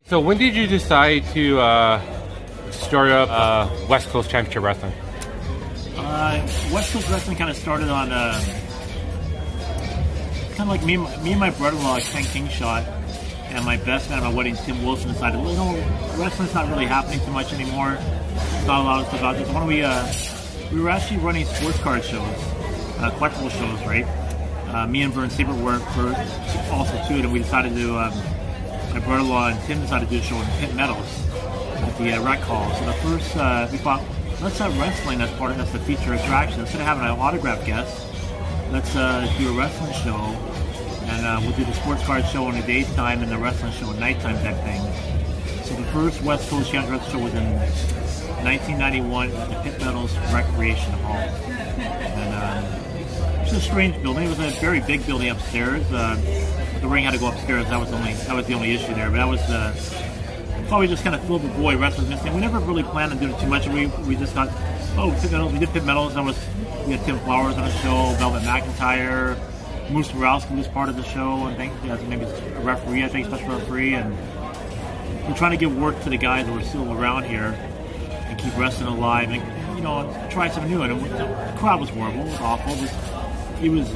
So when did you decide to start up West Coast Championship Wrestling? West Coast Wrestling kind of started on kind of like me and my brother-in-law, Ken Kingshot, and my best man at my wedding, Tim Wilson, decided, well, you know, wrestling's not really happening too much anymore. Not a lot of stuff out there. So why don't we were actually running sports card shows, collectible shows, right? Me and Vern Siebert were also too, and we decided to, my brother-in-law and Tim decided to do a show in Pit Meadows at the Rec Hall. So the first, we thought, let's have wrestling as part of that's the feature attraction. Instead of having an autograph guest, let's do a wrestling show, and we'll do the sports card show in the daytime and the wrestling show at nighttime type thing. So the first West Coast Championship Wrestling show was in 1991 at the Pit Meadows Recreation Hall. And it was a strange building. It was a very big building upstairs. The ring had to go upstairs. That was the only issue there. But that was probably just kind of filled the void. Wrestling's missing. We never really planned on doing too much. We just thought, oh, we did Pit Meadows. We had Tim Flowers on the show, Velvet McIntyre, Moose Borowski was part of the show, and his name is a referee, I think, special referee. And we're trying to give work to the guys that were still around here and keep wrestling alive, and try something new. And the crowd was horrible. It was awful. It was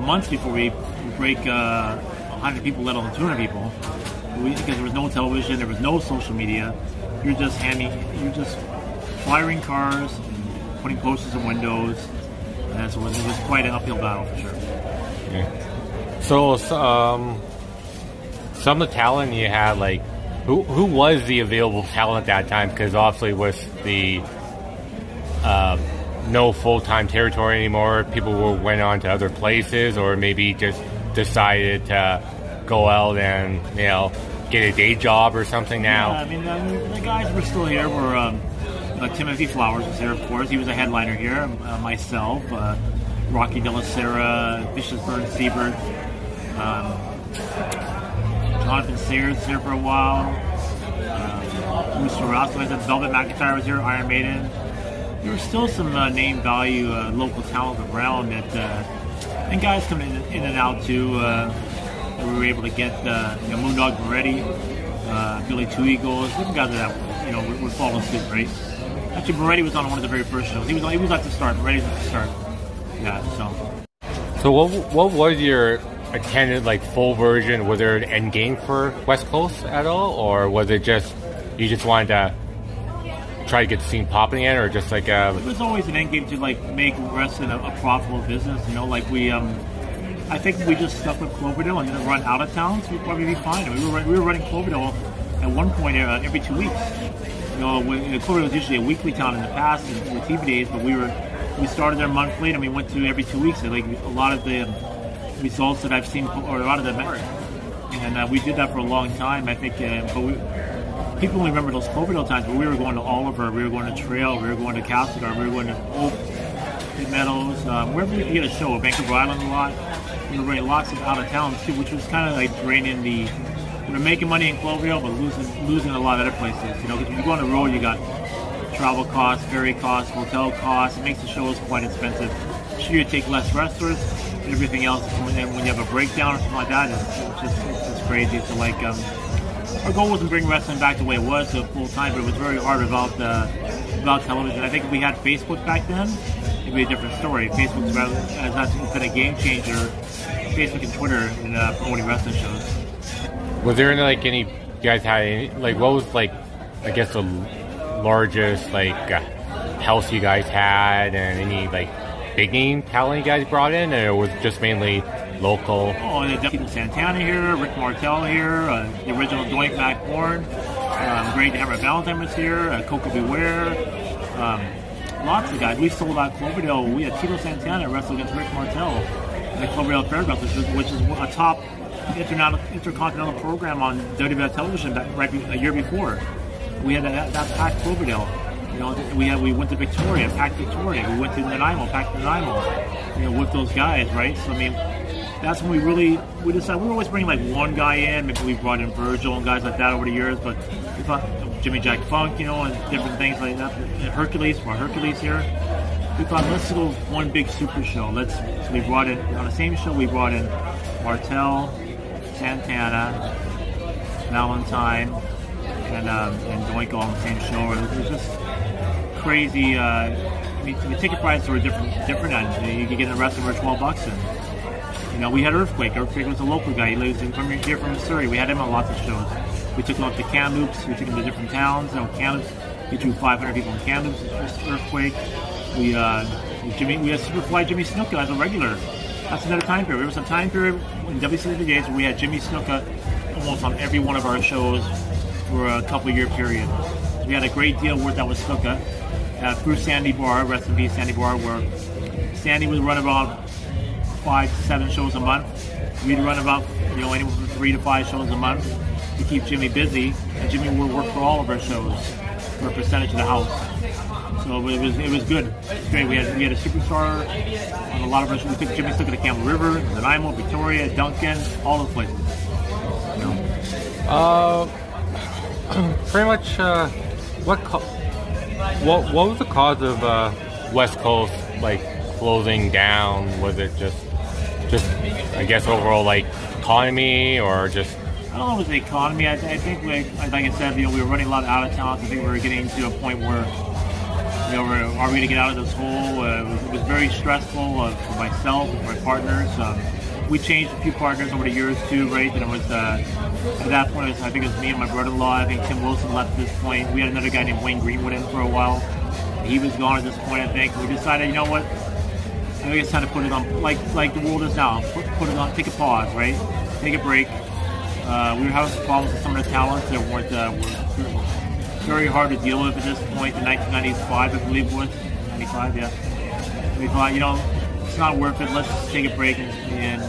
months before we break 100 people, let alone 200 people. Because there was no television, there was no social media. You're just firing cars, and putting posters in windows, and so it was quite an uphill battle for sure. Yeah. So some of the talent you had, like who was the available talent at that time? Because obviously with the no full-time territory anymore, people went on to other places, or maybe just decided to go out and get a day job or something now. Yeah, I mean the guys were still here. Timothy Flowers was here, of course. He was a headliner here. Myself, Rocky De La Sera, Vicious Vern Siebert, Jonathan Sayers was here for a while. Moose Borowski, Velvet McIntyre was here. Iron Maiden. There was still some name value local talent around that, and guys coming in and out too. We were able to get Moondog Moretti, Billy Two Eagles, different guys that would follow suit, right? Actually, Moretti was on one of the very first shows. He was at the start. Moretti was at the start. Yeah. So what was your attended full version? Was there an end game for West Coast at all, or was it just you just wanted to try to get the scene popping again, or just It was always an end game to make wrestling a profitable business. I think we just stuck with Cloverdale and didn't run out of town, so we'd probably be fine. We were running Cloverdale at one point every 2 weeks. Cloverdale was usually a weekly town in the past with TV days, but we started there monthly and we went to every 2 weeks. So, a lot of the results that I've seen, or a lot of them, and we did that for a long time. I think, people only remember those Cloverdale times, but we were going to Oliver, we were going to Trail, we were going to Castlegar, we were going to Oak, Meadows, wherever we could get a show, Vancouver Island a lot. We were running lots of out of towns too, which was kind of draining we were making money in Cloverdale, but losing a lot of other places. Because when you go on the road, you got travel costs, ferry costs, hotel costs. It makes the shows quite expensive. Sure, you take less wrestlers, and everything else. And when you have a breakdown or something like that, it's just crazy. So our goal was to bring wrestling back the way it was, so full time, but it was very hard without television. I think if we had Facebook back then, it'd be a different story. Facebook's been a game changer. Facebook and Twitter and promoting wrestling shows. Was there any you guys had any, what was I guess the largest house you guys had, and any big name talent you guys brought in, or was it just mainly local? Oh, and Tito Santana here, Rick Martel here, the original Doink Mac Horn, Great Hammer Valentine was here, Coco Beware, lots of guys. We sold out Cloverdale. We had Tito Santana wrestle against Rick Martel in the Cloverdale Fairgrounds, which is a top intercontinental program on WWE television a year before. We had that packed Cloverdale. We went to Victoria, packed Victoria. We went to Nanaimo, packed Nanaimo. With those guys, right? So that's when we decided we were always bringing one guy in. Maybe we brought in Virgil and guys like that over the years, but we thought Jimmy Jack Funk, and different things like that. Hercules here. We thought, let's go one big super show. So we brought in, on the same show, we brought in Martel, Santana, Valentine, and Doink all on the same show. It was just crazy. The ticket prices were different ends. You could get in a wrestling for $12, and we had Earthquake. Earthquake was a local guy. He lives from Missouri. We had him on lots of shows. We took him up to Kamloops. We took him to different towns. Kamloops, he drew 500 people in Kamloops. Earthquake. We had Superfly Jimmy Snuka as a regular. That's another time period. There was a time period in WCW days where we had Jimmy Snuka almost on every one of our shows for a couple-year period. So we had a great deal worked out with Snuka through Sandy Barr, rest in peace, Sandy Barr, where Sandy would run about 5 to 7 shows a month. We'd run about anywhere from 3 to 5 shows a month to keep Jimmy busy, and Jimmy would work for all of our shows for a percentage of the house. So it was good. It was great. We had a superstar on a lot of our shows. We took Jimmy Snuka to Campbell River, Nanaimo, Victoria, Duncan, all those places. Pretty much. What was the cause of West Coast closing down? Was it just I guess overall economy, or just? I don't know if it was the economy. I think like I said, we were running a lot out of town. I think we were getting to a point where are we going to get out of this hole? It was very stressful for myself and my partners. We changed a few partners over the years too, right? And it was at that point, I think it was me and my brother-in-law. I think Tim Wilson left at this point. We had another guy named Wayne Greenwood in for a while. He was gone at this point, I think. We decided, I think it's time to put it on, like the world is now. Put it on, take a pause, right? Take a break. We were having some problems with some of the talents that were very hard to deal with at this point. In 1995, I believe it was 95. Yeah. We thought, it's not worth it. Let's just take a break and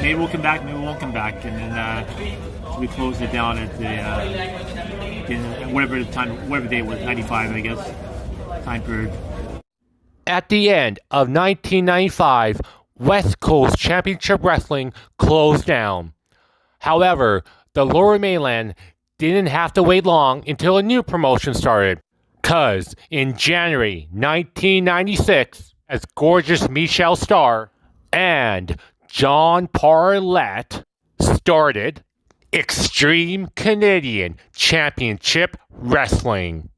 maybe we'll come back. Maybe we won't come back. And then so we closed it down at whatever day it was, 95, I guess, time period. At the end of 1995, West Coast Championship Wrestling closed down. However, the Lower Mainland didn't have to wait long until a new promotion started. Cause in January 1996, as gorgeous Michelle Starr and John Parlett started Extreme Canadian Championship Wrestling.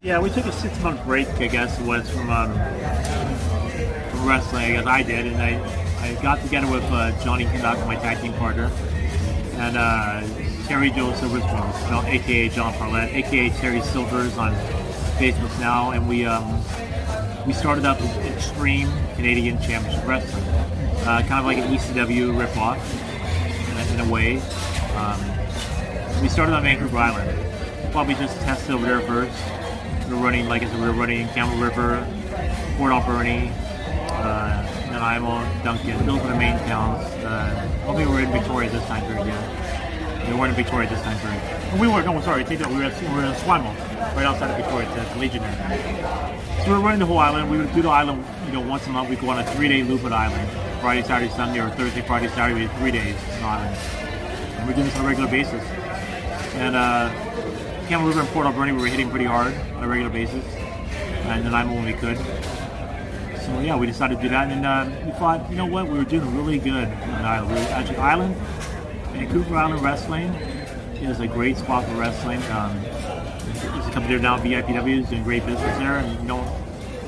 Yeah, we took a 6-month break, I guess it was, from wrestling. I guess I did, and I got together with Johnny Knox, my tag team partner, and Terry Joe Silvers, aka John Parlett, aka Terry Silvers on Facebook now, and we started up Extreme Canadian Championship Wrestling, kind of like an ECW ripoff in a way. We started on Vancouver Island. Probably just tested over there first. We were running, like I said, we were running Campbell River, Port Alberni, Nanaimo, Duncan. Those were the main towns. Hopefully we were in Victoria this time period, yeah. We weren't in Victoria this time period. We were, no, sorry, take that. We were in Swanmount, right outside of Victoria, the Legionnaire. So we were running the whole island. We would do the island, once a month. We'd go on a 3-day loop of the island. Friday, Saturday, Sunday, or Thursday, Friday, Saturday. We had 3 days on the island. And we're doing this on a regular basis. And Campbell River and Port Alberni, we were hitting pretty hard on a regular basis. And then when we could. So yeah, we decided to do that. And then we thought, we were doing really good on the island. Vancouver Island Wrestling is a great spot for wrestling. There's a company there now, BIPW, is doing great business there. And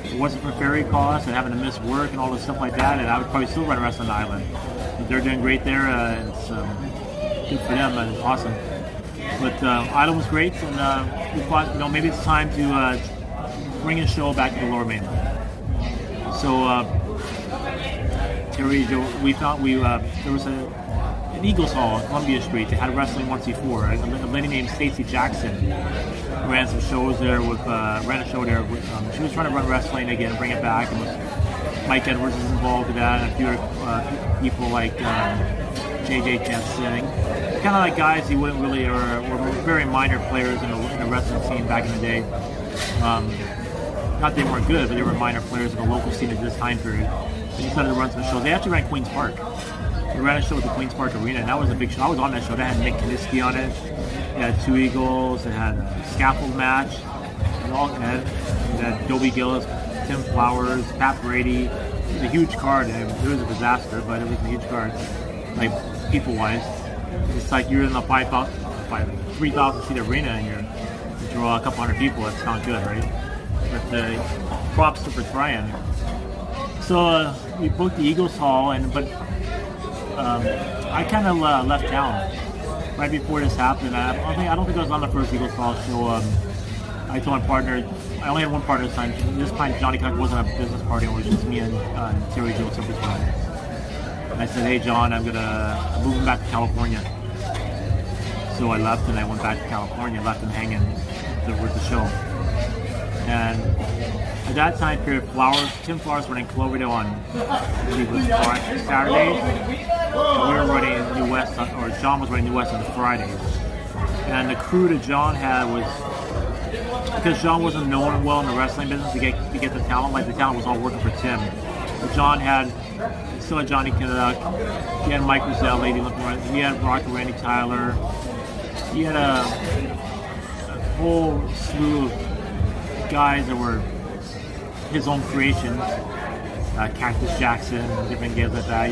if it wasn't for ferry costs and having to miss work and all this stuff like that, and I would probably still run a wrestling island. But they're doing great there. It's good for them, and it's awesome. But Island was great, and we thought, maybe it's time to bring a show back to the Lower Mainland. So Terry, we thought there was an Eagles Hall on Columbia Street. They had wrestling once before. A lady named Stacy Jackson ran some shows there ran a show there. She was trying to run wrestling again, bring it back, and Mike Edwards was involved with that, and a few people like JJ Jensen, kind of like guys who wouldn't really, or were very minor players in the wrestling scene back in the day. Not they weren't good, but they were minor players in the local scene at this time period. They decided to run some shows. They actually ran Queen's Park. They ran a show at the Queen's Park Arena, and that was a big show. I was on that show. They had Nick Kaniski on it. They had Two Eagles. They had a scaffold match. They had Dobie Gillis, Tim Flowers, Pat Brady. It was a huge card. It was a disaster, but it was a huge card. like people-wise. It's like you're in the 3,000 seat arena and you draw a couple hundred people. That's not good, right? But props to Bryan. So we booked the Eagles Hall, but I kind of left town right before this happened. I don't think I was on the first Eagles Hall show. I told my partner, I only had one partner this time. This time Johnny Cook wasn't a business party, it was just me and Terry Joseph was fine. And I said, hey John, I'm moving back to California. So I left and I went back to California, left him hanging with the show. And at that time period, Tim Flowers running Cloverdale on, I believe it was Saturdays. We were running New West, or John was running New West on the Fridays. And the crew that John had was, because John wasn't known well in the wrestling business to get the talent, like the talent was all working for Tim. But John still had Johnny Camelot, he had Mike Rizal, Lady Lipper, he had Rock and Randy Tyler, he had a whole slew of guys that were his own creations, Cactus Jackson, different guys like that,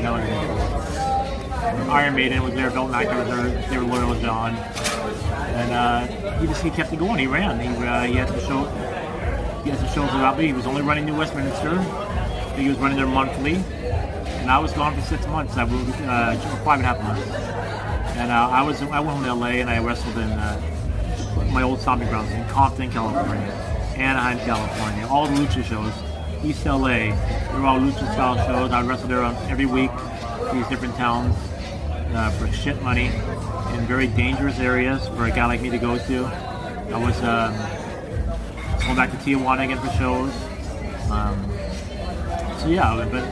and Iron Maiden was there, Belt Macker was there, they were loyal to John. And he kept it going. He ran. He had some shows. He had some shows without me. He was only running New Westminster. I think he was running there monthly. And I was gone for 6 months. I moved 5.5 months. And I went home to LA and I wrestled in my old stomping grounds in Compton, California, Anaheim, California. All the lucha shows, East LA. They were all lucha style shows. I wrestled there every week. These different towns for shit money. In very dangerous areas for a guy like me to go to. I was going back to Tijuana again for shows. So yeah, but I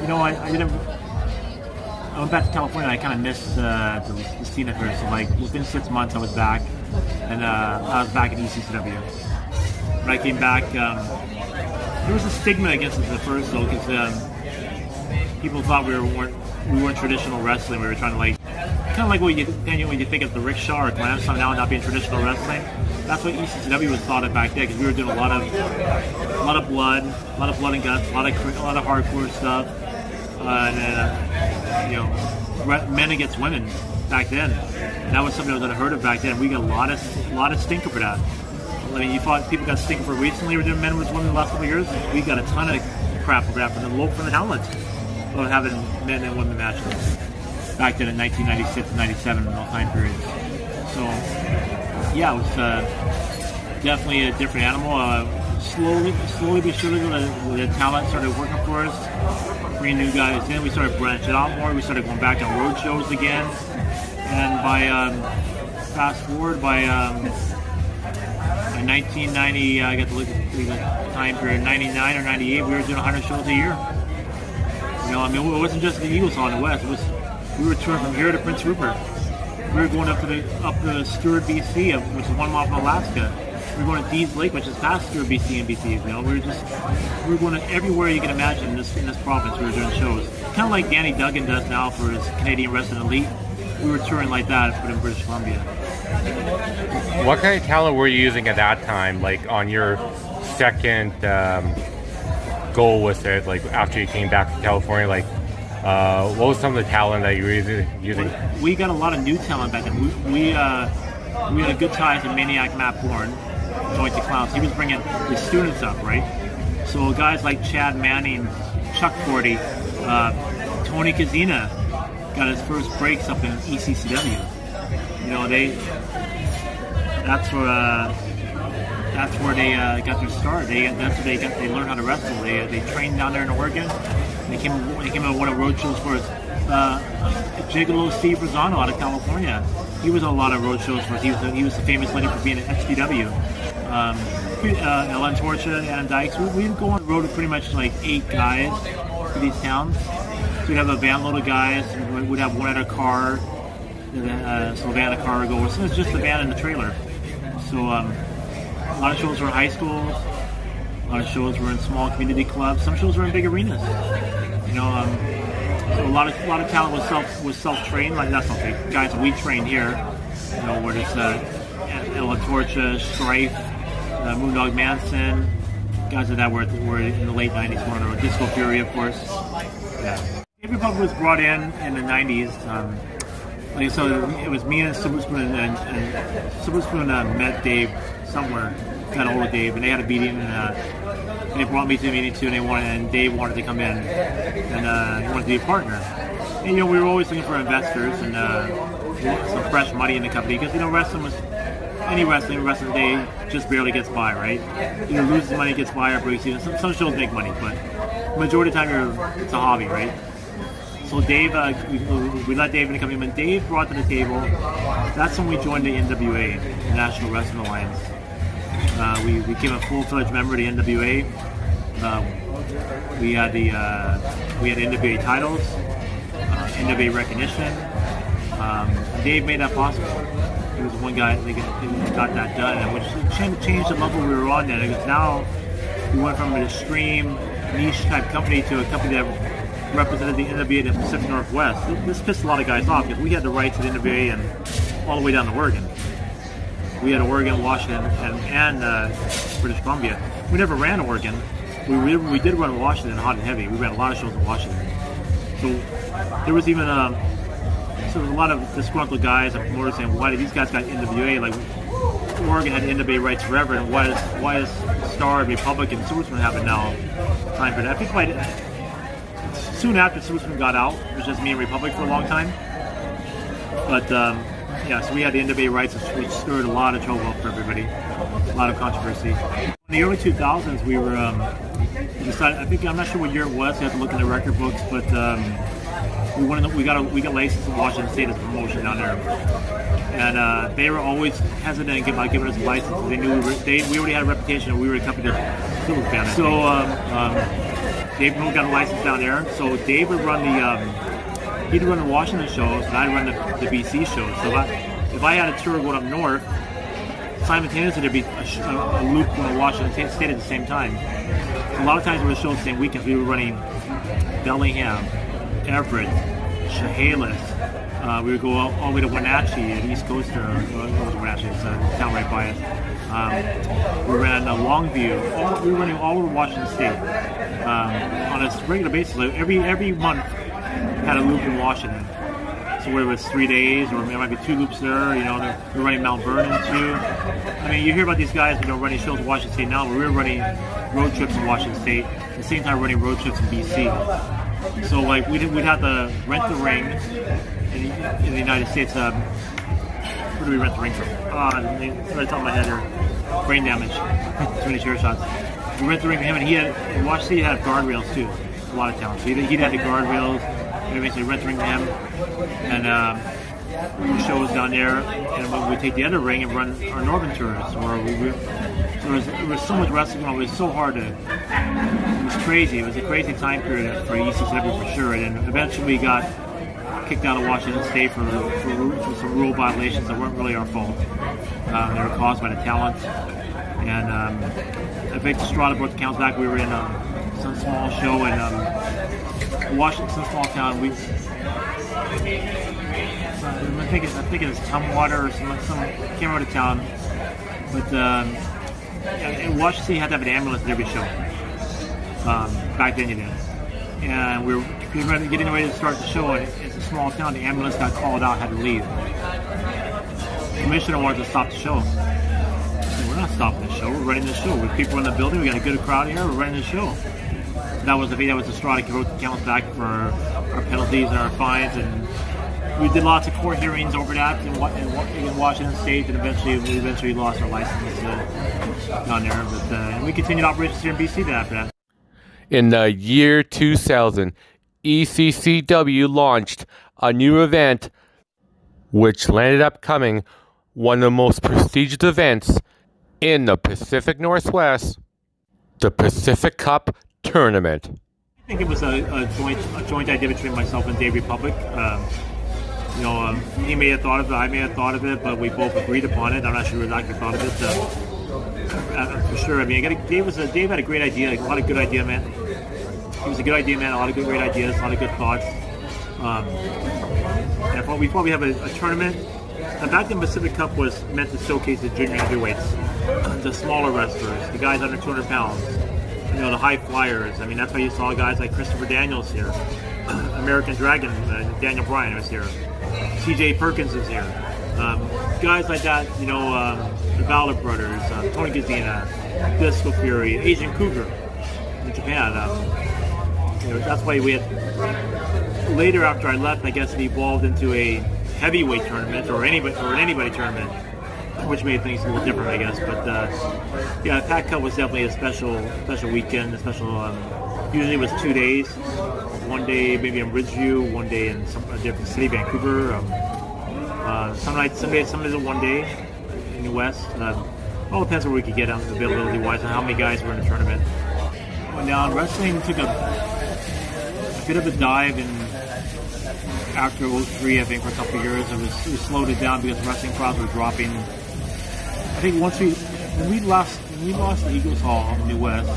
went back to California and I kind of missed the scene up here. So like within 6 months I was back, and I was back at ECCW. When I came back, there was a stigma against us at first though, because people thought we weren't traditional wrestling. We were trying to kind of like when you think of the rickshaw or clamsham now not being traditional wrestling. That's what ECCW was thought of back then, because we were doing a lot of blood and guts, a lot of hardcore stuff, men against women back then. And that was something that was unheard of back then. We got a lot of stinker for that. I mean, you thought people got stinker for recently. We're doing men versus women the last couple of years. We got a ton of crap for that from the helmets about having men and women matches back then in 1996 and 97 in those time periods. So yeah, it was definitely a different animal. Slowly but surely the talent started working for us, bringing new guys in. We started branching out more. We started going back on road shows again. And by fast forward by 1990, I got to look at the time period, 99 or 98, we were doing 100 shows a year. It wasn't just the Eagles on the West. We were touring from here to Prince Rupert. We were going up to Stewart, BC, which is 1 mile from Alaska. We were going to Deeds Lake, which is past Stewart, BC and BC. We were going to everywhere you can imagine in this province. We were doing shows, kind of like Danny Duggan does now for his Canadian Wrestling Elite. We were touring like that, but in British Columbia. What kind of talent were you using at that time, like on your second goal with it, like after you came back to California, like what was some of the talent that you were using? We got a lot of new talent back then. We had a good time with Maniac Matt Bourne, Joint to Clowns. He was bringing the students up, right? So guys like Chad Manning, Chuck Forty, Tony Kazina got his first breaks up in ECCW. That's where they got their start. They learned how to wrestle. They trained down there in Oregon. They came out one of the road shows for us. Gigolo Steve Rosano out of California. He was on a lot of road shows for us. He was the famous lady for being at XPW. El Antorcha and Dykes. We'd go on the road with pretty much like 8 guys to these towns. So we'd have a van load of guys. We'd have one at a car. So a van, a car would go. So it's just the van and the trailer. So a lot of shows were in high schools. A lot of shows were in small community clubs. Some shows were in big arenas. So a lot of talent was self-trained. Like that's okay. Guys we trained here. Where it's El Torcha, Strife, Moondog Manson, guys like that were in the late 90s. Or Disco Fury, of course. Yeah. Everybody was brought in the 90s. like, so it was me and Silver Spoon, and Silver Spoon met Dave somewhere, got hold of Dave, and they had a meeting, and they brought me to the meeting too, and Dave wanted to come in, and he wanted to be a partner. And, we were always looking for investors and some fresh money in the company, because, any wrestling day just barely gets by, right? Either loses money, gets by, or breaks even. Some shows make money, but the majority of the time it's a hobby, right? So Dave, we let Dave in the company. When Dave brought to the table, that's when we joined the NWA, the National Wrestling Alliance. We became a full-fledged member of the NWA. We had NWA titles, NWA recognition. Dave made that possible. He was one guy that got that done, and which changed the level we were on then. Because now we went from an extreme niche type company to a company that represented the NWA in the Pacific Northwest. This pissed a lot of guys off because we had the rights to the NWA and all the way down to Oregon. We had Oregon, Washington, and British Columbia. We never ran Oregon. We did run Washington hot and heavy. We ran a lot of shows in Washington. So there was even a lot of disgruntled guys and promoters saying, why did these guys got NWA? Like, Oregon had NWA rights forever, and why is Star, Republic, and Silver Spoon have it now? Time for that. I think soon after Silver Spoon got out, it was just me and Republic for a long time. But so we had the NWA rights, which stirred a lot of trouble up for everybody, a lot of controversy. In the early 2000s, we were decided. I'm not sure what year it was. You have to look in the record books, but we got licensed in Washington State as a promotion down there, and they were always hesitant about giving us a license. They knew we already had a reputation, and we were a company that still was banned. So Dave got a license down there. So Dave would run he'd run the Washington shows, and I'd run the BC shows. So if I had a tour going up north, simultaneously there'd be a loop going to Washington State at the same time. So a lot of times we were shows the same weekend. We were running Bellingham, Everett, Chehalis. We would go all the way to Wenatchee, the East Coast, Wenatchee, it's a town right by us. We ran Longview. We were running all over Washington State on a regular basis. Like every month had a loop in Washington. So whether it was 3 days, or there might be 2 loops there. We're running Mount Vernon too. I mean, you hear about these guys running shows in Washington State now, but we were running road trips in Washington State. At the same time, running road trips in BC. So like we'd have to rent the ring in the United States. Where do we rent the ring from? Right on the top of my head here. Brain damage. Too many chair shots. We rent the ring from him, and in Washington State, he had guardrails too. A lot of towns. So he'd have the guardrails. We basically rent the ring to him, and do shows down there. And we take the other ring and run our northern tours. It was so much wrestling. It was so hard to. It was crazy. It was a crazy time period for ECW for sure. And eventually we got kicked out of Washington State for some rule violations that weren't really our fault. They were caused by the talent. And I think Strada brought the counts back. We were in some small show in Washington, some small town. I think it's Tumwater or some can't remember the town. But in Washington, you had to have an ambulance at every show. Back then you did. And we were getting ready to start the show, and it's a small town. The ambulance got called out, had to leave. The commissioner wanted to stop the show. I said, we're not stopping the show. We're running the show. With people in the building, we got a good crowd here. We're running the show. That was the Strada who wrote the counts back for our penalties and our fines, and we did lots of court hearings over that in Washington State, and we eventually lost our license down there. But and we continued operations here in BC then after that. In the year 2000, ECCW launched a new event which landed up becoming one of the most prestigious events in the Pacific Northwest, the Pacific Cup Tournament. I think it was a joint idea between myself and Dave Republic. He may have thought of it, I may have thought of it, but we both agreed upon it. I'm not sure exactly thought of it. For sure. I mean, Dave had a great idea, a lot of good idea, man. He was a good idea, man. A lot of great ideas, a lot of good thoughts. And we probably have a tournament. And back then, Pacific Cup was meant to showcase the junior heavyweights, the smaller wrestlers, the guys under 200 pounds, the high flyers. I mean, that's why you saw guys like Christopher Daniels here. American Dragon, Daniel Bryan was here. T.J. Perkins was here. Guys like that, you know, the Ballard brothers, Tony Gazina, Disco Fury, Asian Cougar in Japan. You know, that's why we had, later after I left, I guess it evolved into a heavyweight tournament or an anybody tournament, which made things a little different, I guess. But yeah, Pac Cup was definitely a special weekend. Usually it was 2 days. One day maybe in Ridgeview, one day in a different city, Vancouver. Some days one day in the West. All depends where we could get availability-wise and how many guys were in the tournament. Went down. Wrestling took a bit of a dive in after 03, I think, for a couple of years. We slowed it down because wrestling crowds were dropping. I think when we lost the Eagles Hall in the West,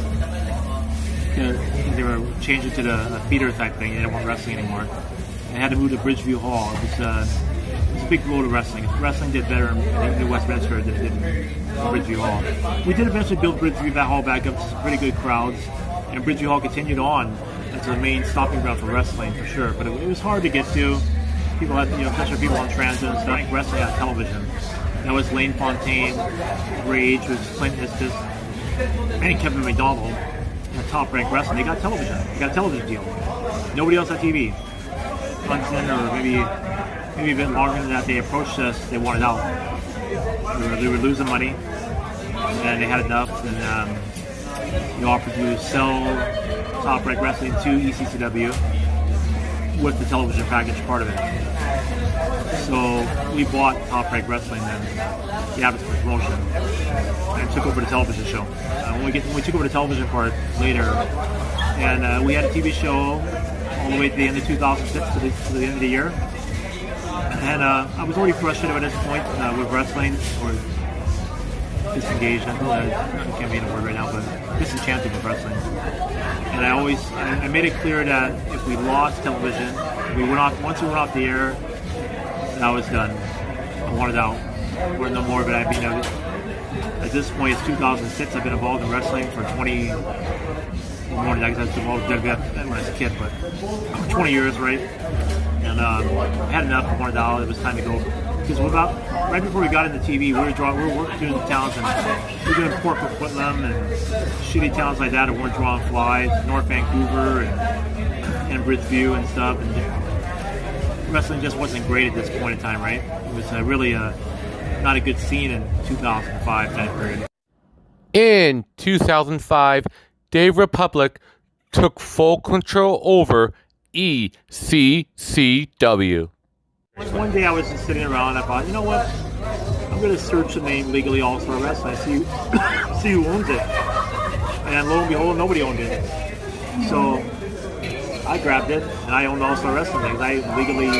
because they were changing to the theater type thing. They didn't want wrestling anymore. They had to move to Bridgeview Hall. It was a big blow to wrestling. Wrestling did better in the West Bedford than it did in Bridgeview Hall. We did eventually build Bridgeview Hall back up to some pretty good crowds, and Bridgeview Hall continued on as the main stopping ground for wrestling for sure. But it was hard to get to. People had, you know, especially people on transit and stuff, wrestling on television. That was Lane Fontaine, Rage, was Clint Estes, and Kevin McDonald. Top Rank Wrestling, they got television. They got a television deal. Nobody else had TV. Until, or maybe a bit longer than that, they approached us. They wanted out. They were losing money, and they had enough. And they offered to sell Top Rank Wrestling to ECCW with the television package part of it. So we bought Top Rank Wrestling then, the advertising promotion, and took over the television show. When we took over the television part later, and we had a TV show all the way to the end of 2006 to the end of the year. And I was already frustrated at this point with wrestling, or disengaged. I can't be in a word right now, but disenchanted with wrestling. And I made it clear that if we lost television, once we went off the air, I was done. I wanted out. We're no more, but at this point, it's 2006. I've been involved in wrestling for 20 more than I was involved in WWF when I was a kid, but 20 years, right? And I had enough. I wanted out. It was time to go. Because right before we got into TV, we were working through the towns, and we were doing Port Coquitlam and shitty towns like that, and we're drawing flies, North Vancouver and Bridgeview and stuff. And wrestling just wasn't great at this point in time, right? It was really not a good scene in 2005 time period. In 2005, Dave Republic took full control over ECCW. One day I was just sitting around, and I thought, you know what? I'm going to search the name Legally All-Star Wrestling, see who owns it. And lo and behold, nobody owned it. So I grabbed it, and I owned All-Star Wrestling. I legally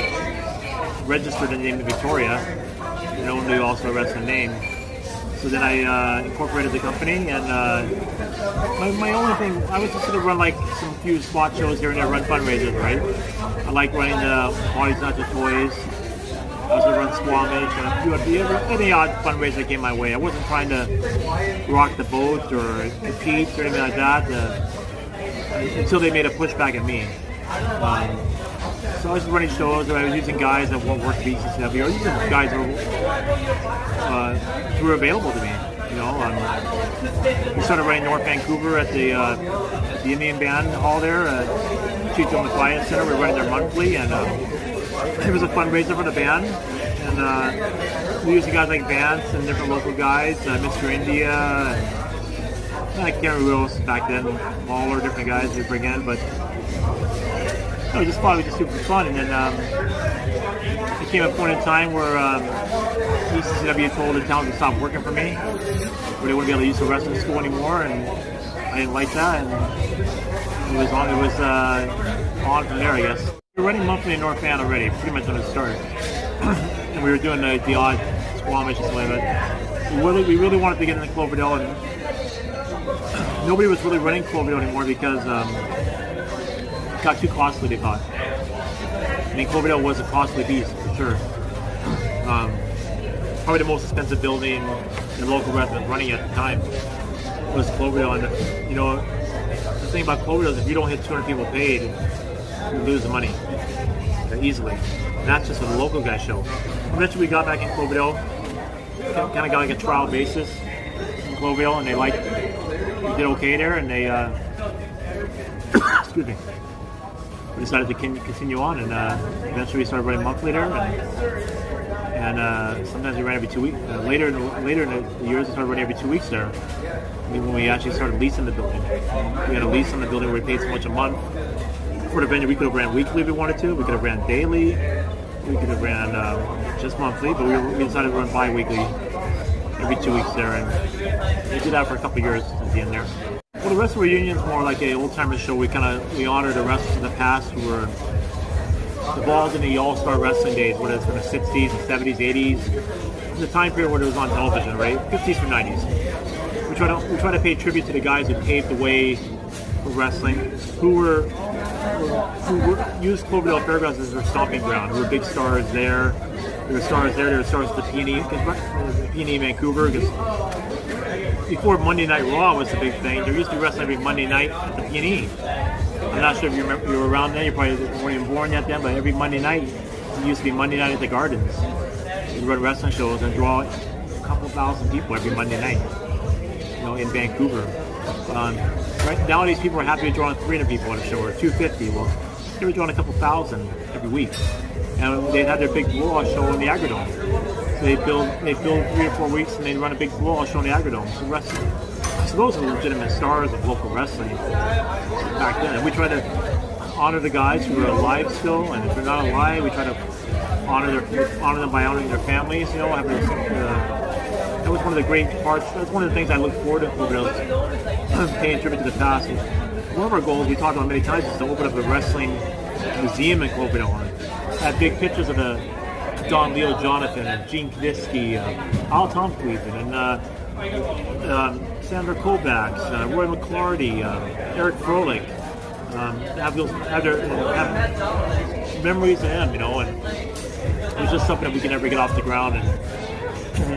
registered the name of Victoria and owned the All-Star Wrestling name. So then I incorporated the company, and my only thing, I was just going to run like some few spot shows here and there, run fundraisers, right? I like running the Bodies Not Just Toys. I was going to run Squamish and a few any odd fundraiser that came my way. I wasn't trying to rock the boat or compete or anything like that until they made a pushback at me. So I was running shows, and I was using guys that won't work at BCCW, or using guys that were available to me. You know, we started running North Vancouver at the Indian Band Hall there, Chico Matthias Center. We were running there monthly, and it was a fundraiser for the band. And we used guys like Vance and different local guys, Mr. India. I can't remember who else back then, all or different guys we bring in, but I just thought it was just super fun. And then it came a point in time where ECCW told the town to stop working for me, where they wouldn't be able to use the wrestling school anymore, and I didn't like that, and it was on from there, I guess. We were running monthly in North Van already, pretty much when it started, and we were doing the odd Squamish and stuff like that. We really wanted to get into Cloverdale, and nobody was really running Cloverdale anymore because it got too costly, they thought. I mean, Cloverdale was a costly beast, for sure. Probably the most expensive building in local wrestling running at the time was Cloverdale. And, you know, the thing about Cloverdale is if you don't hit 200 people paid, we lose the money easily. And that's just a local guy show. Eventually we got back in Cloverdale, kind of got like a trial basis in Cloverdale, and we did okay there, and they excuse me, we decided to continue on, and eventually we started running monthly there, and sometimes we ran every 2 weeks. Later in the years, we started running every 2 weeks there. When we actually started leasing the building, we had a lease on the building where we paid so much a month for the venue. We could have ran weekly if we wanted to. We could have ran daily. We could have ran just monthly, but we decided to run bi-weekly every 2 weeks there, and we did that for a couple of years at the end there. Well, the Wrestling Reunion is more like a old-timer show. We honor the wrestlers in the past who were involved in the all-star wrestling days, whether it's from the 60s, the 70s, 80s, the time period where it was on television, right? 50s or 90s. We try to pay tribute to the guys who paved the way for wrestling, who used Cloverdale Fairgrounds as their stomping ground, who were big stars there. There were stars there. There were stars at the PNE Vancouver. Because before Monday Night Raw was the big thing, there used to be wrestling every Monday night at the PNE. I'm not sure if you remember, you were around then. You probably weren't even born yet then, but every Monday night, it used to be Monday night at the Gardens. We'd run wrestling shows and draw a couple thousand people every Monday night, in Vancouver. Right nowadays, people are happy to draw 300 people at a show or 250. Well, they were drawing a couple thousand every week, and they'd have their big blow-off show in the Agrodome. So they'd build 3 or 4 weeks, and they'd run a big blow-off show in the Agrodome. So those are legitimate stars of local wrestling back then. And we try to honor the guys who are alive still, and if they're not alive, we try to honor them by honoring their families. That was one of the great parts. That's one of the things I look forward to paying tribute to the past. One of our goals, we talked about many times, is to open up a wrestling museum in Cloverdale. Have big pictures of the Don Leo Jonathan and Gene Kniske, Al Tom Cleveland, and Sandra Kovacs, Roy McClarty, Eric Froelich. Have memories of them, and it's just something that we can never get off the ground and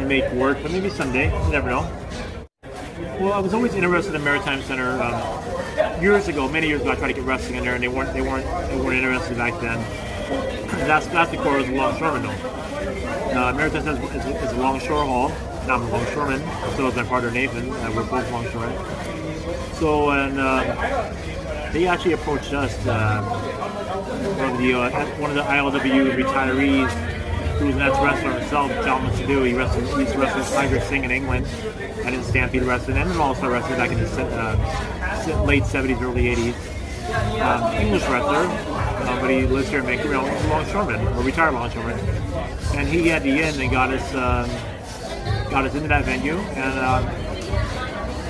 make work, but maybe someday, you never know. Well, I was always interested in Maritime Center. Many years ago, I tried to get wrestling in there, and they weren't interested back then. And that's the core of the longshoreman, though. Maritime Center is a longshore hall, and I'm a longshoreman. So is my partner Nathan. We're both longshoremen. So, and they actually approached us. One of the ILW retirees, who was an ex-wrestler himself, John Sadu. He used to wrestle Tiger Singh in England, and in Stampede Wrestling, and an all-star wrestler back in the late 70s, early 80s. English wrestler, but he lives here in Vancouver. He's a longshoreman, a retired longshoreman. And he had the in and got us into that venue. And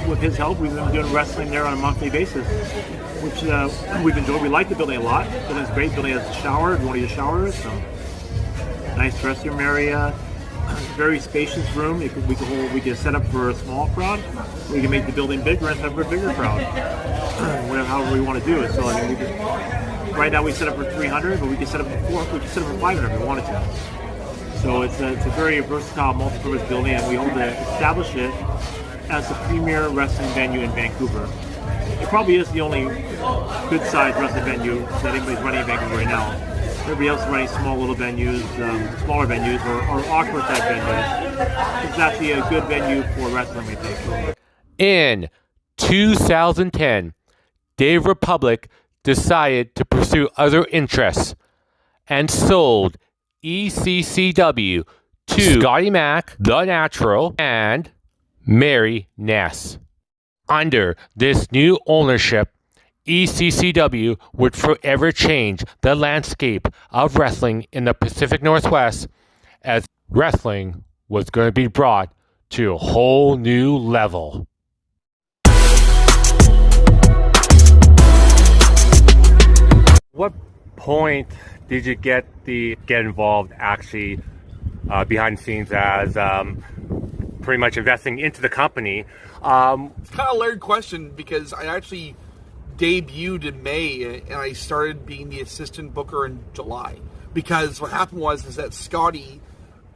with his help, we've been doing wrestling there on a monthly basis, which we've enjoyed. We like the building a lot. The building's great. The building has a shower. You want to use showers. So. Nice dressing room area, very spacious room. We could set up for a small crowd. We can make the building bigger and set up for a bigger crowd, however we want to do it. So right now we set up for 300, but we can set up for 400. We can set up for 500 if we wanted to. So it's a very versatile, multi-purpose building, and we hope to establish it as the premier wrestling venue in Vancouver. It probably is the only good-sized wrestling venue that anybody's running in Vancouver right now. Everybody else is running small little venues, smaller venues, or awkward type venues. It's actually a good venue for wrestling, we think. In 2010, Dave Republic decided to pursue other interests and sold ECCW to Scotty Mack, The Natural, and Mary Ness. Under this new ownership, ECCW would forever change the landscape of wrestling in the Pacific Northwest, as wrestling was going to be brought to a whole new level. What point did you get involved actually behind the scenes as pretty much investing into the company? It's kind of a layered question because I actually debuted in May and I started being the assistant booker in July, because what happened was that Scotty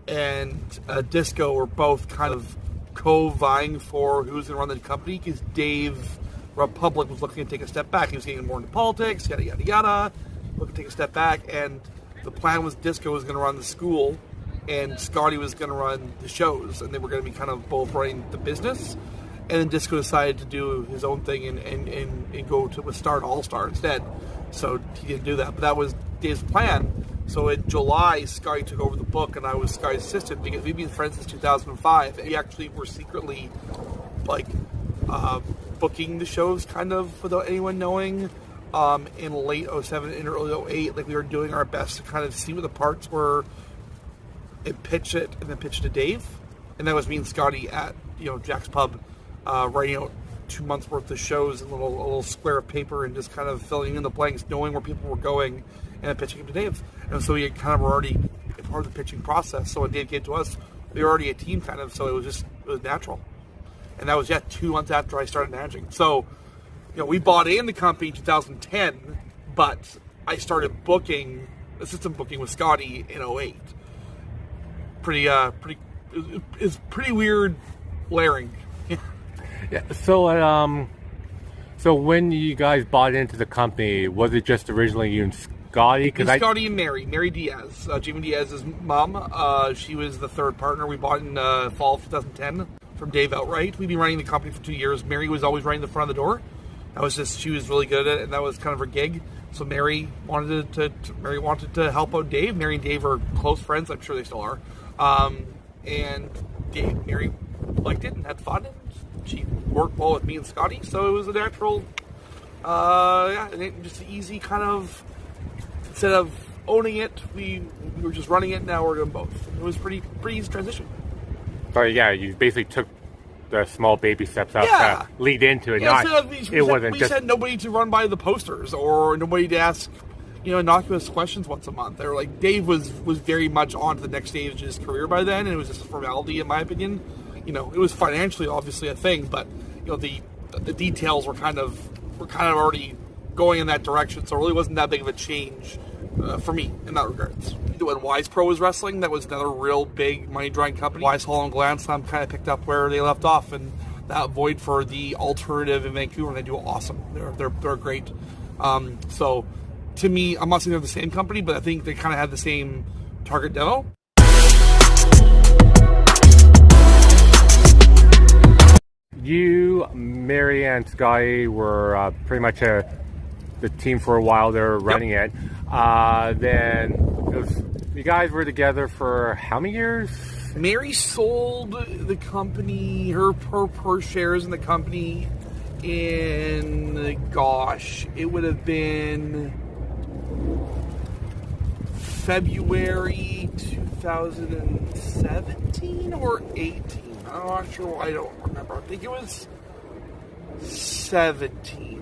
and Disco were both kind of co-vying for who was going to run the company, because Dave Republic was looking to take a step back. He was getting more into politics, yada yada yada, look and take a step back, and the plan was Disco was going to run the school, and Scotty was going to run the shows, and they were going to be kind of both running the business. And then Disco decided to do his own thing and go to with Star All Star instead. So he didn't do that, but that was Dave's plan. So in July, Scotty took over the book, and I was Scotty's assistant because we've been friends since 2005. And we actually were secretly like booking the shows kind of without anyone knowing. In late 07 and early 08, like we were doing our best to kind of see what the parts were and pitch it, and then pitch it to Dave. And that was me and Scotty at Jack's Pub, writing out 2 months worth of shows in a little square of paper and just kind of filling in the blanks, knowing where people were going, and then pitching it to Dave. And so we kind of were already part of the pitching process. So when Dave came to us, we were already a team kind of, so it was natural. And that was 2 months after I started managing. So, we bought in the company in 2010, but I started assistant booking with Scotty in 08. It's pretty weird layering. Yeah. So when you guys bought into the company, was it just originally you and Scotty? Scotty and Mary Diaz, Jamie Diaz's mom. She was the third partner. We bought in fall of 2010 from Dave outright. We've been running the company for 2 years. Mary was always running the front of the door. She was really good at it, and that was kind of her gig. So Mary wanted to help out Dave. Mary and Dave are close friends. I'm sure they still are. And Mary liked it and had fun. And she worked well with me and Scotty, so it was a natural, just an easy kind of, instead of owning it, we were just running it. Now we're doing both. It was pretty easy transition. So you basically took the small baby steps out to lead into it. We said nobody to run by the posters or nobody to ask, innocuous questions once a month. They were like, Dave was very much on to the next stage of his career by then, and it was just a formality in my opinion. It was financially obviously a thing, but the details were kind of already going in that direction, so it really wasn't that big of a change for me in that regards. When Wise Pro was wrestling, that was another real big money drawing company. Wise Hall and Glam Slam kind of picked up where they left off, and that void for the alternative in Vancouver, and they do awesome. They're great. So to me, I'm not saying they're the same company, but I think they kind of had the same target demo. You, Mary, and Scotty were pretty much the team for a while. They were running it. You guys were together for how many years? Mary sold the company, her shares in the company in, it would have been February 2017 or 18. I'm not sure. I don't remember. I think it was 17.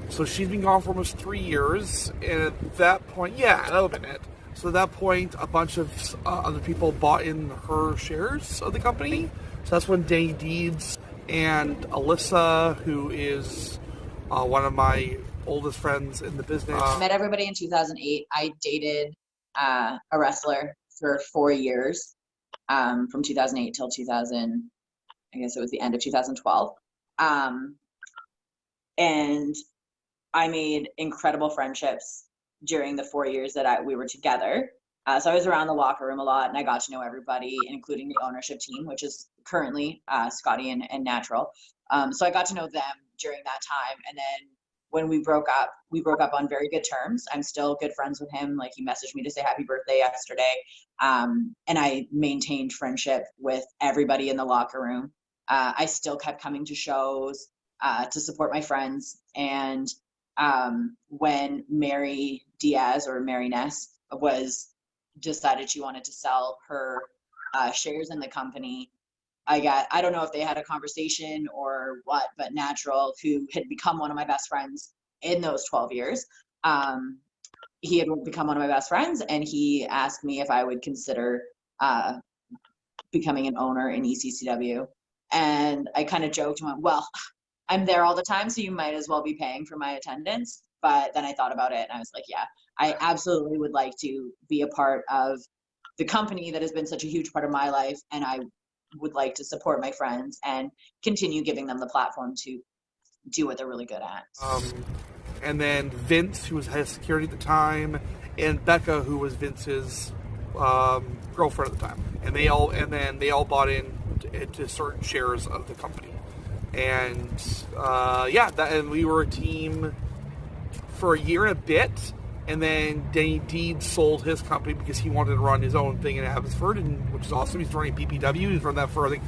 So she's been gone for almost 3 years, and at that point, that would have been it. So at that point, a bunch of other people bought in her shares of the company. So that's when Danny Deeds and Alyssa, who is one of my oldest friends in the business. Met everybody in 2008. I dated a wrestler for 4 years, from 2008 till 2000. I guess it was the end of 2012. And I made incredible friendships during the 4 years that we were together. So I was around the locker room a lot, and I got to know everybody, including the ownership team, which is currently Scotty and Natural. So I got to know them during that time. And then when we broke up on very good terms. I'm still good friends with him. Like, he messaged me to say happy birthday yesterday. And I maintained friendship with everybody in the locker room. I still kept coming to shows to support my friends. And when Mary Diaz, or Mary Ness, decided she wanted to sell her shares in the company, I don't know if they had a conversation or what, but Natural, who had become one of my best friends in those 12 years, he had become one of my best friends, and he asked me if I would consider becoming an owner in ECCW. And I kind of joked and went, well, I'm there all the time, so you might as well be paying for my attendance. But then I thought about it, and I was like, yeah, I absolutely would like to be a part of the company that has been such a huge part of my life, and I would like to support my friends and continue giving them the platform to do what they're really good at. and then Vince, who was head of security at the time, and Becca, who was Vince's girlfriend at the time, and they all bought into certain shares of the company, and and we were a team for a year and a bit, and then Danny Deed sold his company because he wanted to run his own thing in Abbotsford, and which is awesome. He's running PPW. He's run that for I think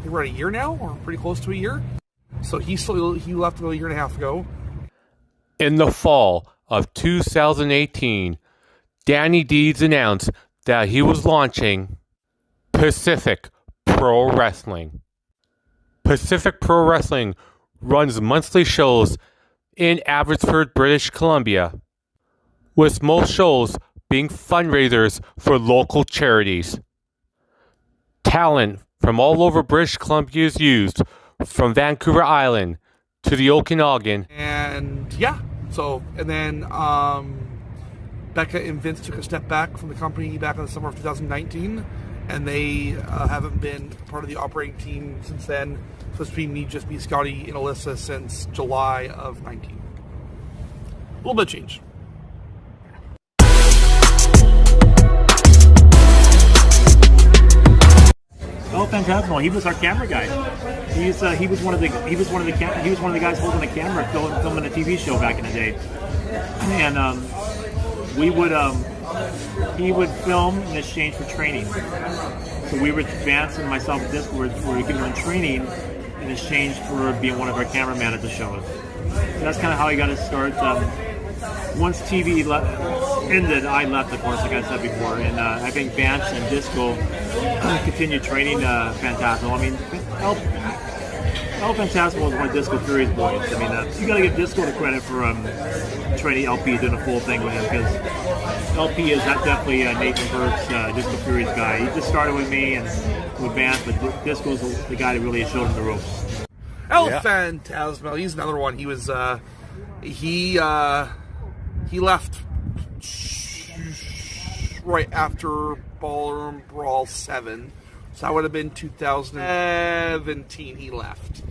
we're at a year now, or pretty close to a year. So he left about a year and a half ago. In the fall of 2018, Danny Deeds announced that he was launching Pacific Pro Wrestling. Pacific Pro Wrestling runs monthly shows in Abbotsford, British Columbia, with most shows being fundraisers for local charities. Talent from all over British Columbia is used, from Vancouver Island to the Okanagan. And then Becca and Vince took a step back from the company back in the summer of 2019, and they haven't been part of the operating team since then. So it's been me, Scotty, and Alyssa since July of 19. A little bit of change. Oh, Phantasmo! He was our camera guy. He was one of the guys holding the camera, filming a TV show back in the day. And he would film in exchange for training. So we were Vance and myself and Disco were giving him training in exchange for being one of our cameramen at the shows. So that's kind of how he got his start. Once TV ended, I left, of course, like I said before, and I think Vance and Disco continued training Phantasmo. I mean, El Phantasmo was one of Disco Fury's boys. I mean, you got to give Disco the credit for training LP, doing a full thing with him, because LP is definitely Nathan Burke's Disco Fury's guy. He just started with me and with Vance, but Disco's the guy that really showed him the ropes. El Phantasmo, he's another one. He was he left right after Ballroom Brawl 7. So that would have been 2017 he left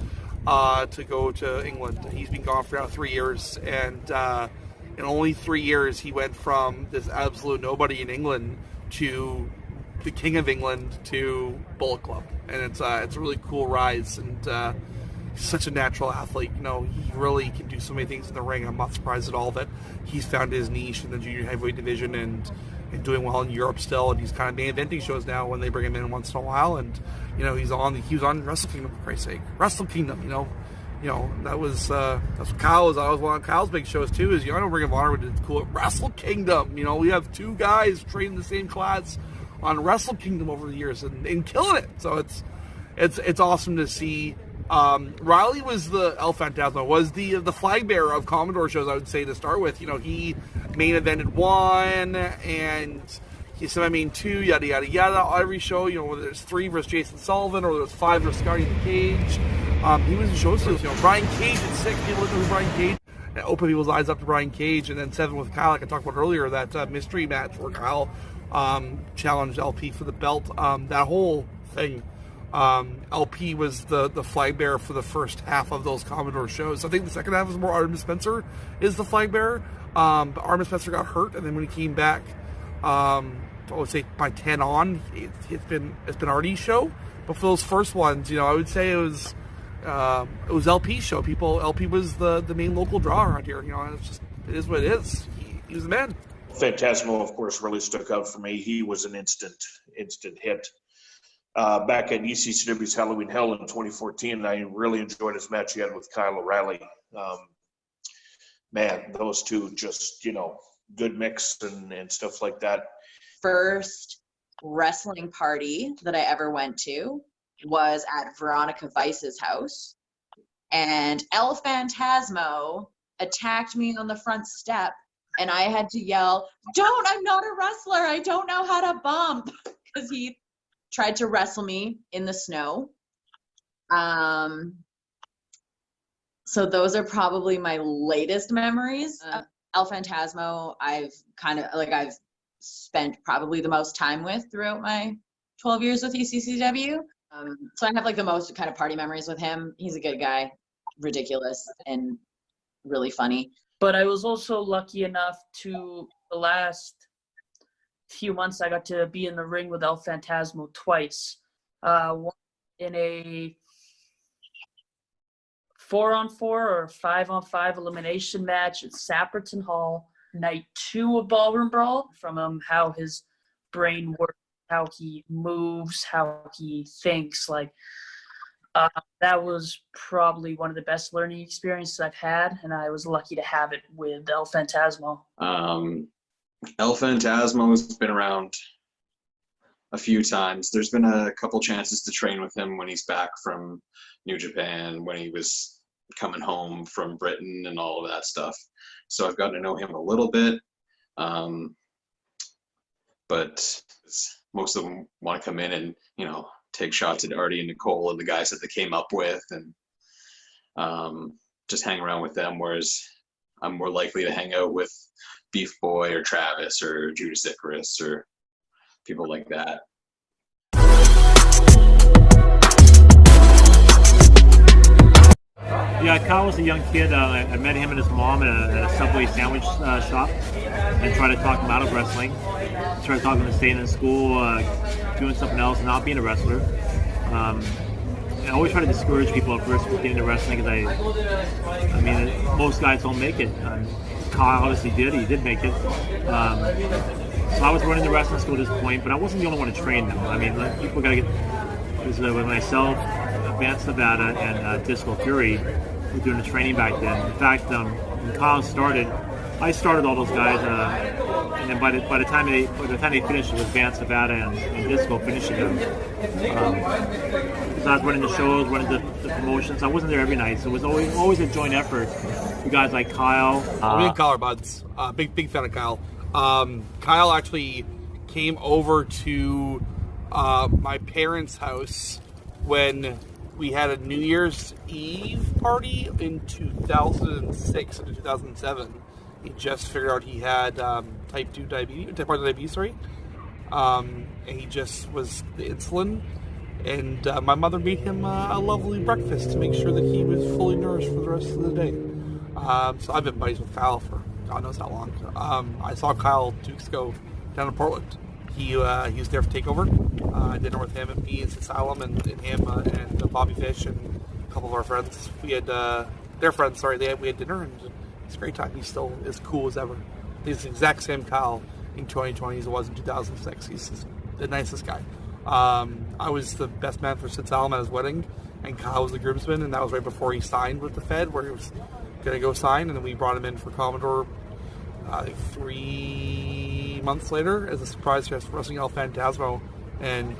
to go to England. He's been gone for about 3 years, and in only 3 years he went from this absolute nobody in England to the King of England to Bullet Club. And it's a really cool rise, and he's such a natural athlete. You know, he really can do so many things in the ring. I'm not surprised at all that he's found his niche in the junior heavyweight division and doing well in Europe still. And he's kind of main eventing shows now when they bring him in once in a while. And he was on Wrestle Kingdom, for Christ's sake. Wrestle Kingdom, that was that's what Kyle was. That was one of Kyle's big shows too. Is I know Ring of Honor did cool at Wrestle Kingdom. We have two guys trained in the same class on Wrestle Kingdom over the years and killing it. So it's awesome to see. Reilly was El Phantasmo was the flag bearer of Commodore shows, I would say, to start with. He main evented one, and he semi-main two, yada yada yada. Every show, whether there's 3 versus Jason Sullivan or there's 5 versus Scotty in the Cage, he was in shows. Brian Cage at 6, people didn't know who Brian Cage. And open people's eyes up to Brian Cage, and then 7 with Kyle, like I talked about earlier, that mystery match where Kyle challenged LP for the belt. That whole thing. LP was the flag bearer for the first half of those Commodore shows. I think the second half was more Artemis Spencer is the flag bearer. But Artemis Spencer got hurt, and then when he came back, I would say by 10 on, it's been Artie's show. But for those first ones, I would say it was LP's show. LP was the main local draw around here. It is what it is. He was the man. Phantasmo, of course, really stuck out for me. He was an instant hit. Back at ECCW's Halloween Hell in 2014, and I really enjoyed his match he had with Kyle O'Reilly. Man, those two just, good mix and stuff like that. First wrestling party that I ever went to was at Veronica Vice's house, and El Phantasmo attacked me on the front step, and I had to yell, I'm not a wrestler, I don't know how to bump, because he tried to wrestle me in the snow. So those are probably my latest memories. El Phantasmo, I've spent probably the most time with throughout my 12 years with ECCW. So I have the most kind of party memories with him. He's a good guy, ridiculous, and really funny. But I was also lucky enough to the last few months I got to be in the ring with El Phantasmo twice. One in a 4-on-4 or 5-on-5 elimination match at Sapperton Hall, night 2 of Ballroom Brawl, from how his brain works, how he moves, how he thinks. That was probably one of the best learning experiences I've had, and I was lucky to have it with El Phantasmo. El Phantasmo's been around a few times. There's been a couple chances to train with him when he's back from New Japan, when he was coming home from Britain and all of that stuff. So I've gotten to know him a little bit. But most of them want to come in and, take shots at Artie and Nicole and the guys that they came up with and just hang around with them, whereas I'm more likely to hang out with Beef Boy or Travis or Judas Icarus or people like that. Yeah, Kyle was a young kid. I met him and his mom at a Subway sandwich shop and tried to talk him out of wrestling. Started talking to staying in school, doing something else, not being a wrestler. I always try to discourage people at first from getting into wrestling because I mean, most guys don't make it. Kyle obviously did. He did make it. So I was running the wrestling school at this point, but I wasn't the only one to train them. I mean, people got to get. With myself, Advanced Nevada, and Disco Fury were doing the training back then. In fact, when Kyle started, I started all those guys, and then by the time they finished, it was Advanced Nevada and Disco finishing them. Because I was running the shows, running the promotions. I wasn't there every night, so it was always a joint effort. You guys like Kyle. Me and Kyle are buds. Big fan of Kyle. Kyle actually came over to my parents' house when we had a New Year's Eve party in 2006 and 2007. He just figured out he had type 1 diabetes, sorry. And he just was the insulin. And my mother made him a lovely breakfast to make sure that he was fully nourished for the rest of the day. So I've been buddies with Kyle for God knows how long. I saw Kyle 2 weeks ago down in Portland. He was there for TakeOver. Dinner with him and me and Asylum and him and Bobby Fish and a couple of our friends. We had their friends. Sorry, we had dinner and it's a great time. He's still as cool as ever. He's the exact same Kyle in 2020 as it was in 2006. He's the nicest guy. I was the best man for Sid Salem at his wedding, and Kyle was the groomsman, and that was right before he signed with the Fed, where he was going to go sign, and then we brought him in for Commodore 3 months later as a surprise for us wrestling El Phantasmo, and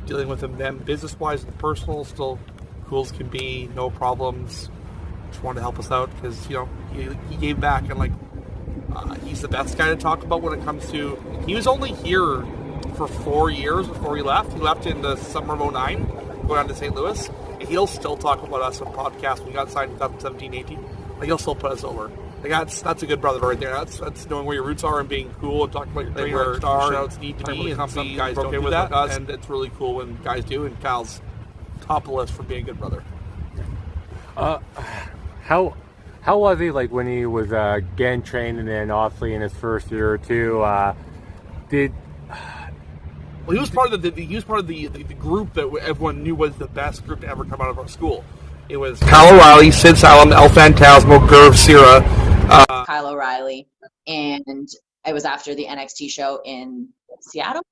dealing with him then business-wise and personal, still cool as can be, no problems. Just wanted to help us out because he gave back, and he's the best guy to talk about when it comes to. He was only here for 4 years before he left. He left in the summer of 2009, going down to St. Louis. And he'll still talk about us on podcasts. We got signed in 2017-18. He'll still put us over. That's a good brother right there. That's knowing where your roots are and being cool and talking about your trainer star and need to be. And some guys don't do that, and it's really cool when guys do. And Kyle's top of the list for being a good brother. How was he when he was getting trained, and then obviously in his first year or two? Well, he was part of the group that everyone knew was the best group to ever come out of our school. It was Kyle O Reilly, Sid Salem, El Phantasmo, Gerv Sierra, Kyle O Reilly, and it was after the NXT show in Seattle.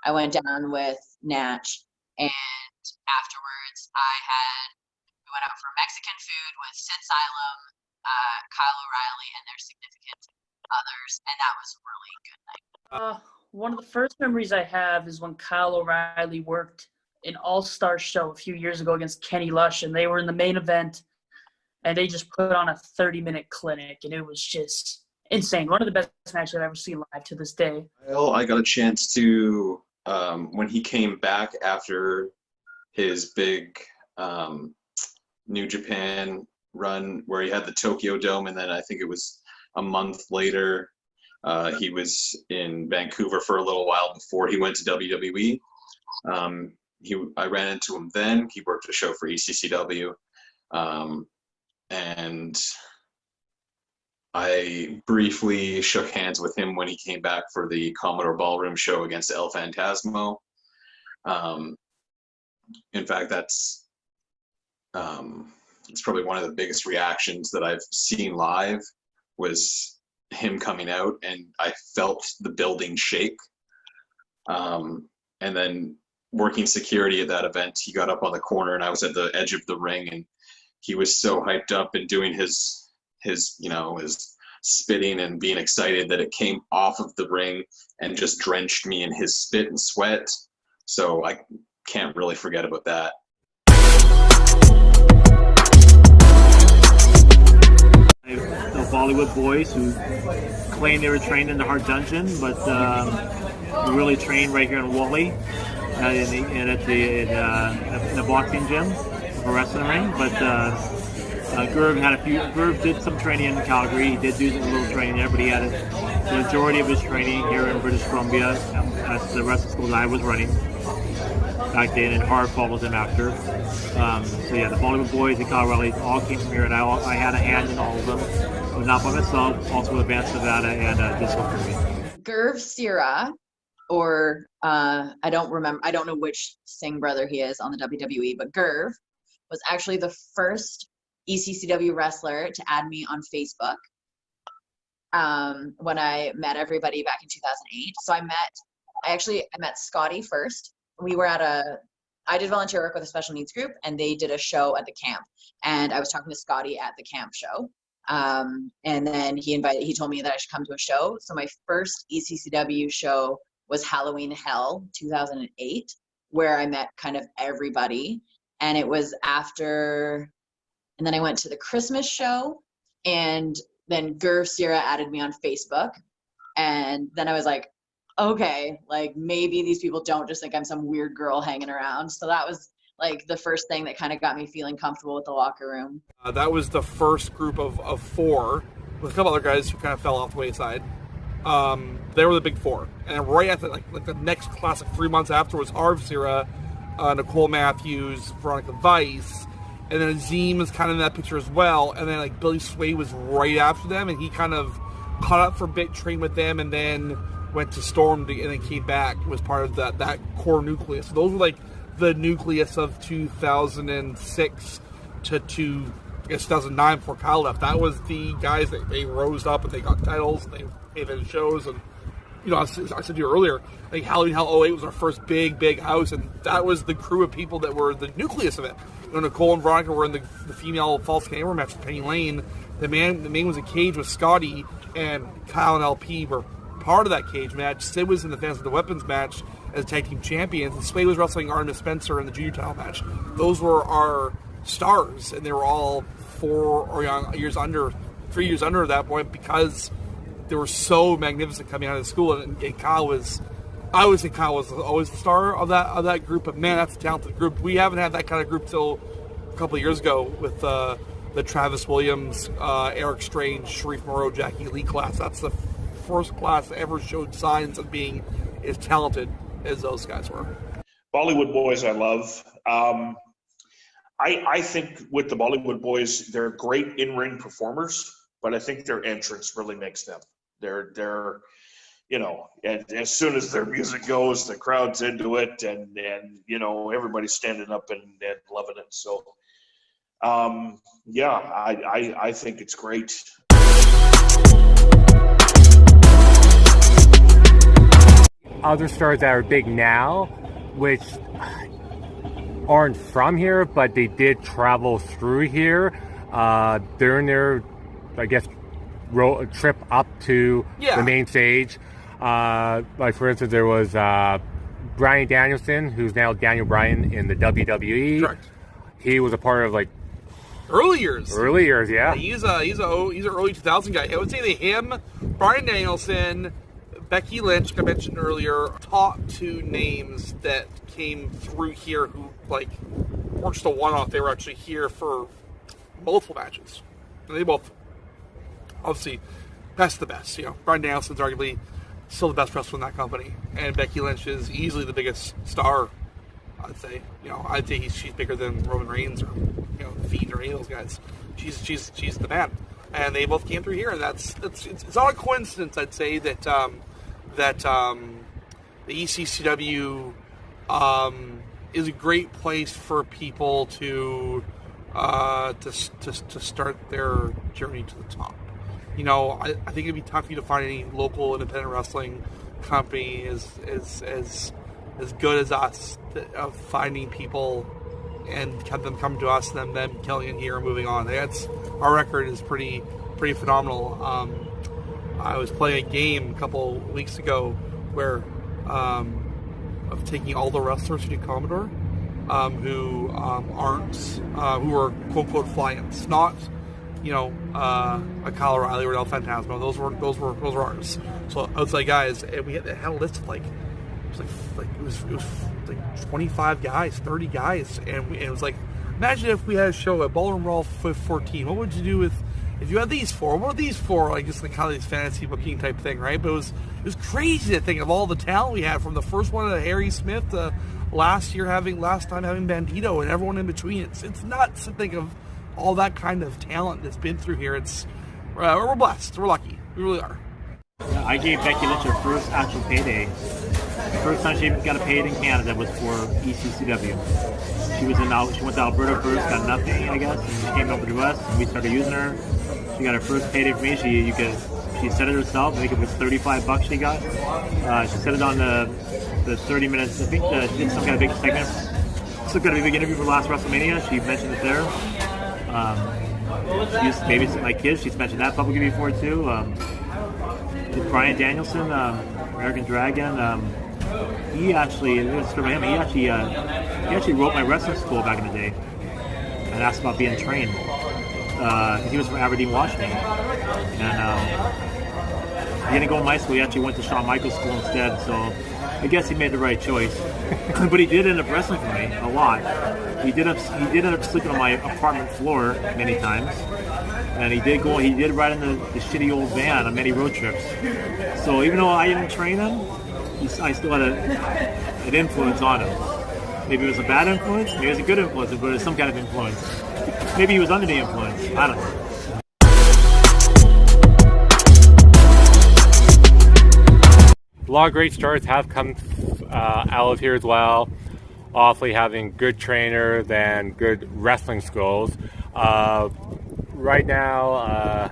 I went down with Natch, and afterwards we went out for Mexican food with Sid Salem, Kyle O Reilly, and their significant others, and that was a really good night. One of the first memories I have is when Kyle O Reilly worked an all-star show a few years ago against Kenny Lush, and they were in the main event, and they just put on a 30-minute clinic, and it was just insane. One of the best matches I've ever seen live to this day. Well, I got a chance to, when he came back after his big New Japan run where he had the Tokyo Dome, and then I think it was a month later, he was in Vancouver for a little while before he went to WWE. I ran into him then. He worked a show for ECCW. And I briefly shook hands with him when he came back for the Commodore Ballroom show against El Phantasmo. In fact, that's it's probably one of the biggest reactions that I've seen live was him coming out, and I felt the building shake. And then working security at that event, he got up on the corner and I was at the edge of the ring, and he was so hyped up and doing his spitting and being excited that it came off of the ring and just drenched me in his spit and sweat. So I can't really forget about that. The Bollywood boys who claim they were trained in the Hard Dungeon, but we really trained right here in Wally and at the boxing gym, or wrestling ring. But Gurv did some training in Calgary. He did do a little training there, but he had the majority of his training here in British Columbia at the wrestling school that I was running back then, and Hard follows him after. So yeah, the Bollywood boys and Kyle O Reilly all came from here, and I had a hand in all of them, but not by myself. Also with Advanced Nevada and Disco Fury. Gurv Sira, or I don't know which Singh brother he is on the WWE, but Gurv was actually the first ECCW wrestler to add me on Facebook when I met everybody back in 2008. So I met Scotty first. We were I did volunteer work with a special needs group, and they did a show at the camp, and I was talking to Scotty at the camp show. And then he told me that I should come to a show. So my first ECCW show was Halloween Hell 2008, where I met kind of everybody. And it was after, and then I went to the Christmas show, and then Gurv Sira added me on Facebook. And then I was like, okay, like maybe these people don't just think I'm some weird girl hanging around. So that was like the first thing that kind of got me feeling comfortable with the locker room. That was the first group of four, with a couple other guys who kind of fell off the wayside. They were the big four. And right at the next classic 3 months after was Harv Sira, Nicole Matthews, Veronica Weiss, and then Azim was kind of in that picture as well. And then like Billy Sway was right after them, and he kind of caught up for a bit, trained with them, and then went to Storm and then came back. Was part of that core nucleus. So those were like the nucleus of 2006 to 2009 before Kyle left. That was the guys that they rose up and they got titles and they came in shows. And I said to you earlier, like Halloween Hell 08 was our first big house, and that was the crew of people that were the nucleus of it. Nicole and Veronica were in the female false camera match with Penny Lane. The main was a cage with Scotty, and Kyle and LP were part of that cage match. Sid was in the Fans of the Weapons match as tag team champions, and Sway was wrestling Artemis Spencer in the junior title match. Those were our stars, and they were all 3 years under at that point, because they were so magnificent coming out of the school. And Kyle was, I would say Kyle was always the star of that group. But man, that's a talented group. We haven't had that kind of group till a couple of years ago with the Travis Williams, Eric Strange, Sharif Moreau, Jackie Lee class. That's the first class that ever showed signs of being as talented as those guys were. Bollywood boys I love. I think with the Bollywood boys, they're great in-ring performers, but I think their entrance really makes them. They're and as soon as their music goes, the crowd's into it, and everybody's standing up and loving it. So I think it's great. Other stars that are big now, which aren't from here, but they did travel through here during their, I guess, trip up to the main stage. Like for instance, there was Bryan Danielson, who's now Daniel Bryan in the WWE. Correct. He was a part of like early years, yeah. He's an early 2000 guy. I would say that him, Bryan Danielson, Becky Lynch, like I mentioned earlier, top two names that came through here who like weren't just a one-off. They were actually here for multiple matches. And they both, obviously, best of the best. Bryan Danielson's arguably still the best wrestler in that company, and Becky Lynch is easily the biggest star. I'd say. I'd say she's bigger than Roman Reigns or Fiend or any of those guys. She's the man. and they both came through here, and it's not a coincidence, I'd say, that the ECCW is a great place for people to start their journey to the top. You know, I think it'd be tough for you to find any local independent wrestling company as good as us of finding people and have them come to us and then killing it here and moving on. Our record is pretty phenomenal. I was playing a game a couple weeks ago where of taking all the wrestlers who do Commodore, who are quote unquote fly-ins, not a Kyle O Reilly or El Phantasmo. Those were ours. So I was like, guys, and we had a list of it was 25 guys, 30 guys, and it was like, imagine if we had a show at Ballroom Brawl 14. What would you do if you had these four? What are these four? Like just kind of this fantasy booking type thing, right? But it was crazy to think of all the talent we had, from the first one to Harry Smith to last time having Bandito and everyone in between. It's nuts to think of all that kind of talent that's been through here. We're blessed. We're lucky. We really are. I gave Becky Lynch her first actual payday. The first time she got a paid in Canada was for ECCW. She went to Alberta first, got nothing, I guess, and she came over to us, and we started using her. She got her first payday for me. She said it herself. I think it was $35 she got. She said it on the 30 minutes. I think she did some kind of big segment. Some kind of a big interview for last WrestleMania. She mentioned it there. She used to babysit my kids. She's mentioned that publicly before too. Bryan Danielson, American Dragon. He actually wrote my wrestling school back in the day and asked about being trained. He was from Aberdeen, Washington, and he didn't go to my school. He actually went to Shawn Michaels School instead. So I guess he made the right choice. But he did end up wrestling for me a lot. He did end up sleeping on my apartment floor many times, and he did ride in the shitty old van on many road trips. So even though I didn't train him, I still had an influence on him. Maybe it was a bad influence, maybe it was a good influence, but it was some kind of influence. Maybe he was under the influence. I don't know. A lot of great stories have come out of here as well. Awfully having good trainers and good wrestling schools. Right now,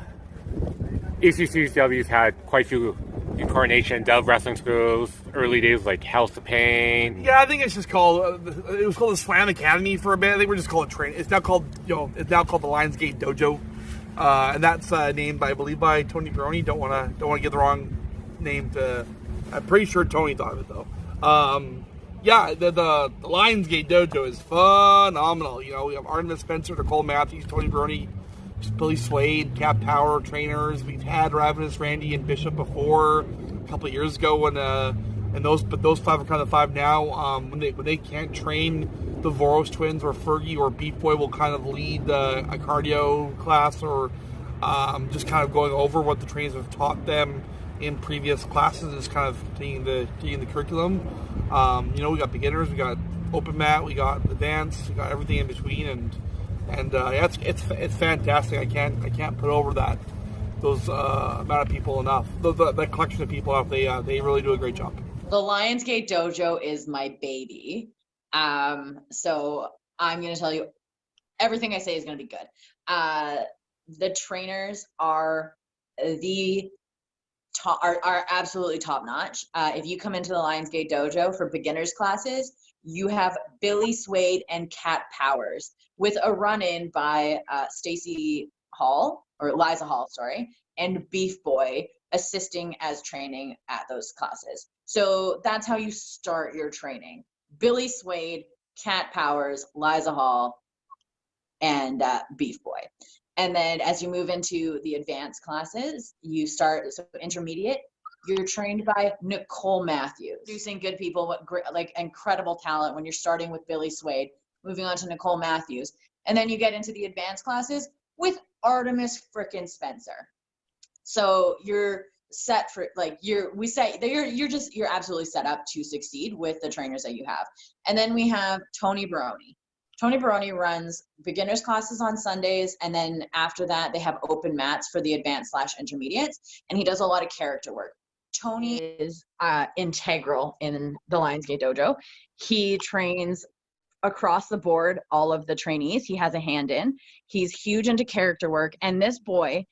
ECCW's had quite a few incarnations of wrestling schools. Early days like House of Pain. Yeah, I think it's just called. It was called the Slam Academy for a bit. I think we're just called training. It's now called the Lionsgate Dojo, and that's named I believe by Tony Peroni. Don't want to give the wrong name to. I'm pretty sure Tony thought of it though. Yeah, the Lionsgate Dojo is phenomenal. We have Artemis Spencer, Nicole Matthews, Tony Peroni, Billy Slade, Cap Power trainers. We've had Ravenous Randy and Bishop before a couple of years ago when those five are kind of five now. When they can't train the Voros twins or Fergie or Beef Boy will kind of lead a cardio class or just kind of going over what the trainers have taught them in previous classes, is kind of taking the curriculum. We got beginners, we got open mat, we got advanced, we got everything in between, and it's fantastic. I can't put over those amount of people enough. That collection of people enough. They really do a great job. The Lionsgate Dojo is my baby. So I'm going to tell you everything I say is going to be good. The trainers are are absolutely top notch. If you come into the Lionsgate Dojo for beginners classes, you have Billy Swade and Kat Powers with a run-in by Liza Hall, and Beef Boy assisting as training at those classes. So that's how you start your training. Billy Swade, Kat Powers, Liza Hall, and Beef Boy. And then as you move into the advanced classes, you start, so intermediate, you're trained by Nicole Matthews. Producing good people, what great, incredible talent when you're starting with Billy Swade, moving on to Nicole Matthews. And then you get into the advanced classes with Artemis frickin' Spencer. So you're set for you're absolutely set up to succeed with the trainers that you have. And then we have Tony Peroni. Tony Baroni runs beginners classes on Sundays, and then after that, they have open mats for the advanced/intermediates, and he does a lot of character work. Tony is integral in the Lionsgate Dojo. He trains across the board all of the trainees. He has a hand in. He's huge into character work, and this boy,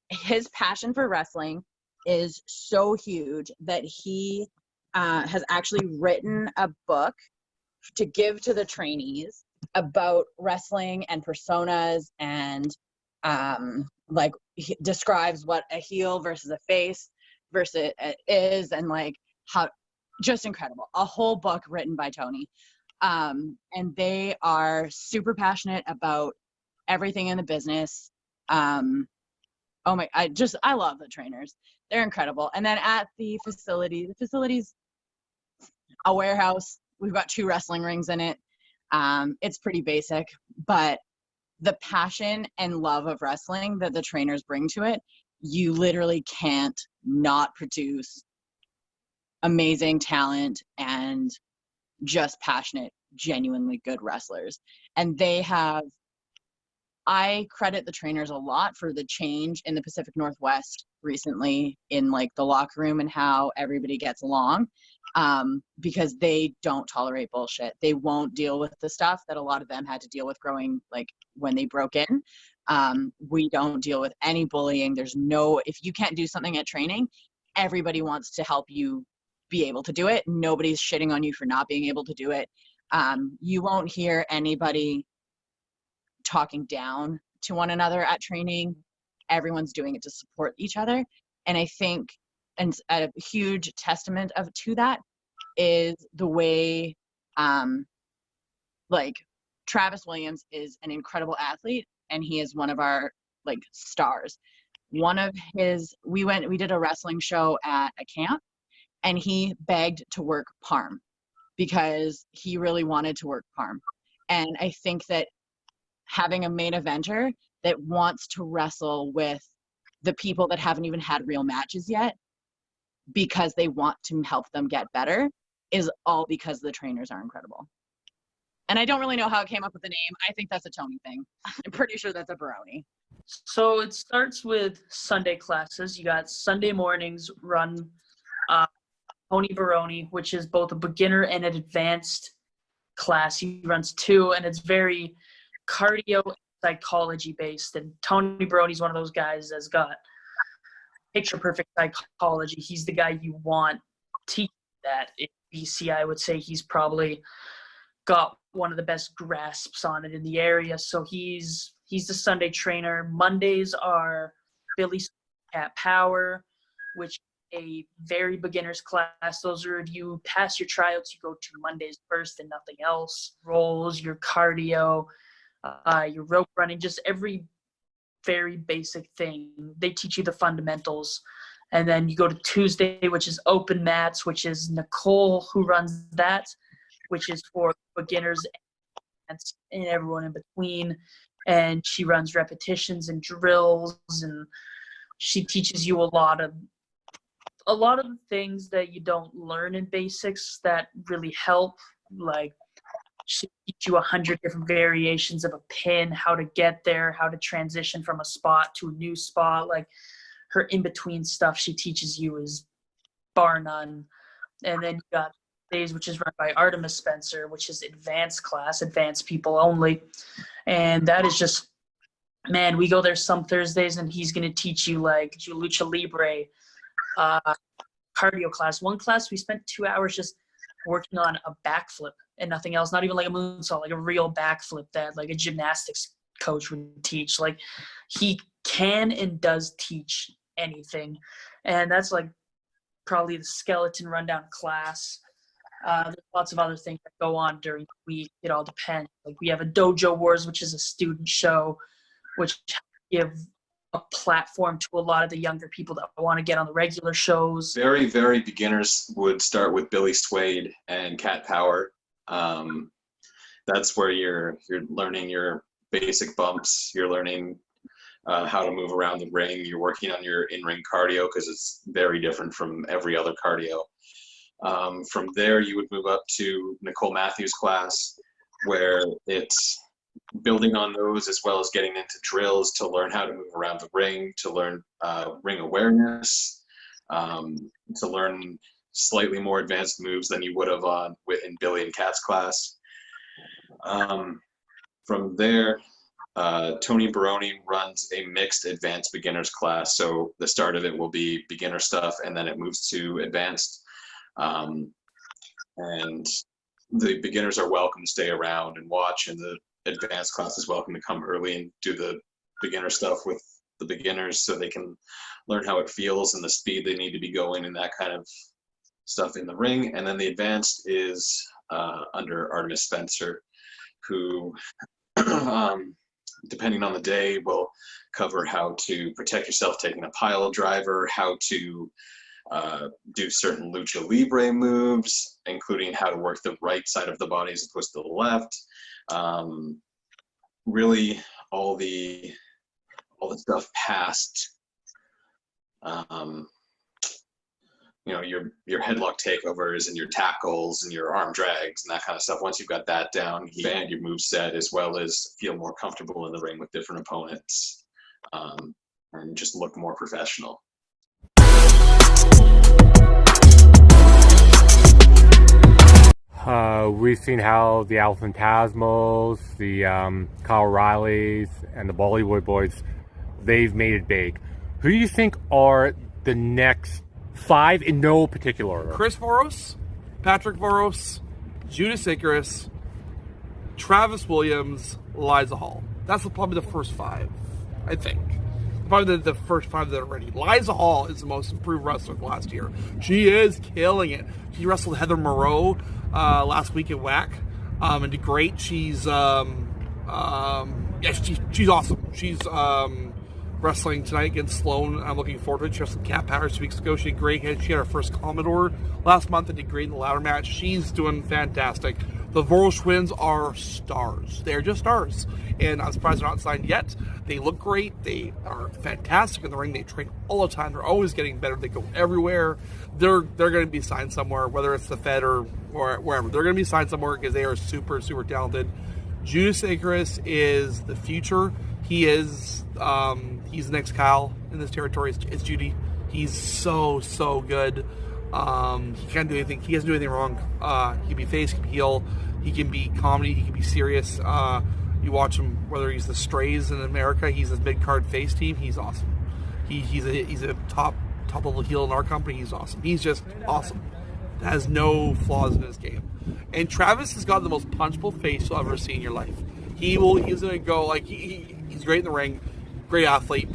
his passion for wrestling is so huge that he has actually written a book to give to the trainees about wrestling and personas, and like he describes what a heel versus a face versus is, and like how, just incredible. A whole book written by Tony. And they are super passionate about everything in the business. I love the trainers. They're incredible. And then at the facility's a warehouse. We've got 2 wrestling rings in it. It's pretty basic, but the passion and love of wrestling that the trainers bring to it, you literally can't not produce amazing talent and just passionate, genuinely good wrestlers. And I credit the trainers a lot for the change in the Pacific Northwest recently in like the locker room and how everybody gets along, because they don't tolerate bullshit. They won't deal with the stuff that a lot of them had to deal with growing, like when they broke in. We don't deal with any bullying. If you can't do something at training, everybody wants to help you be able to do it. Nobody's shitting on you for not being able to do it. You won't hear anybody talking down to one another at training. Everyone's doing it to support each other. And I think, and a huge testament to that is the way, like Travis Williams is an incredible athlete, and he is one of our like stars. We did a wrestling show at a camp, and he begged to work Parm because he really wanted to work Parm. And I think that having a main eventer that wants to wrestle with the people that haven't even had real matches yet because they want to help them get better is all because the trainers are incredible. And I don't really know how it came up with the name. I think that's a Tony thing. I'm pretty sure that's a Baroni. So it starts with Sunday classes. You got Sunday mornings run Tony Baroni, which is both a beginner and an advanced class. He runs 2, and it's very cardio and psychology based. And Tony Baroni is one of those guys that's got picture perfect psychology. He's the guy you want teaching that in BC. I would say he's probably got one of the best grasps on it in the area. So he's the Sunday trainer. Mondays are Billy's Cat Power, which is a very beginner's class. Those are, if you pass your tryouts, you go to Mondays first and nothing else. Rolls, your cardio, your rope running, just every very basic thing. They teach you the fundamentals. And then you go to Tuesday, which is open mats, which is Nicole who runs that, which is for beginners and everyone in between. And she runs repetitions and drills, and she teaches you a lot of the things that you don't learn in basics that really help. Like, she teach you 100 different variations of a pin, how to get there, how to transition from a spot to a new spot. Like, her in-between stuff she teaches you is bar none. And then you got days, which is run by Artemis Spencer, which is advanced class, advanced people only. And that is just, man, we go there some Thursdays and he's going to teach you like Lucha Libre, cardio class. One class we spent 2 hours just working on a backflip and nothing else, not even like a moonsault, like a real backflip that like a gymnastics coach would teach. Like, he can and does teach anything. And that's like probably the skeleton rundown class. There's lots of other things that go on during the week. It all depends. Like, we have a Dojo Wars, which is a student show, which give a platform to a lot of the younger people that want to get on the regular shows. Very, very beginners would start with Billy Suede and Cat Power. That's where you're learning your basic bumps. You're learning how to move around the ring. You're working on your in-ring cardio because it's very different from every other cardio. From there, you would move up to Nicole Matthews' class, where it's building on those as well as getting into drills to learn how to move around the ring, to learn ring awareness, to learn slightly more advanced moves than you would have in Billy and Kat's class. From there, Tony Baroni runs a mixed advanced beginners class. So the start of it will be beginner stuff, and then it moves to advanced. And the beginners are welcome to stay around and watch, and the advanced class is welcome to come early and do the beginner stuff with the beginners so they can learn how it feels and the speed they need to be going and that kind of stuff in the ring. And then the advanced is under Artemis Spencer, who depending on the day will cover how to protect yourself taking a pile driver, how to do certain lucha libre moves, including how to work the right side of the body as opposed to the left. Really all the stuff past your headlock takeovers and your tackles and your arm drags and that kind of stuff. Once you've got that down, you expand your move set as well as feel more comfortable in the ring with different opponents, and just look more professional. We've seen how the Phantasmos, the Kyle O'Reillys, and the Bollywood boys, they've made it big. Who do you think are the next 5 in no particular order? Chris Voros, Patrick Voros, Judas Icarus, Travis Williams, Liza Hall. That's probably the first 5, I think. Probably the first 5 that are ready. Liza Hall is the most improved wrestler last year. She is killing it. She wrestled Heather Moreau last week at WAC and did great. She's she's awesome. She's wrestling tonight against Sloan. I'm looking forward to it. She wrestled Cat Power 2 weeks ago. She did great. She had her first Commodore last month and did great in the ladder match. She's doing fantastic. The Voros twins are stars. They're just stars. And I'm surprised they're not signed yet. They look great. They are fantastic in the ring. They train all the time. They're always getting better. They go everywhere. They're going to be signed somewhere, whether it's the Fed or wherever. They're going to be signed somewhere because they are super, super talented. Judas Icarus is the future. He is he's the next Kyle in this territory. It's Judy. He's so, so good. He can't do anything. He doesn't do anything wrong. He can be face, he can be heel, he can be comedy, he can be serious. You watch him, whether he's the Strays in America, he's his mid-card face team. He's awesome. He's a top level heel in our company. He's awesome. He's just awesome. Has no flaws in his game. And Travis has got the most punchable face you'll ever see in your life. He's gonna go like he's great in the ring, great athlete,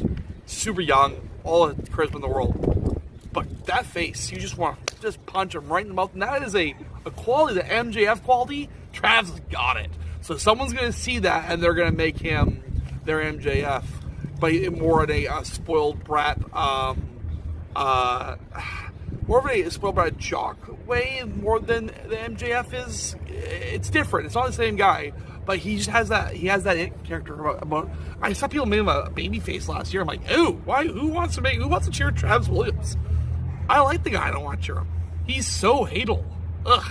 super young, all the charisma in the world. But that face, you just want to just punch him right in the mouth. And that is a quality, the MJF quality. Travis has got it. So someone's going to see that, and they're going to make him their MJF, but more in a spoiled brat, more of a spoiled brat jock way, more than the MJF is. It's different. It's not the same guy, but he just has that. He has that character about. I saw people made him a baby face last year. I'm like, ooh, why? Who wants to cheer Travis Williams? I like the guy. I don't want to cheer him. He's so hateable. Ugh.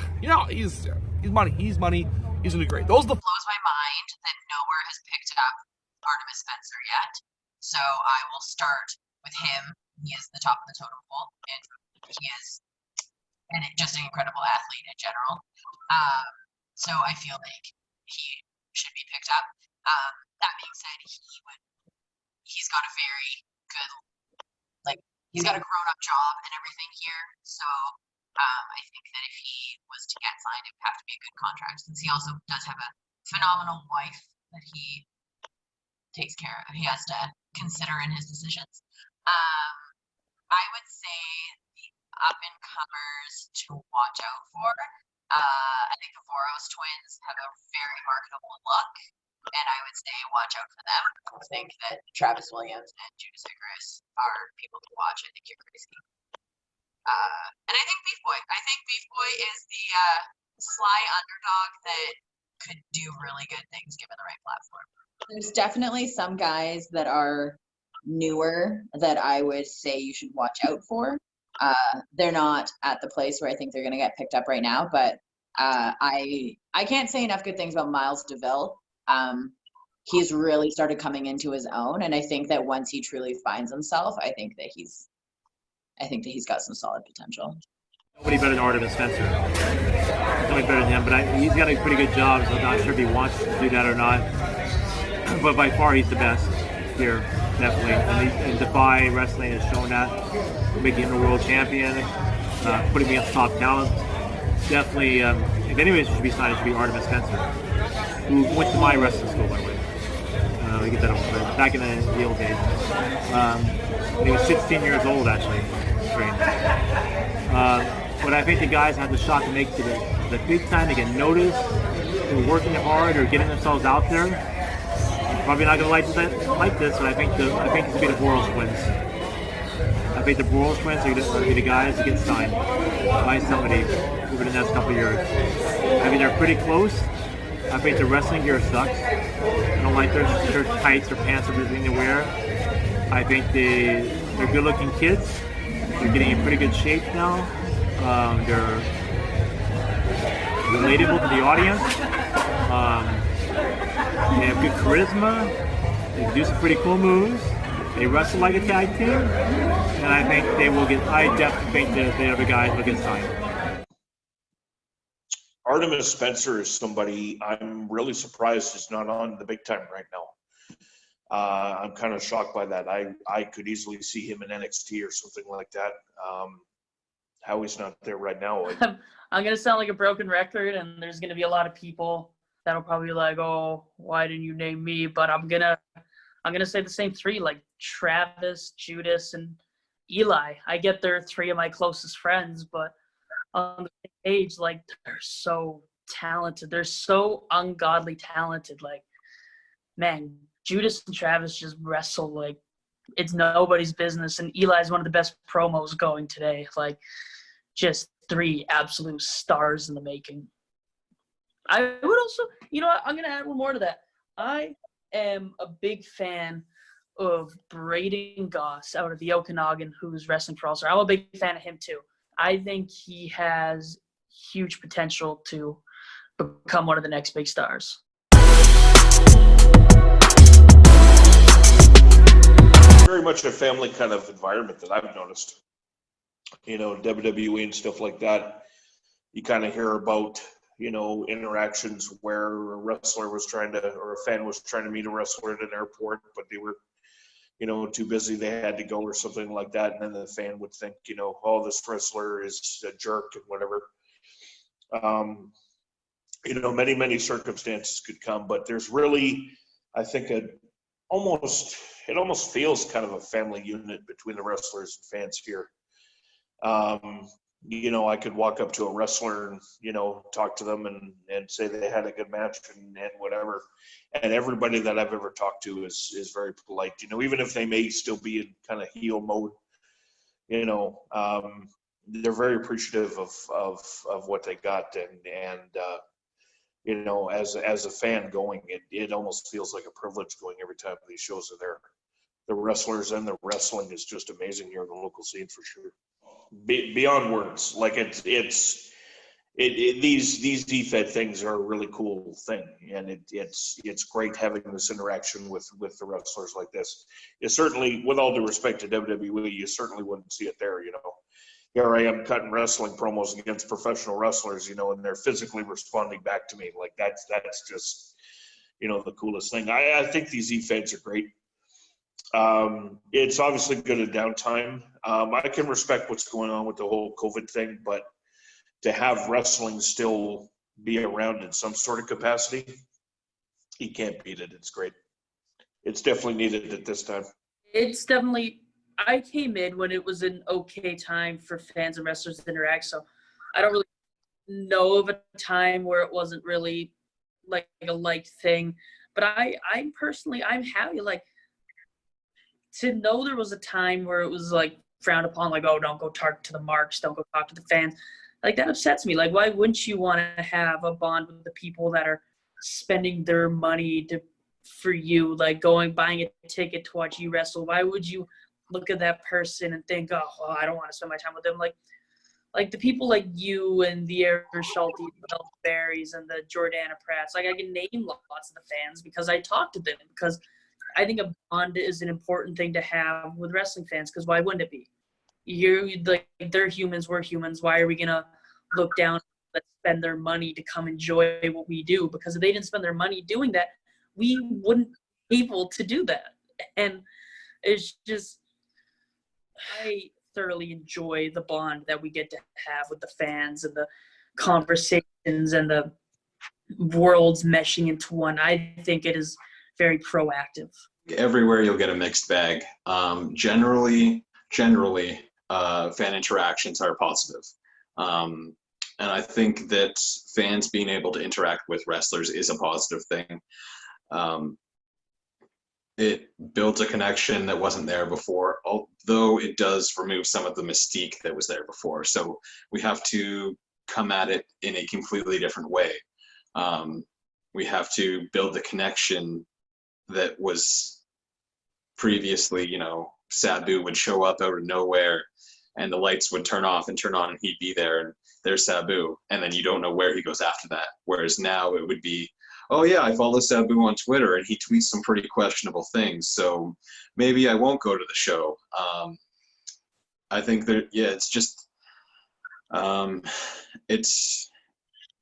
He's money. He's money. He's gonna be great. Blows my mind that nowhere has picked up Artemis Spencer yet. So I will start with him. He is the top of the totem pole, and he is just an incredible athlete in general. So I feel like he should be picked up. That being said, he's got a very good, he's got a grown-up job and everything here. So I think that if he was to get signed, it would have to be a good contract, since he also does have a phenomenal wife that he takes care of. He has to consider in his decisions. I would say the up-and-comers to watch out for. I think the Voros twins have a very marketable look, and I would say watch out for them. I think that Travis Williams and Judas Icarus are people to watch. I think you're crazy. And I think Beef Boy. I think Beef Boy is the sly underdog that could do really good things given the right platform. There's definitely some guys that are newer that I would say you should watch out for. They're not at the place where I think they're going to get picked up right now, but I can't say enough good things about Miles DeVille. He's really started coming into his own, and I think that once he truly finds himself, I think that he's got some solid potential. Nobody better than Artemis Spencer. Nobody better than him, but he's got a pretty good job, so I'm not sure if he wants to do that or not. But by far, he's the best here, definitely. And Defy Wrestling has shown that, making him a world champion, putting me against top talent. Definitely, if anyone should be signed, it should be Artemis Spencer, who went to my wrestling school, by the way. We get that on back in the old days. He was 16 years old, actually, trained. But I think the guys have the shot to make the big time. They get noticed. They're working hard or getting themselves out there. I'm probably not going to like this, but I think it's going to be the Boros twins. I think the Boros twins are going to be the guys that get signed by somebody over the next couple of years. I mean, they're pretty close. I think the wrestling gear sucks. I don't like their tights or pants or everything they wear. I think they're good-looking kids. They're getting in pretty good shape now. They're relatable to the audience. They have good charisma. They do some pretty cool moves. They wrestle like a tag team, and I think they will get. I definitely think that the other guys will get signed. Artemis Spencer is somebody I'm really surprised is not on the big time right now. I'm kind of shocked by that. I could easily see him in NXT or something like that. How he's not there right now. I'm going to sound like a broken record, and there's going to be a lot of people that'll probably be like, oh, why didn't you name me? But I'm going to say the same three, like Travis, Judas, and Eli. I get they're three of my closest friends, but on the same page, like, they're so talented. They're so ungodly talented. Like, man, Judas and Travis just wrestle like it's nobody's business. And Eli's one of the best promos going today. Like, just three absolute stars in the making. I would also, you know what, I'm going to add one more to that. I am a big fan of Braden Goss out of the Okanagan, who's wrestling for All-Star. I'm a big fan of him too. I think he has huge potential to become one of the next big stars. Very much a family kind of environment that I've noticed. You know, WWE and stuff like that. You kind of hear about, you know, interactions where a wrestler was trying to, or a fan was trying to meet a wrestler at an airport, but they were, you know, too busy, they had to go or something like that. And then the fan would think, you know, oh, this wrestler is a jerk and whatever. You know, many circumstances could come, but there's really, I think, it almost feels kind of a family unit between the wrestlers and fans here. You know, I could walk up to a wrestler and, you know, talk to them and say they had a good match and whatever. And everybody that I've ever talked to is very polite, you know, even if they may still be in kind of heel mode, you know, they're very appreciative of what they got. And you know, as a fan going, it almost feels like a privilege going every time these shows are there. The wrestlers and the wrestling is just amazing here in the local scene for sure. Beyond words, like these EFED things are a really cool thing, and it's great having this interaction with the wrestlers like this. You certainly, with all due respect to WWE, you certainly wouldn't see it there. You know, here I am cutting wrestling promos against professional wrestlers, you know, and they're physically responding back to me. Like that's just, you know, the coolest thing. I think these EFEDs are great. It's obviously good at downtime. I can respect what's going on with the whole COVID thing, but to have wrestling still be around in some sort of capacity, you can't beat it. It's great. It's definitely needed at this time. It's definitely, I came in when it was an okay time for fans and wrestlers to interact, so I don't really know of a time where it wasn't really like a liked thing. But I'm happy, like, to know there was a time where it was like frowned upon, like, oh, don't go talk to the marks, don't go talk to the fans. Like, that upsets me. Like, why wouldn't you want to have a bond with the people that are spending their money for you, like buying a ticket to watch you wrestle? Why would you look at that person and think, oh, well, I don't want to spend my time with them? Like like the people like you and the Aaron Schulte, the Berries, and the Jordana Pratts. Like I can name lots of the fans because I talk to them, because I think a bond is an important thing to have with wrestling fans, because why wouldn't it be? They're humans, we're humans. Why are we gonna look down and spend their money to come enjoy what we do? Because if they didn't spend their money doing that, we wouldn't be able to do that. And it's just, I thoroughly enjoy the bond that we get to have with the fans and the conversations and the worlds meshing into one. I think it is very proactive. Everywhere you'll get a mixed bag. Generally, fan interactions are positive. And I think that fans being able to interact with wrestlers is a positive thing. It builds a connection that wasn't there before, although it does remove some of the mystique that was there before. So we have to come at it in a completely different way. We have to build the connection that was previously, Sabu would show up out of nowhere and the lights would turn off and turn on and he'd be there and there's Sabu. And then you don't know where he goes after that. Whereas now it would be, oh yeah, I follow Sabu on Twitter and he tweets some pretty questionable things. So maybe I won't go to the show. I think that, it's just, it's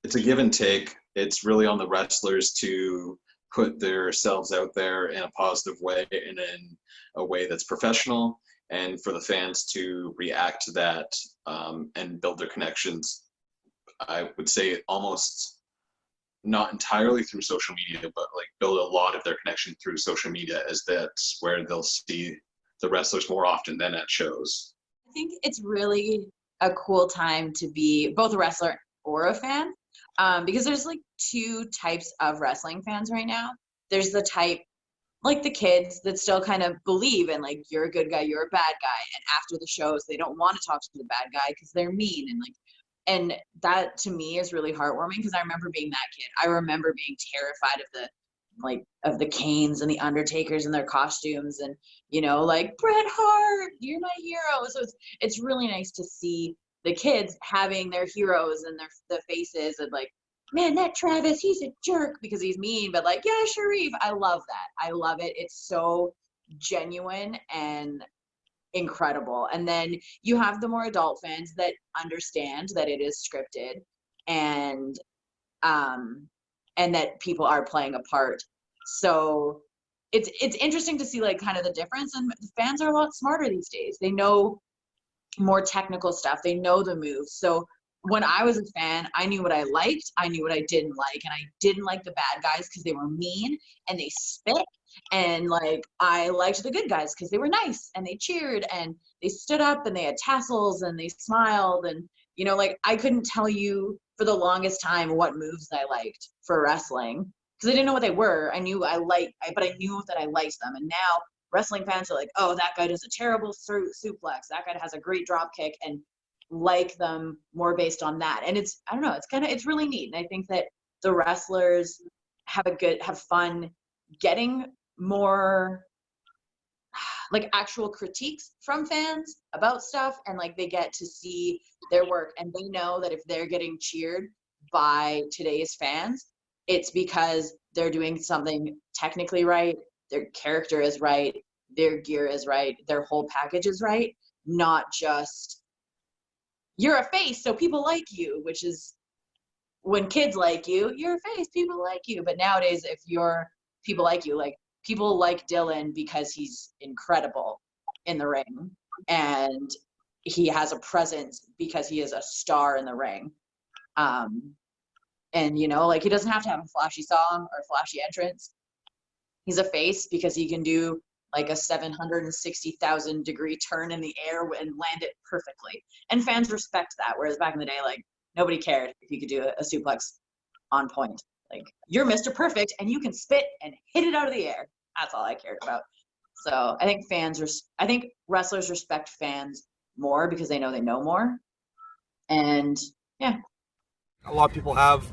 a give and take. It's really on the wrestlers to put themselves out there in a positive way and in a way that's professional, and for the fans to react to that and build their connections. I would say almost not entirely through social media, but like build a lot of their connection through social media, as that's where they'll see the wrestlers more often than at shows. I think it's really a cool time to be both a wrestler or a fan, because there's like two types of wrestling fans right now. There's the type, like the kids that still kind of believe in like, you're a good guy, you're a bad guy. And after the shows, they don't want to talk to the bad guy because they're mean. And that to me is really heartwarming, because I remember being that kid. I remember being terrified of the Canes and the Undertakers and their costumes, and like, Bret Hart, you're my hero. So it's really nice to see the kids having their heroes and the faces, and like, man, that Travis, he's a jerk because he's mean, but like, yeah, Sharif. I love that. I love it. It's so genuine and incredible. And then you have the more adult fans that understand that it is scripted and that people are playing a part. So it's interesting to see like kind of the difference, and the fans are a lot smarter these days. They know more technical stuff. They know the moves. So when I was a fan, I knew what I liked, I knew what I didn't like, and I didn't like the bad guys because they were mean and they spit, and like I liked the good guys because they were nice and they cheered and they stood up and they had tassels and they smiled, and like I couldn't tell you for the longest time what moves I liked for wrestling because I didn't know what they were. I knew but I knew that I liked them, and now wrestling fans are like, oh, that guy does a terrible suplex, that guy has a great drop kick, and like them more based on that. And it's, I don't know, it's really neat. And I think that the wrestlers have fun getting more like actual critiques from fans about stuff, and like they get to see their work, and they know that if they're getting cheered by today's fans, it's because they're doing something technically right, their character is right, their gear is right, their whole package is right, not just you're a face, so people like you, which is when kids like you, you're a face, people like you. But nowadays, if people like you, like people like Dylan because he's incredible in the ring, and he has a presence because he is a star in the ring. And like he doesn't have to have a flashy song or a flashy entrance. He's a face because he can do like a 760,000 degree turn in the air and land it perfectly. And fans respect that. Whereas back in the day, like nobody cared if you could do a suplex on point. Like you're Mr. Perfect and you can spit and hit it out of the air. That's all I cared about. So I think wrestlers respect fans more because they know more. And yeah. A lot of people have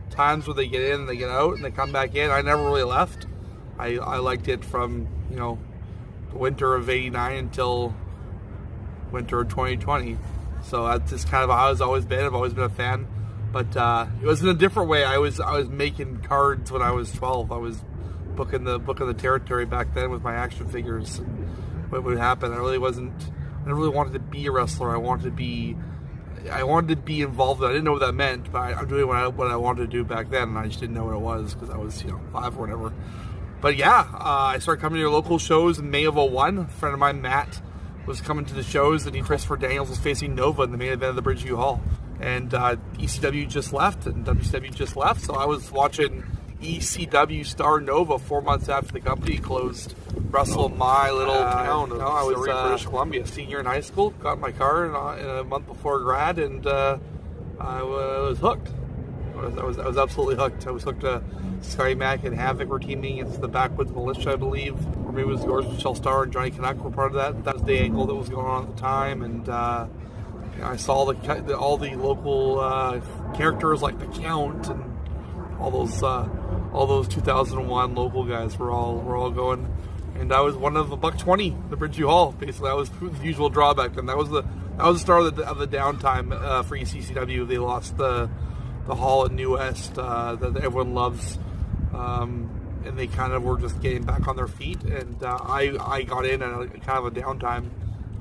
times where they get in and they get out and they come back in. I never really left. I liked it from, the winter of '89 until winter of 2020. So that's just kind of how I've always been. I've always been a fan, but it was in a different way. I was making cards when I was 12. I was booking the territory back then with my action figures. And what would happen? I really wanted to be a wrestler. I wanted to be involved. I didn't know what that meant, but I'm doing what I wanted to do back then, and I just didn't know what it was because I was 5 or whatever. But yeah, I started coming to your local shows in May of 2001. A friend of mine, Matt, was coming to the shows, and Christopher Daniels was facing Nova in the main event of the Bridgeview Hall. And ECW just left, and WCW just left, so I was watching ECW star Nova 4 months after the company closed wrestle in my little town of British Columbia. Senior in high school, got in my car in a month before grad, and I was hooked. I was absolutely hooked. I was hooked to Scotty Mack and Havoc were teaming against the Backwoods Militia, I believe. Or maybe it was George Michelle Starr and Johnny Canuck were part of that. That was the angle that was going on at the time. And I saw all the local characters like the Count and all those 2001 local guys were all going. And I was one of the $120, the Bridgeview Hall. Basically, that was the usual drawback. And that was the start of the downtime for ECCW. They lost the hall at New West that everyone loves, and they kind of were just getting back on their feet. And I got in at kind of a downtime,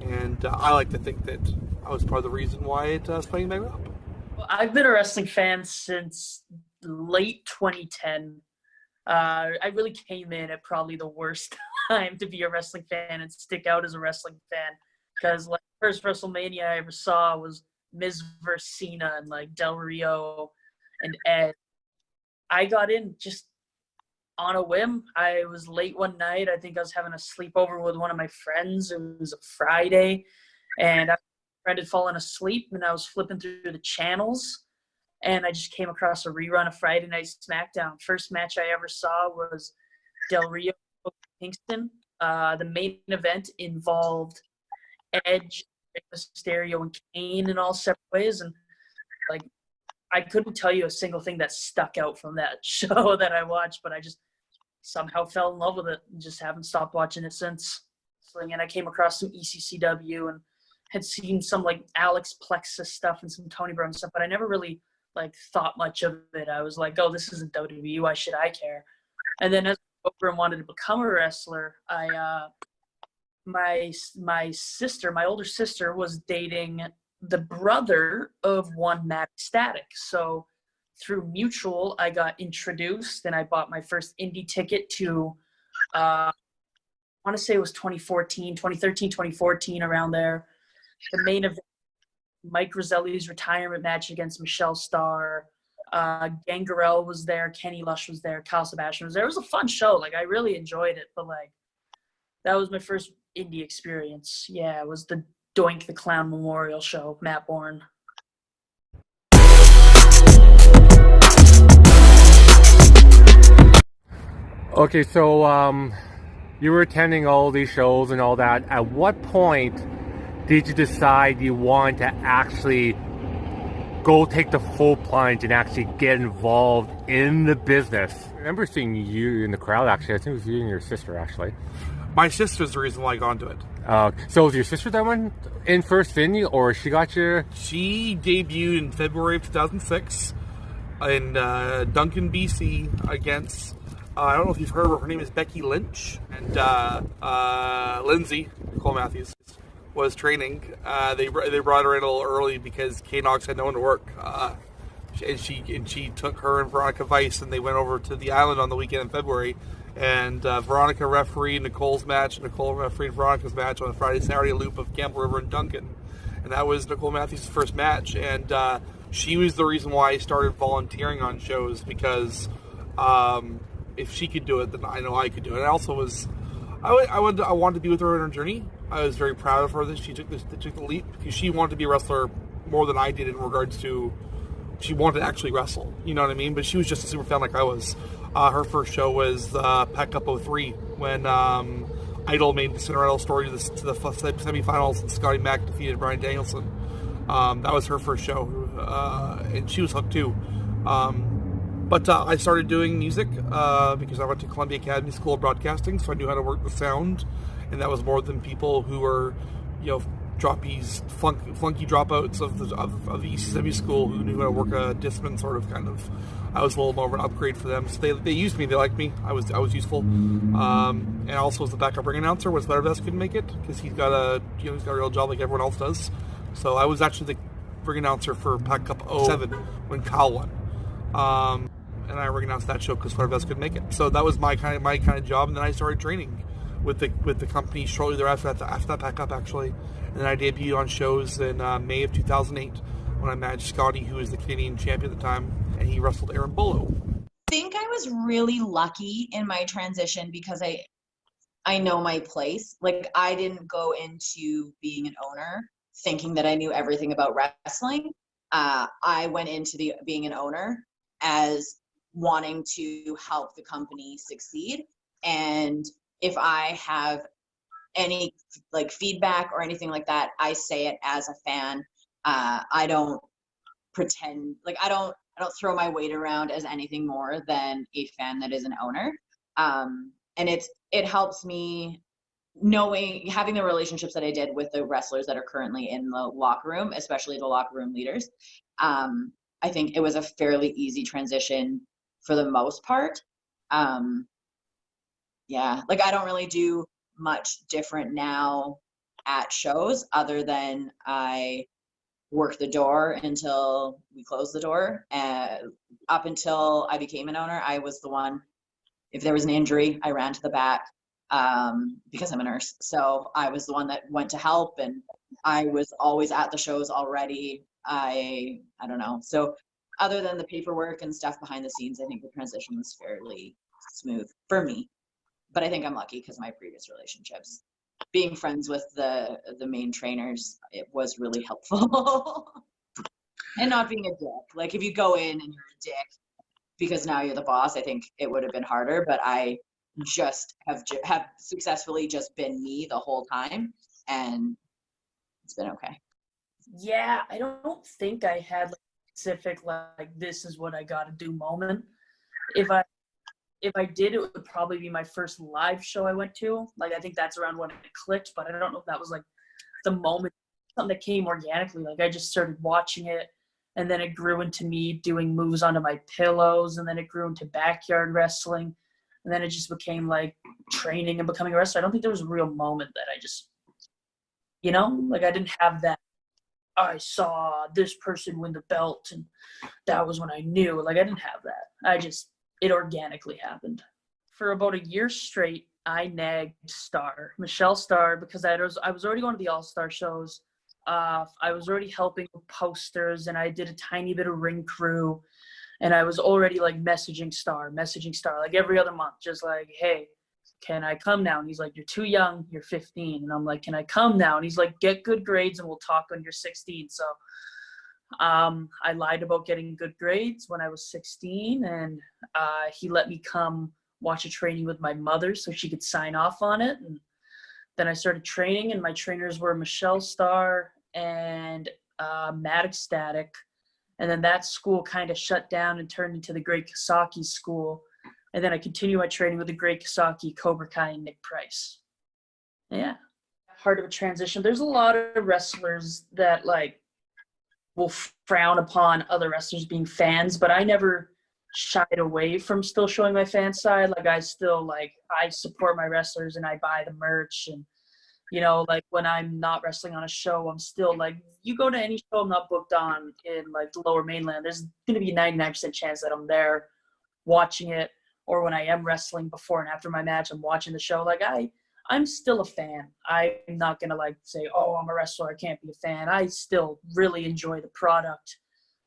and I like to think that I was part of the reason why it sprang back up. Well, I've been a wrestling fan since late 2010. I really came in at probably the worst time to be a wrestling fan and stick out as a wrestling fan, because like the first WrestleMania I ever saw was Miz vs. Cena and like Del Rio and Ed. I got in just on a whim. I was late one night. I think I was having a sleepover with one of my friends. It was a Friday, and my friend had fallen asleep, and I was flipping through the channels, and I just came across a rerun of Friday Night SmackDown. First match I ever saw was Del Rio Kingston. The main event involved Edge, Mysterio, and Kane in all separate ways, and like I couldn't tell you a single thing that stuck out from that show that I watched, but I just somehow fell in love with it and just haven't stopped watching it since. And I came across some ECCW and had seen some like Alex Plexus stuff and some Tony Brown stuff, but I never really like thought much of it. I was like, oh, this isn't WWE, why should I care? And then as I over and wanted to become a wrestler, my older sister was dating the brother of one Matt Static. So through mutual, I got introduced, and I bought my first indie ticket to, I want to say it was 2013, 2014, around there. The main event, Mike Roselli's retirement match against Michelle Starr. Gangrel was there, Kenny Lush was there, Kyle Sebastian was there. It was a fun show. Like, I really enjoyed it, but like, that was my first indie experience. Yeah, it was the Doink the Clown Memorial Show, Matt Bourne. Okay, so you were attending all these shows and all that. At what point did you decide you wanted to actually go take the full plunge and actually get involved in the business? I remember seeing you in the crowd, actually. I think it was you and your sister, actually. My sister's the reason why I got into it. So was your sister that went in first, didn't you? Or she got you? She debuted in February of 2006 in Duncan, BC against, I don't know if you've heard of her. Her name is Becky Lynch. And Lindsay, Nicole Matthews, was training. They brought her in a little early because Knox had no one to work. And she took her and Veronica Weiss, and they went over to the island on the weekend in February. And Veronica refereed Nicole's match, Nicole refereed Veronica's match on a Friday-Saturday loop of Campbell River and Duncan. And that was Nicole Matthews' first match. And she was the reason why I started volunteering on shows, because if she could do it, then I know I could do it. And I also was, I wanted to be with her in her journey. I was very proud of her that she took the leap, because she wanted to be a wrestler more than I did in regards to, she wanted to actually wrestle, you know what I mean? But she was just a super fan like I was. Her first show was Pack Up 03, when Idol made the Cinderella story to the semifinals, and Scotty Mack defeated Bryan Danielson. That was her first show, and she was hooked too. But I started doing music because I went to Columbia Academy School of Broadcasting, so I knew how to work the sound, and that was more than people who were, flunky dropouts of the ECW school who knew how to work a discipline kind of. I was a little more of an upgrade for them, so they used me. They liked me. I was useful, and also as the backup ring announcer when Spider-Vest couldn't make it because he's got a real job like everyone else does. So I was actually the ring announcer for Pac Cup 07 when Kyle won, and I ring announced that show because Spider-Vest couldn't make it. So that was my kind of job, and then I started training with the company shortly thereafter after that Pac Cup actually. And then I debuted on shows in May of 2008 when I managed Scotty, who was the Canadian champion at the time, and he wrestled Aaron Bolo. I think I was really lucky in my transition because I know my place. Like, I didn't go into being an owner thinking that I knew everything about wrestling. I went into being an owner as wanting to help the company succeed. And if I have any like feedback or anything like that, I say it as a fan. I don't pretend, like I don't throw my weight around as anything more than a fan that is an owner. And it helps me having the relationships that I did with the wrestlers that are currently in the locker room, especially the locker room leaders. I think it was a fairly easy transition for the most part. Yeah, like I don't really do much different now at shows other than I work the door until we close the door. Up until I became an owner, I was the one, if there was an injury, I ran to the back because I'm a nurse. So I was the one that went to help, and I was always at the shows already. I don't know. So other than the paperwork and stuff behind the scenes, I think the transition was fairly smooth for me. But I think I'm lucky because my previous relationships, being friends with the main trainers, it was really helpful. And not being a dick. Like if you go in and you're a dick because now you're the boss, I think it would have been harder. But I just have successfully just been me the whole time, and it's been okay. Yeah, I don't think I had like a specific like this is what I got to do moment. If I did, it would probably be my first live show I went to. Like, I think that's around when it clicked, but I don't know if that was like the moment, something that came organically. Like, I just started watching it, and then it grew into me doing moves onto my pillows, and then it grew into backyard wrestling, and then it just became like training and becoming a wrestler. I don't think there was a real moment that I just, like I didn't have that. I saw this person win the belt, and that was when I knew. Like, I didn't have that. It organically happened. For about a year straight, I nagged Michelle Starr, because I was already going to the All-Star shows. I was already helping with posters, and I did a tiny bit of ring crew, and I was already like messaging Starr like every other month, just like, hey, can I come now? And he's like, you're too young, you're 15. And I'm like, can I come now? And he's like, get good grades and we'll talk when you're 16. So I lied about getting good grades when I was 16, and he let me come watch a training with my mother so she could sign off on it. And then I started training, and my trainers were Michelle Starr and Matt Ecstatic. And then that school kind of shut down and turned into the Great Kasaki School. And then I continued my training with the Great Kasaki, Cobra Kai, and Nick Price. Yeah, part of a transition. There's a lot of wrestlers that like will frown upon other wrestlers being fans, but I never shied away from still showing my fan side. Like I still I support my wrestlers and I buy the merch, and like when I'm not wrestling on a show, I'm still like, you go to any show I'm not booked on in like the Lower Mainland, there's gonna be a 99% chance that I'm there watching it, or when I am wrestling before and after my match, I'm watching the show. Like I'm still a fan. I'm not going to like say, oh, I'm a wrestler, I can't be a fan. I still really enjoy the product.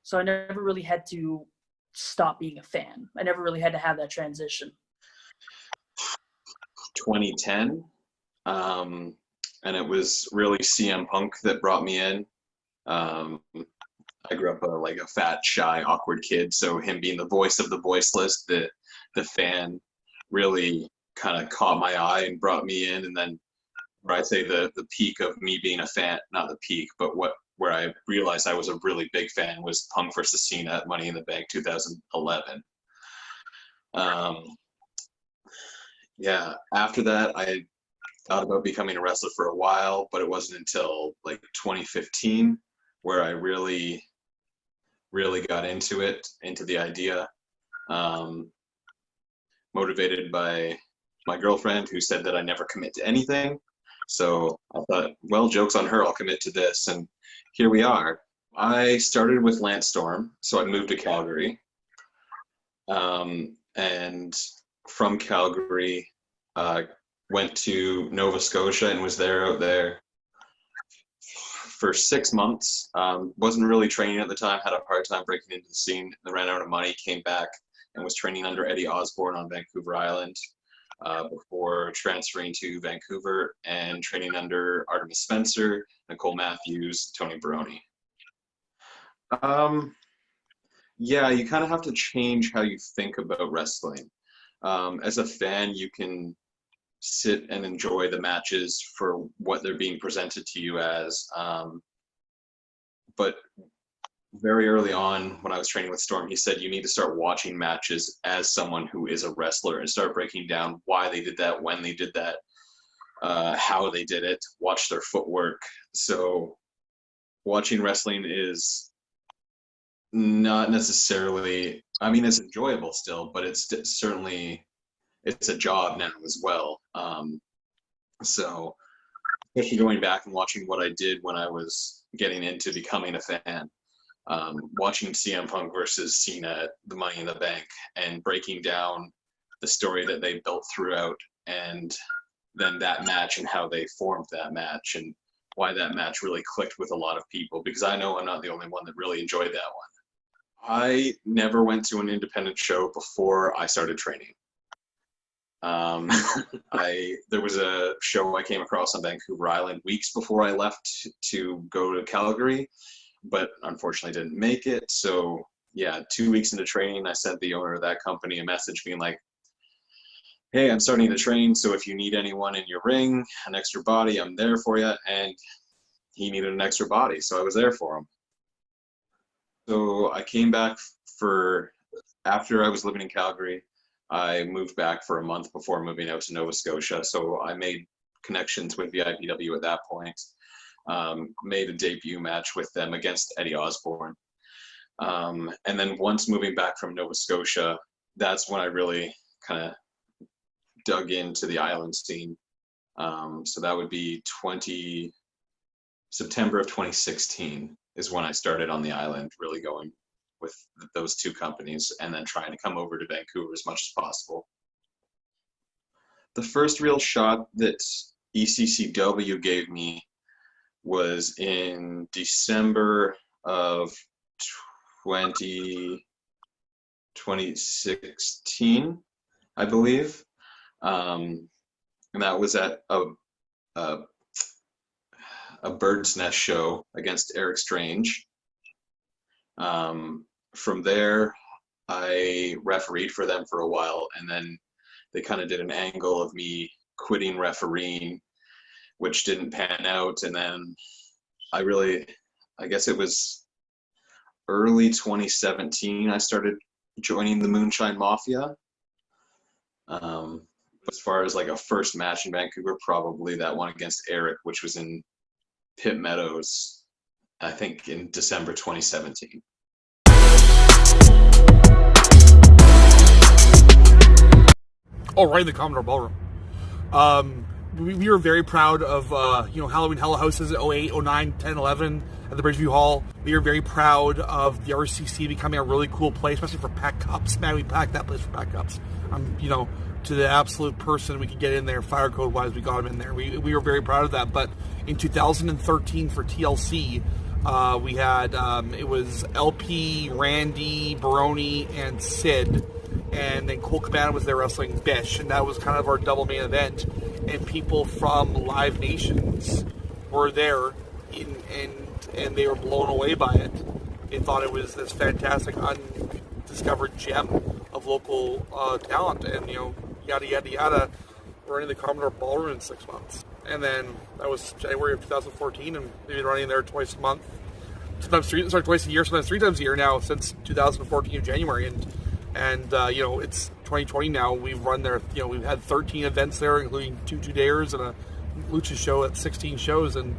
So I never really had to stop being a fan. I never really had to have that transition. 2010. And it was really CM Punk that brought me in. I grew up like a fat, shy, awkward kid. So him being the voice of the voiceless, the fan really kind of caught my eye and brought me in. And then where I'd say the peak of me being a fan, not the peak, but where I realized I was a really big fan was Punk versus Cena at Money in the Bank 2011. Yeah, after that, thought about becoming a wrestler for a while, but it wasn't until like 2015 where I really got into the idea. Motivated by my girlfriend, who said that I never commit to anything. So I thought, well, joke's on her, I'll commit to this. And here we are. I started with Lance Storm, so I moved to Calgary. And from Calgary, went to Nova Scotia and was out there for 6 months. Wasn't really training at the time, had a hard time breaking into the scene, ran out of money, came back and was training under Eddie Osborne on Vancouver Island before transferring to Vancouver and training under Artemis Spencer, Nicole Matthews, Tony Baroni. Yeah, you kind of have to change how you think about wrestling. As a fan, you can sit and enjoy the matches for what they're being presented to you as. But very early on, when I was training with Storm, he said you need to start watching matches as someone who is a wrestler and start breaking down why they did that, when they did that, how they did it, watch their footwork. So watching wrestling is not necessarily, I mean, it's enjoyable still, but it's certainly, it's a job now as well. So especially going back and watching what I did when I was getting into becoming a fan, watching CM Punk versus Cena at the Money in the Bank and breaking down the story that they built throughout, and then that match and how they formed that match and why that match really clicked with a lot of people, because I know I'm not the only one that really enjoyed that one. I never went to an independent show before I started training. There was a show I came across on Vancouver Island weeks before I left to go to Calgary, but unfortunately didn't make it. So yeah, 2 weeks into training, I sent the owner of that company a message being like, hey, I'm starting to train, so if you need anyone in your ring, an extra body, I'm there for you. And he needed an extra body, so I was there for him. So I came back after I was living in Calgary, I moved back for a month before moving out to Nova Scotia. So I made connections with VIPW at that point, made a debut match with them against Eddie Osborne. And then once moving back from Nova Scotia, that's when I really kind of dug into the island scene. So that would be September of 2016 is when I started on the island, really going with those two companies and then trying to come over to Vancouver as much as possible. The first real shot that ECCW gave me was in December of 2016, I believe. And that was at a Bird's Nest show against Eric Strange. From there, I refereed for them for a while, and then they kind of did an angle of me quitting refereeing, which didn't pan out. And then I guess it was early 2017, I started joining the Moonshine Mafia. As far as like a first match in Vancouver, probably that one against Eric, which was in Pitt Meadows, I think in December 2017. Oh, right in the Commodore Ballroom. We were very proud of, Halloween Hell Houses at 08, 09, 10, 11 at the Bridgeview Hall. We were very proud of the RCC becoming a really cool place, especially for pack cups. Man, we packed that place for pack cups. To the absolute person we could get in there, fire code wise, we got them in there. We were very proud of that. But in 2013 for TLC, we had, it was LP, Randy, Baroni, and Sid. And then Cole Cabana was there wrestling Bish, and that was kind of our double main event. And people from Live Nations were there, and they were blown away by it. They thought it was this fantastic, undiscovered gem of local talent. And, yada, yada, yada. We're in the Commodore Ballroom in 6 months. And then that was January of 2014, and we've been running there twice a month. Sometimes twice a year, sometimes 3 times a year now since 2014 in January. And it's 2020 now. We've run there, we've had 13 events there, including 2 two-dayers and a Lucha show at 16 shows, and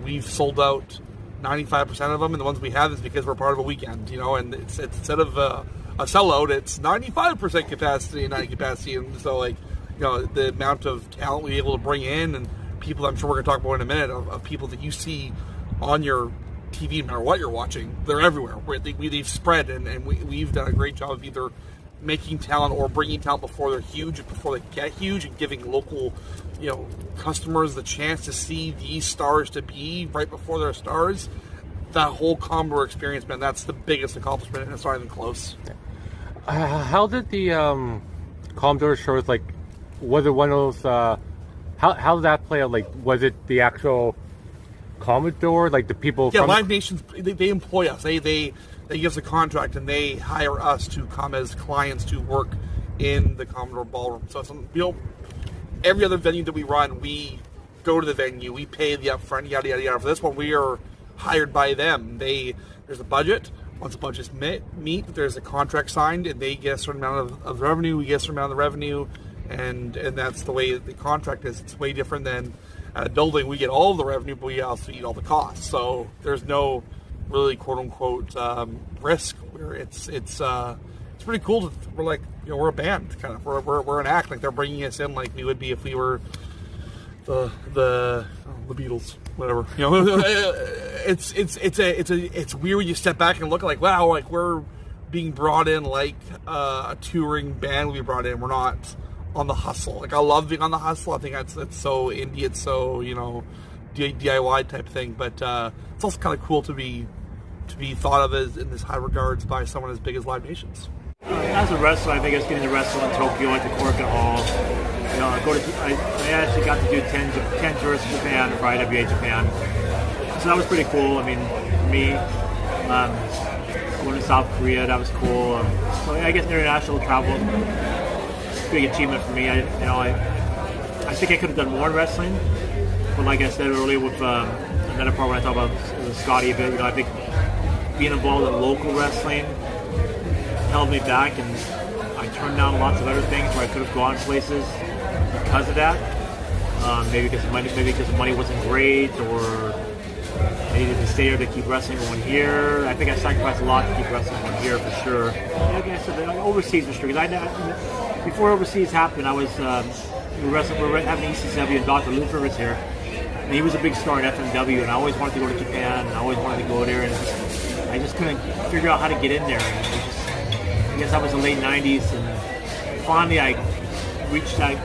we've sold out 95% of them, and the ones we have is because we're part of a weekend, and it's instead of a sellout, it's 95% capacity and 90 capacity, and so the amount of talent we're able to bring in, and people I'm sure we're going to talk about in a minute, of people that you see on your TV, no matter what you're watching, they're everywhere. They've spread, and we've done a great job of either making talent or bringing talent before they're huge, before they get huge, and giving local, customers the chance to see these stars to be right before they're stars. That whole Commodore experience, man, that's the biggest accomplishment, and it's not even close. How did the Commodore shows, was it one of those, how did that play out? Was it the actual Commodore, the people from... Live Nations, they employ us. They give us a contract, and they hire us to come as clients to work in the Commodore Ballroom. So every other venue that we run, we go to the venue, we pay the upfront, yada, yada, yada. For this one, we are hired by them. There's a budget. Once the budget's meet, there's a contract signed, and they get a certain amount of revenue, we get a certain amount of revenue, and that's the way the contract is. It's way different than at a building. We get all of the revenue, but we also eat all the costs. So there's no really quote unquote risk. Where it's pretty cool. We're a band, kind of. We're an act. They're bringing us in like we would be if we were the Beatles, whatever. It's weird when you step back and look wow, we're being brought in like a touring band would be brought in. We're not on the hustle. I love being on the hustle. I think it's so indie. It's so DIY type thing. But it's also kind of cool to be thought of as in this high regards by someone as big as Live Nations. As a wrestler, I think I was getting to wrestle in Tokyo at the Corkin Hall. I actually got to do 10 tours in Japan for IWA Japan. So that was pretty cool. I mean, for me, going to South Korea, that was cool. So I guess international travel, big achievement for me. I think I could have done more in wrestling. But like I said earlier with another part when I talk about Scotty a bit, I think being involved in local wrestling held me back, and I turned down lots of other things where I could have gone places because of that. Maybe because the money wasn't great, or I needed to stay here to keep wrestling going here. I think I sacrificed a lot to keep wrestling going here for sure. Like I said, overseas restrictions. Before overseas happened, I was we were having ECW, and Dr. Luther was here, and he was a big star at FMW, and I always wanted to go to Japan, and I always wanted to go there, and I just couldn't figure out how to get in there. I guess that was the late 90s, and finally I reached that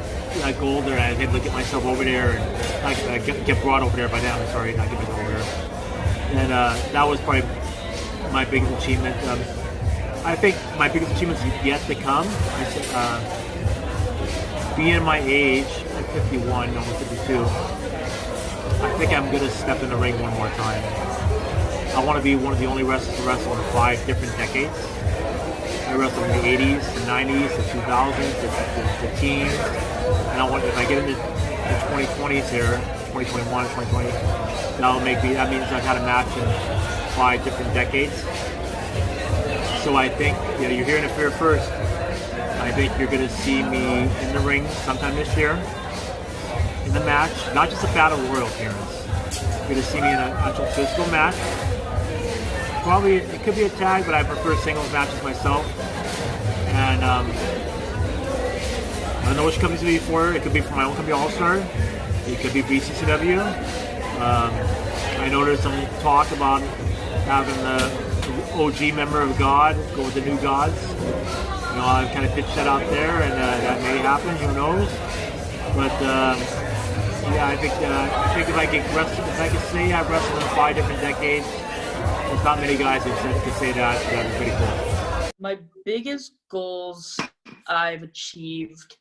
goal there. I had to get myself over there, and I get brought over there by them. Sorry, not get over there. And that was probably my biggest achievement. I think my biggest achievement is yet to come. Being my age, at 51, almost 52, I think I'm going to step in the ring one more time. I want to be one of the only wrestlers to wrestle in 5 different decades. I wrestled in the 80s, the 90s, the 2000s, the teens, and if I get into the 2020s here, 2021, 2020, that means I've had a match in 5 different decades. So I think, you're hearing it here first. I think you're going to see me in the ring sometime this year, in the match, not just a Battle Royal appearance. You're going to see me in an actual physical match. Probably, it could be a tag, but I prefer singles matches myself. And I don't know which company's going to be for. It could be for my own company, All Star. It could be BCCW. I know there's some talk about having the OG member of God go with the new gods. I've kind of pitched that out there, and that may happen. Who knows? But I think if I could say I've wrestled in 5 different decades, there's not many guys that could say that. That'd be pretty cool. My biggest goals I've achieved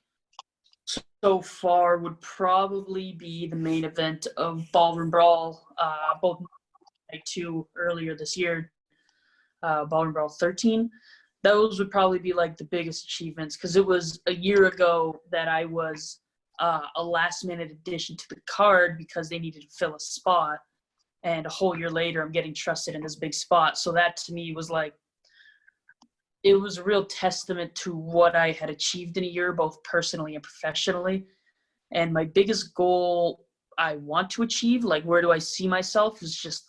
so far would probably be the main event of Ballroom Brawl, both night 2 earlier this year, Ballroom Brawl 13. Those would probably be the biggest achievements, because it was a year ago that I was a last-minute addition to the card because they needed to fill a spot. And a whole year later, I'm getting trusted in this big spot. So that to me was it was a real testament to what I had achieved in a year, both personally and professionally. And my biggest goal I want to achieve, like where do I see myself, is just,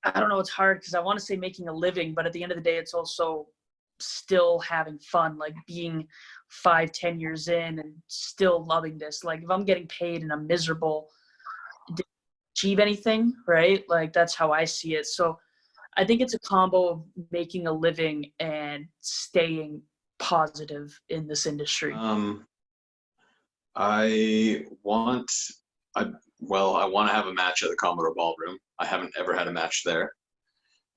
I don't know, it's hard because I want to say making a living, but at the end of the day, it's also still having fun, like being 5-10 years in and still loving this. Like if I'm getting paid and I'm miserable, did I achieve anything, right? Like that's how I see it. So I think it's a combo of making a living and staying positive in this industry. I want to have a match at the Commodore Ballroom. I haven't ever had a match there.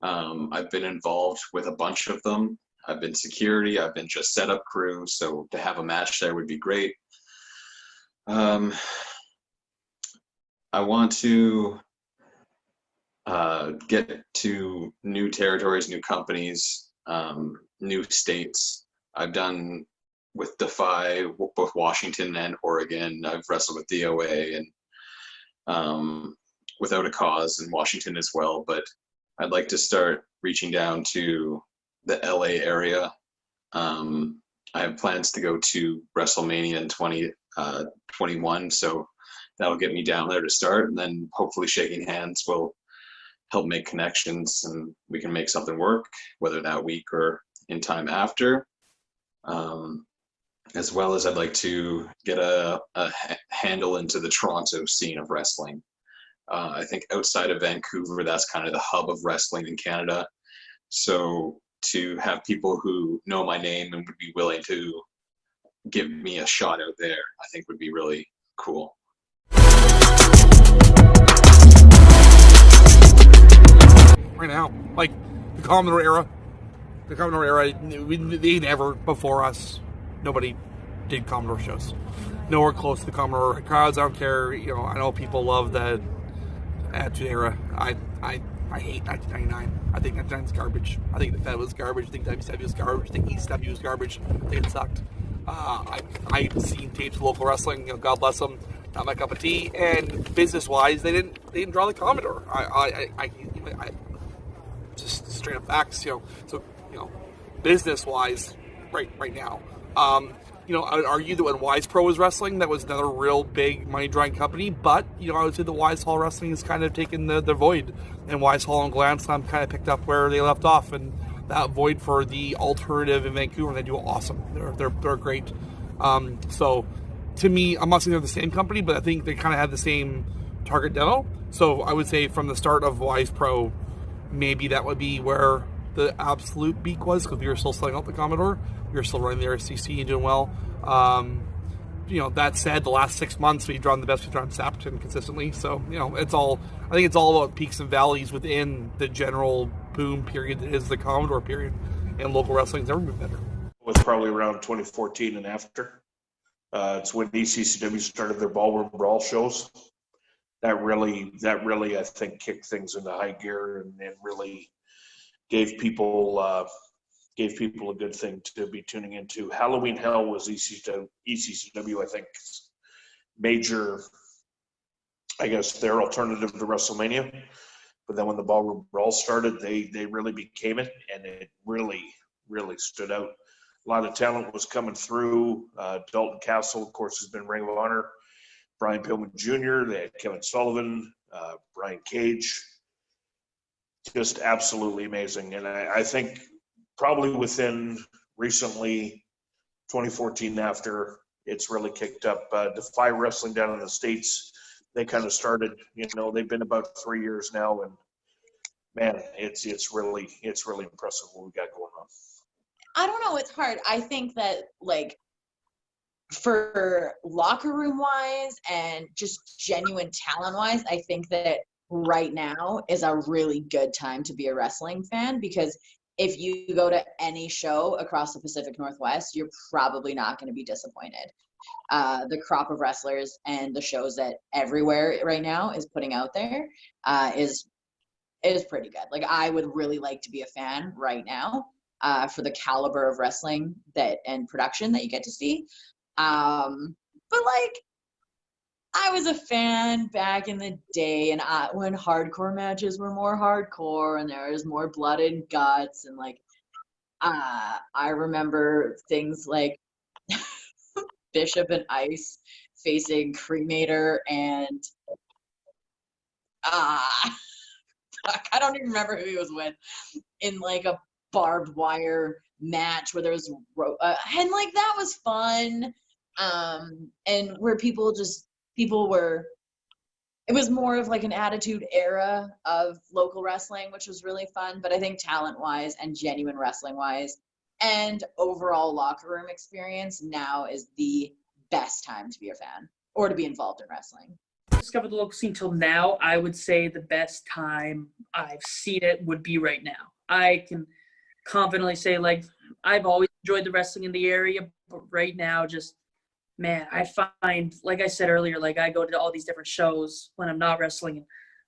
I've been involved with a bunch of them. I've been security, I've been just setup crew, so to have a match there would be great. I want to get to new territories, new companies, new states. I've done with Defy, both Washington and Oregon. I've wrestled with DOA and Without a Cause in Washington as well, but I'd like to start reaching down to the LA area. I have plans to go to WrestleMania in 2021, so that'll get me down there to start, and then hopefully shaking hands will help make connections and we can make something work, whether that week or in time after. As well as I'd like to get a handle into the Toronto scene of wrestling. I think outside of Vancouver, that's kind of the hub of wrestling in Canada. So to have people who know my name and would be willing to give me a shot out there, I think would be really cool. Right now, like the Commodore era, they never before us, nobody did Commodore shows. Nowhere close to the Commodore crowds. I don't care. You know, I know people love the Attitude Era. I hate 1999. I think 1999 is garbage. I think the Fed was garbage. I think WCW was garbage. I think ECW was garbage. I think it sucked. I've seen tapes of local wrestling. You know, God bless them. Not my cup of tea. And business-wise, they didn't draw the Commodore. I just straight up facts. You know, so you know, business-wise, right now. You know, I would argue that when Wise Pro was wrestling, that was another real big money-drawing company. But, you know, I would say the Wise Hall Wrestling has kind of taken the void. And Wise Hall and Glam Slam kind of picked up where they left off. And that void for the alternative in Vancouver, they do awesome. They're great. So, to me, I'm not saying they're the same company, but I think they kind of have the same target demo. So, I would say from the start of Wise Pro, maybe that would be where the absolute peak was, because we were still selling out the Commodore. We were still running the RCC and doing well. You know, that said, the last 6 months we've drawn the best we've drawn Sapperton consistently. So, you know, I think it's all about peaks and valleys within the general boom period that is the Commodore period. And local wrestling's never been better. It was probably around 2014 and after. It's when ECCW started their Ballroom Brawl shows. That really, I think, kicked things into high gear and really gave people a good thing to be tuning into. Halloween Hell was ECCW, I think, major, I guess, their alternative to WrestleMania. But then when the Ballroom Brawl started, they really became it, and it really, really stood out. A lot of talent was coming through. Dalton Castle, of course, has been Ring of Honor. Brian Pillman Jr., they had Kevin Sullivan, Brian Cage. Just absolutely amazing. And I think probably within recently 2014 after, it's really kicked up. Defy Wrestling down in the States, they kind of started, you know, they've been about 3 years now, and man, it's really impressive what we got going on. I don't know, it's hard. I think that, like, for locker room wise and just genuine talent wise, I think that right now is a really good time to be a wrestling fan, because if you go to any show across the Pacific Northwest, you're probably not going to be disappointed. The crop of wrestlers and the shows that everywhere right now is putting out there is pretty good. Like, I would really like to be a fan right now for the caliber of wrestling and production that you get to see. But like, I was a fan back in the day, and when hardcore matches were more hardcore and there was more blood and guts, and like, I remember things like Bishop and Ice facing Cremator and fuck, I don't even remember who he was with in like a barbed wire match where there was and like that was fun. And where people were, it was more of like an attitude era of local wrestling, which was really fun. But I think talent wise and genuine wrestling wise and overall locker room experience, now is the best time to be a fan or to be involved in wrestling. Discovered the local scene till now, I would say the best time I've seen it would be right now. I can confidently say, like, I've always enjoyed the wrestling in the area, but right now, just, man, I find, like I said earlier, like I go to all these different shows when I'm not wrestling, and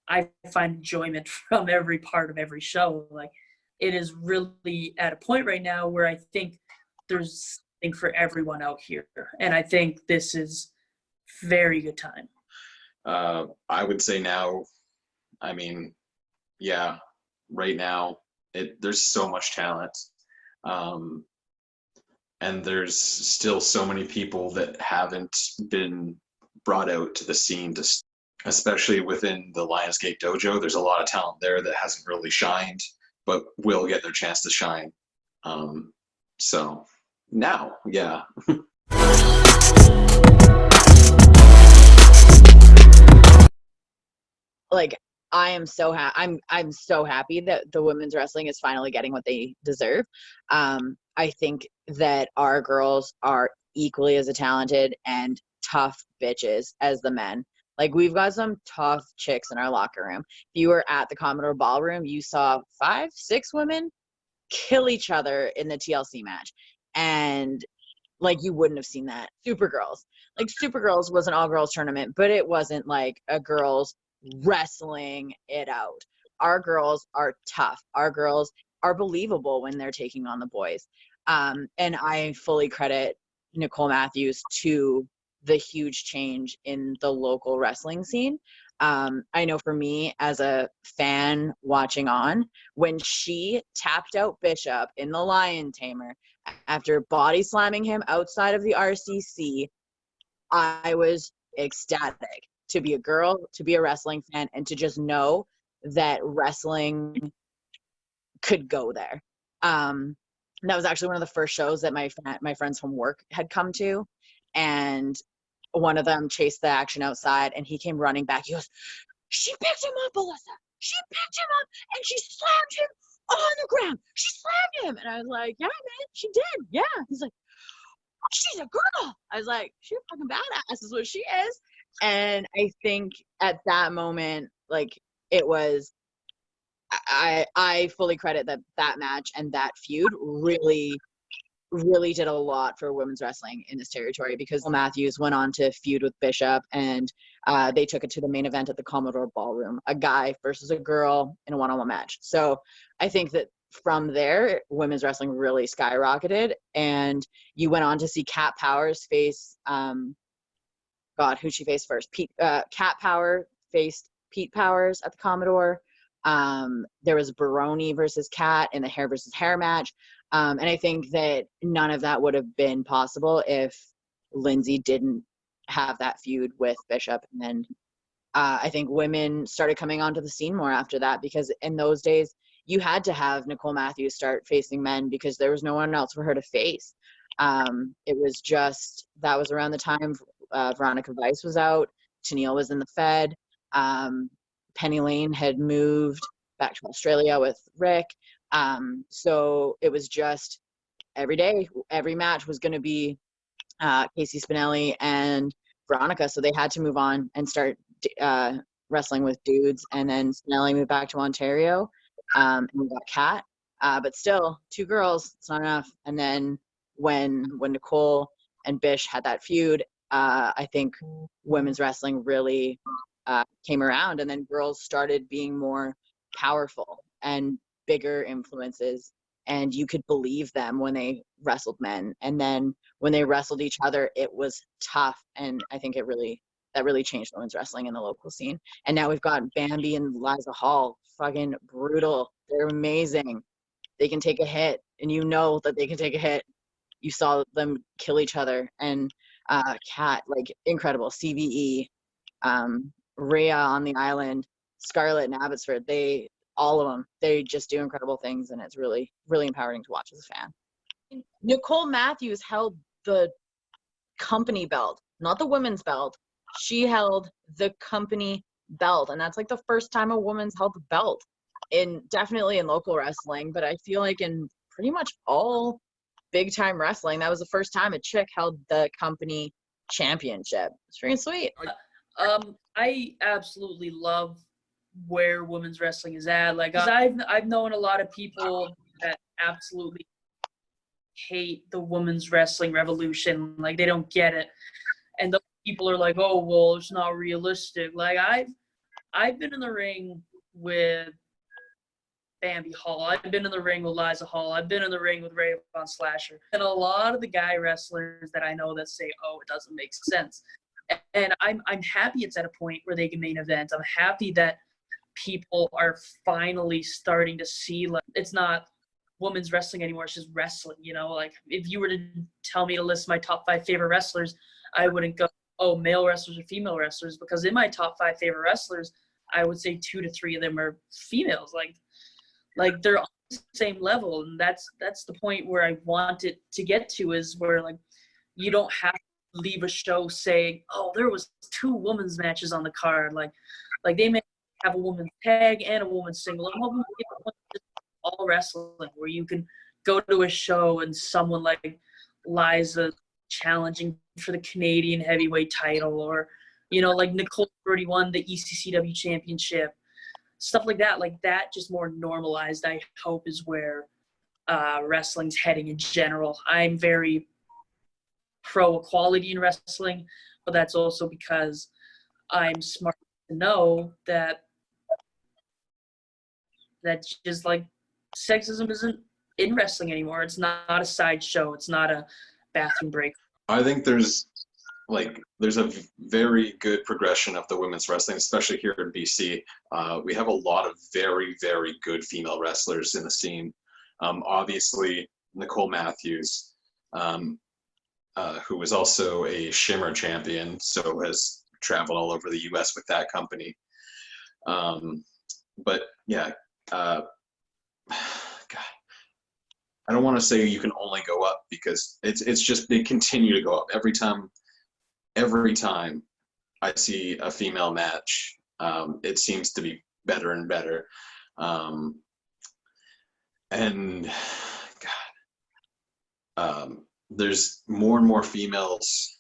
I find enjoyment from every part of every show. Like, it is really at a point right now where I think there's something for everyone out here. And I think this is very good time. I would say now, I mean, yeah, right now, there's so much talent. And there's still so many people that haven't been brought out to the scene, especially within the Lionsgate Dojo. There's a lot of talent there that hasn't really shined, but will get their chance to shine. So now, yeah. Like, I'm so happy that the women's wrestling is finally getting what they deserve. I think that our girls are equally as talented and tough bitches as the men. Like, we've got some tough chicks in our locker room. If you were at the Commodore Ballroom, you saw 5, 6 women kill each other in the TLC match. And like, you wouldn't have seen that. Supergirls was an all-girls tournament, but it wasn't like a girls wrestling it out. Our girls are tough. Our girls are believable when they're taking on the boys. And I fully credit Nicole Matthews to the huge change in the local wrestling scene. I know for me as a fan watching on, when she tapped out Bishop in the Lion Tamer after body slamming him outside of the RCC, I was ecstatic to be a girl, to be a wrestling fan, and to just know that wrestling could go there. That was actually one of the first shows that my friends from work had come to, and one of them chased the action outside, and he came running back. He goes, "She picked him up, Alyssa. She picked him up, and she slammed him on the ground. She slammed him." And I was like, "Yeah, man, she did. Yeah." He's like, "She's a girl." I was like, "She's a fucking badass is what she is." And I think at that moment, like, it was, I fully credit that match and that feud really, really did a lot for women's wrestling in this territory, because Matthews went on to feud with Bishop, and they took it to the main event at the Commodore Ballroom, a guy versus a girl in a one-on-one match. So I think that from there, women's wrestling really skyrocketed, and you went on to see Cat Powers face, who'd she face first? Cat Power faced Pete Powers at the Commodore. There was Baroni versus Cat in the hair versus hair match. And I think that none of that would have been possible if Lindsay didn't have that feud with Bishop. And then I think women started coming onto the scene more after that, because in those days you had to have Nicole Matthews start facing men because there was no one else for her to face. It was just, that was around the time Veronica Weiss was out, Tennille was in the Fed, Penny Lane had moved back to Australia with Rick. So it was just every day, every match was going to be Casey Spinelli and Veronica. So they had to move on and start wrestling with dudes. And then Spinelli moved back to Ontario, and we got Kat. But still, 2 girls, it's not enough. And then when Nicole and Bish had that feud, I think women's wrestling really came around, and then girls started being more powerful and bigger influences, and you could believe them when they wrestled men. And then when they wrestled each other, it was tough, and I think that really changed women's wrestling in the local scene. And now we've got Bambi and Liza Hall, fucking brutal. They're amazing. They can take a hit, and you know that they can take a hit. You saw them kill each other, and Kat, like incredible. CVE, Rhea on the island, Scarlett and Abbotsford. All of them, they just do incredible things, and it's really, really empowering to watch as a fan. Nicole Matthews held the company belt, not the women's belt. She held the company belt, and that's like the first time a woman's held the belt definitely in local wrestling, but I feel like in pretty much all big time wrestling, that was the first time a chick held the company championship. It's pretty sweet. I absolutely love where women's wrestling is at. Like, I've known a lot of people that absolutely hate the women's wrestling revolution. Like, they don't get it, and the people are like, oh, well, it's not realistic. Like, I've been in the ring with Bambi Hall. I've been in the ring with Liza Hall. I've been in the ring with Ray Von Slasher. And a lot of the guy wrestlers that I know that say, oh, it doesn't make sense. And I'm happy it's at a point where they can main event. I'm happy that people are finally starting to see, like, it's not women's wrestling anymore. It's just wrestling, you know? Like, if you were to tell me to list my top 5 favorite wrestlers, I wouldn't go, oh, male wrestlers or female wrestlers, because in my top 5 favorite wrestlers, I would say 2 to 3 of them are females. Like they're on the same level, and that's the point where I want it to get to, is where, like, you don't have to leave a show saying, oh, there was 2 women's matches on the card. Like they may have a women's tag and a women's single. I'm hoping all wrestling, where you can go to a show and someone like Liza challenging for the Canadian heavyweight title, or, you know, like Nicole already won the ECCW championship. Stuff like that, just more normalized, I hope, is where wrestling's heading in general. I'm very pro-equality in wrestling, but that's also because I'm smart to know that just, like, sexism isn't in wrestling anymore. It's not a sideshow. It's not a bathroom break. I think there's a very good progression of the women's wrestling, especially here in BC. We have a lot of very, very good female wrestlers in the scene. Obviously, Nicole Matthews, who was also a Shimmer champion, so has traveled all over the U.S. with that company. But yeah, God, I don't want to say you can only go up, because it's just, they continue to go up every time. Every time I see a female match, it seems to be better and better. And God, there's more and more females,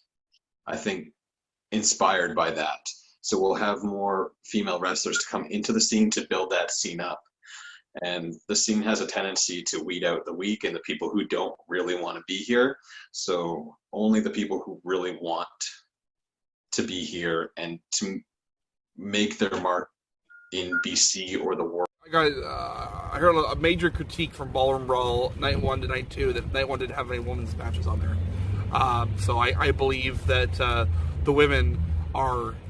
I think, inspired by that. So we'll have more female wrestlers to come into the scene to build that scene up. And the scene has a tendency to weed out the weak and the people who don't really want to be here. So only the people who really want to be here and to make their mark in BC or the world. I heard a major critique from Ballroom Brawl night 1 to night 2 that night 1 didn't have any women's matches on there. So I believe that the women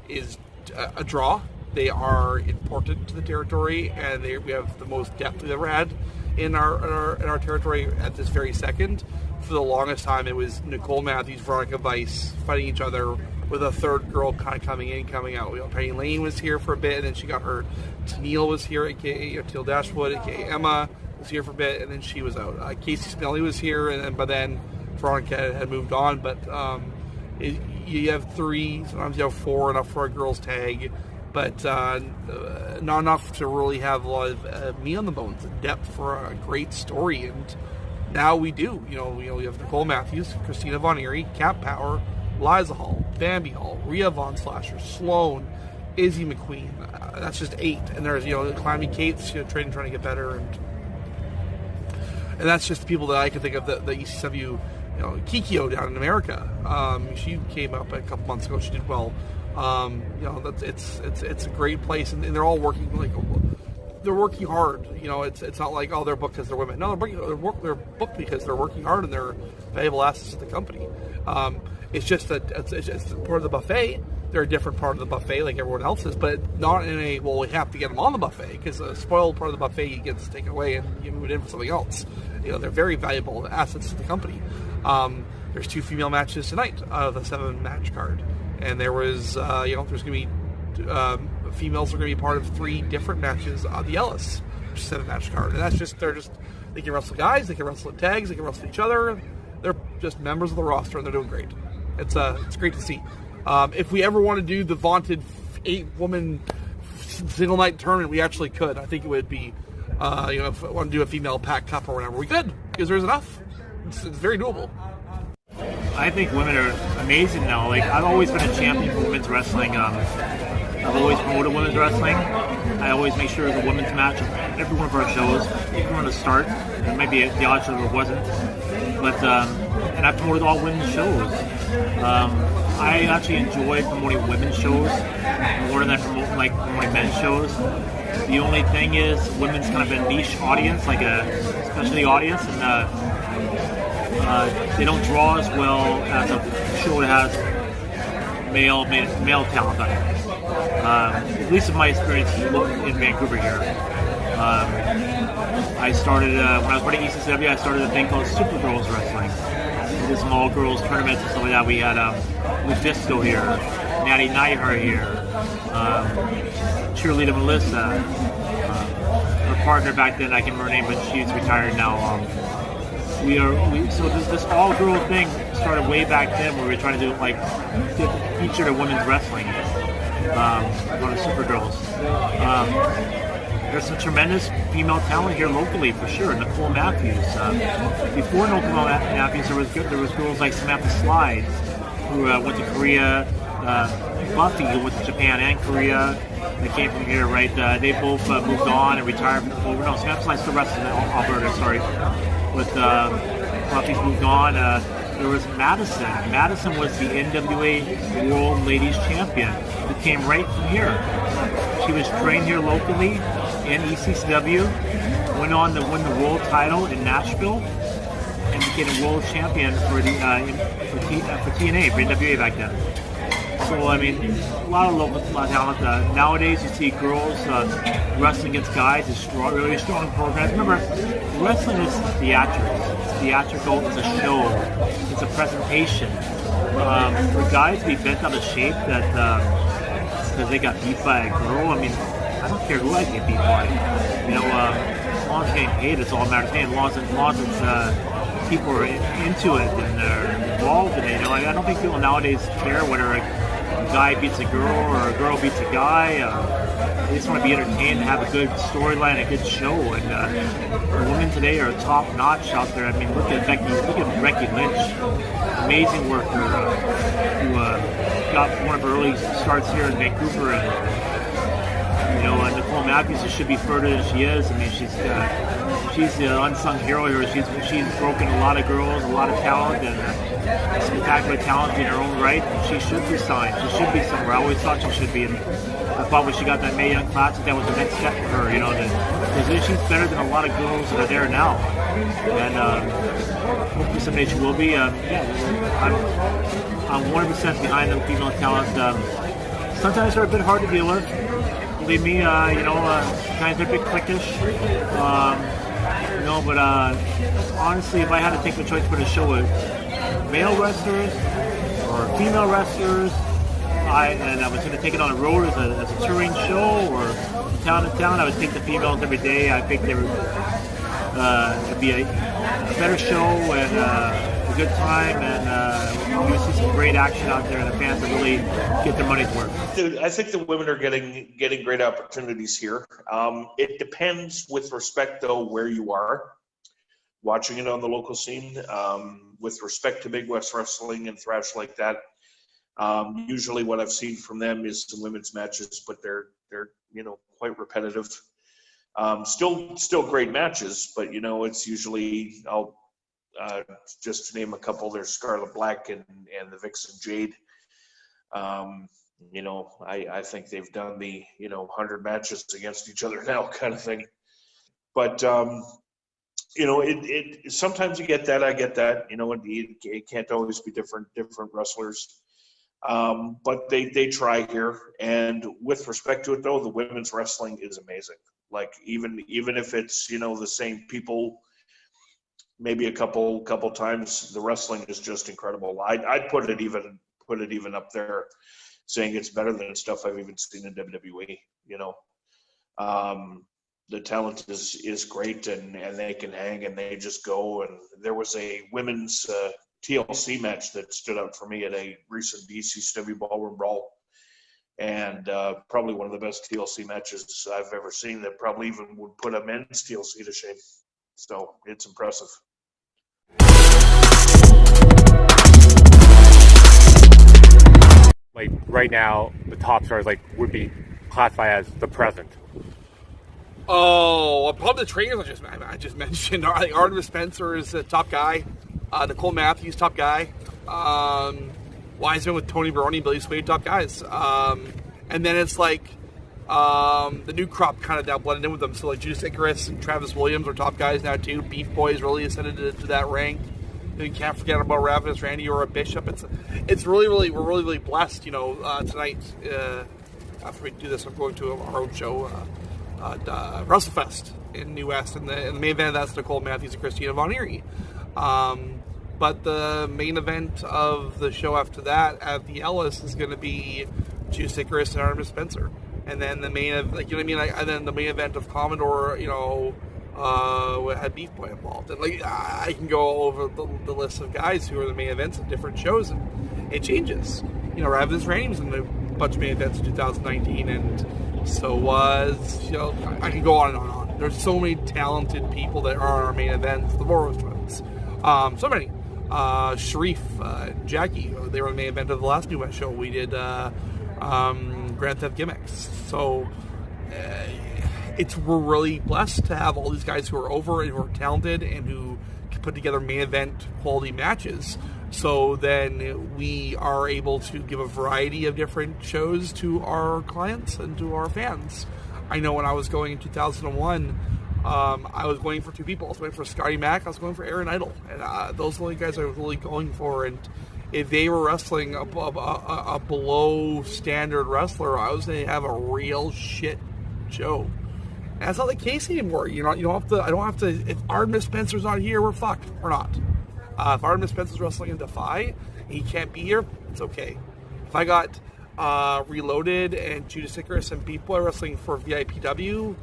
is a draw. They are important to the territory, and we have the most depth we've ever had in our territory at this very second. For the longest time, it was Nicole Matthews, Veronica Vice fighting each other, with a third girl kind of coming in, coming out. Penny Lane was here for a bit, and then she got hurt. Tennille was here, aka Teal Dashwood, aka Emma was here for a bit, and then she was out. Casey Snelly was here, and by then Veronica had moved on. But you have 3, sometimes you have 4, enough for a girls' tag, but not enough to really have a lot of meat on the bones and depth for a great story. And now we do. You know, we have Nicole Matthews, Christina Von Eerie, Cat Power, Liza Hall, Bambi Hall, Rhea Von Slasher, Sloane, Izzy McQueen. That's just 8. And there's, Clammy Kate's trying to get better, and that's just the people that I can think of. The ECW, Kikyo down in America. She came up a couple months ago. She did well. It's a great place, and they're all working they're working hard. It's not like, oh, they're booked because they're women. No, they're booked because they're working hard and they're valuable assets to the company. It's just that it's part of the buffet. They're a different part of the buffet like everyone else is, but not in a, well, we have to get them on the buffet, because a spoiled part of the buffet you get to take away and you move it in for something else. They're very valuable assets to the company. there's 2 female matches tonight out of the 7-match card, and there was there's going to be females are going to be part of 3 different matches on the Ellis 7-match card, and they can wrestle guys, they can wrestle in tags, they can wrestle each other. They're just members of the roster, and they're doing great. It's great to see. If we ever want to do the vaunted 8-woman single night tournament, we actually could. I think it would be, if we want to do a female Pac Cup or whatever, we could, because there's enough. It's very doable. I think women are amazing now. Like, I've always been a champion for women's wrestling. I've always promoted women's wrestling. I always make sure the women's match at every one of our shows, even from the start. It might be the odd show if it wasn't. But, and I've promoted all women's shows. I actually enjoy promoting women's shows more than I promoting men's shows. The only thing is, women's kind of a niche audience, like a specialty audience, and they don't draw as well as a show that has male talent on it. At least in my experience in Vancouver here. I started, when I was running ECW, I started a thing called Super Girls Wrestling. We did some all girls tournaments and stuff like that. We had Lufisto here, Natty Neihart here, Cheerleader Melissa. Her partner back then, I can't remember her name, but she's retired now. So this all girl thing started way back then, where we were trying to do feature to women's wrestling on the Super Girls. There's some tremendous female talent here locally, for sure. Nicole Matthews. Before Nicole Matthews, there was girls like Samantha Slides, who went to Korea. Buffy, who went to Japan and Korea. They came from here, right? They both moved on and retired. Samantha Slides still wrestles in Alberta, sorry. But Buffy's moved on. There was Madison. Madison was the NWA World Ladies Champion, who came right from here. She was trained here locally in ECW, went on to win the world title in Nashville, and became a world champion for TNA, for NWA back then. So, I mean, a lot of local talent. Nowadays, you see girls wrestling against guys. It's really strong programs. Remember, wrestling is theatrical. It's theatrical. It's a show. It's a presentation. For guys to be bent out of shape because they got beat by a girl, I mean, I don't care who I get beat by. As long as getting paid, it's all that matters. As long as people are into it and they're involved in it. I don't think people nowadays care whether a guy beats a girl or a girl beats a guy. They just want to be entertained and have a good storyline, a good show. And the women today are top notch out there. I mean, look at Becky Lynch, amazing worker, who got one of her early starts here in Vancouver, and Nicole Matthews should be further than she is. I mean, she's the unsung hero here. She's broken a lot of girls, a lot of talent, and spectacular talent in her own right. And she should be signed. She should be somewhere. I always thought she should be. And I thought when she got that Mae Young Classic, that was the next step for her. Because she's better than a lot of girls that are there now. And hopefully someday she will be. I'm 100% behind the female talent. Sometimes they're a bit hard to deal with. Believe me, sometimes they're a bit cliquish. But honestly, if I had to take the choice for the show of male wrestlers or female wrestlers, and I was going to take it on the road as a touring show or town to town, I would take the females every day. I think it'd be a better show and a good time, and we're going to see some great action out there, and the fans will really get their money's worth. I think the women are getting great opportunities here. It depends with respect, though, where you are watching it on the local scene. With respect to Big West Wrestling and Thrash like that, usually what I've seen from them is some women's matches, but they're quite repetitive. Still great matches, but it's usually just to name a couple. There's Scarlet Black and the Vixen Jade. I think they've done the 100 matches against each other now kind of thing. But it sometimes you get that. I get that. It can't always be different wrestlers. But they try here. And with respect to it, though, the women's wrestling is amazing. Like even if it's the same people maybe a couple times. The wrestling is just incredible. I'd put it even up there, saying it's better than stuff I've even seen in WWE. You know, the talent is great, and they can hang and they just go. And there was a women's TLC match that stood out for me at a recent ECW Ballroom Brawl, and probably one of the best TLC matches I've ever seen, that probably even would put a men's TLC to shame. So it's impressive. Like right now, the top stars like would be classified as the present. Oh, well, probably the trainers I just mentioned. I think Artemis Spencer is the top guy. Nicole Matthews, top guy. Wiseman with Tony Baroni, Billy Swade, top guys. And then it's like the new crop kind of now blended in with them. So like Judas Icarus and Travis Williams are top guys now too. Beef Boys really ascended to that rank. And you can't forget about Ravenous Randy or a Bishop. It's really we're really blessed. You know, tonight after we do this, I'm going to our own show, WrestleFest in New West, and the main event that's Nicole Matthews and Christina Von Eerie. But the main event of the show after that at the Ellis is going to be Juice Icarus and Artemis Spencer, and then the main event, like, you know what I mean, and then the main event of Commodore, you know, had Beef Boy involved, and like I can go over the list of guys who are the main events of different shows, and it changes. You know, Ravenous Randy was in a bunch of main events in 2019, and so was, you know, I can go on and on and on. There's so many talented people that are on our main events. The Boros Twins, so many. Sharif, Jackie, they were in the main event of the last New West show. We did Grand Theft Gimmicks. So we're really blessed to have all these guys who are over and who are talented and who can put together main event quality matches. So then we are able to give a variety of different shows to our clients and to our fans. I know when I was going in 2001, I was going for two people. I was going for Scotty Mack. I was going for Aaron Idol. And those are the only guys I was really going for. And if they were wrestling a below standard wrestler, I was going to have a real shit show. And that's not the case anymore. You know, I don't have to. If Artemis Spencer's not here, we're fucked. We're not. If Artemis Spencer's wrestling in Defy, and he can't be here, it's okay. If I got Reloaded and Judas Icarus and Beef Boy wrestling for VIPW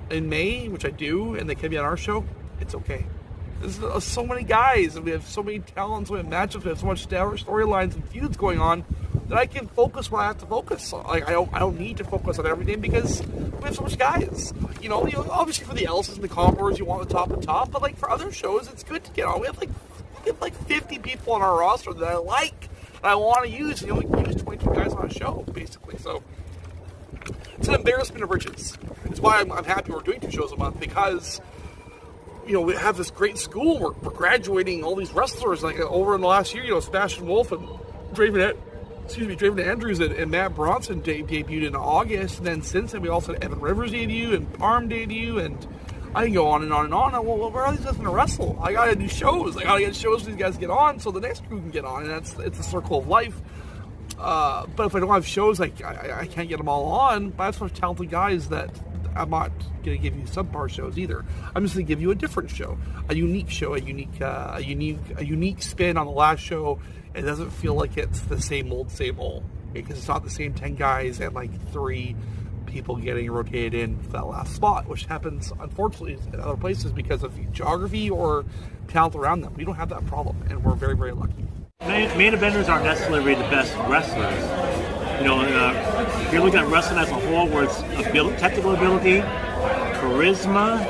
in May, which I do, and they can be on our show, it's okay. There's so many guys, and we have so many talents, we have matchups, we have so much storylines and feuds going on that I can focus when I have to focus. Like I don't need to focus on everything because we have so much guys. You know, obviously for the Ellis and the Commodores, you want the top, but like for other shows, it's good to get on. We have like 50 people on our roster that I like, that I want to use. You know, we can use 22 guys on a show, basically. So it's an embarrassment of riches. It's why I'm happy we're doing 2 shows a month, because, you know, we have this great school. We're graduating all these wrestlers, like over in the last year. You know, Sebastian Wolf and Draven Andrews and Matt Bronson debuted in August, and then since then we also had Evan Rivers debut and Parm debut, and I can go on and on and on. Well, where are these guys going to wrestle? I got to do shows. I got to get shows for these guys to get on, so the next crew can get on, and it's a circle of life. But if I don't have shows, I can't get them all on. But that's for talented guys that I'm not going to give you subpar shows either. I'm just going to give you a different show, a unique show, a unique spin on the last show. It doesn't feel like it's the same old, because it's not the same 10 guys and like 3 people getting rotated in for that last spot, which happens unfortunately in other places because of geography or talent around them. We don't have that problem, and we're very, very lucky. Main eventers aren't necessarily the best wrestlers. You know, if you're looking at wrestling as a whole, where it's technical ability, charisma,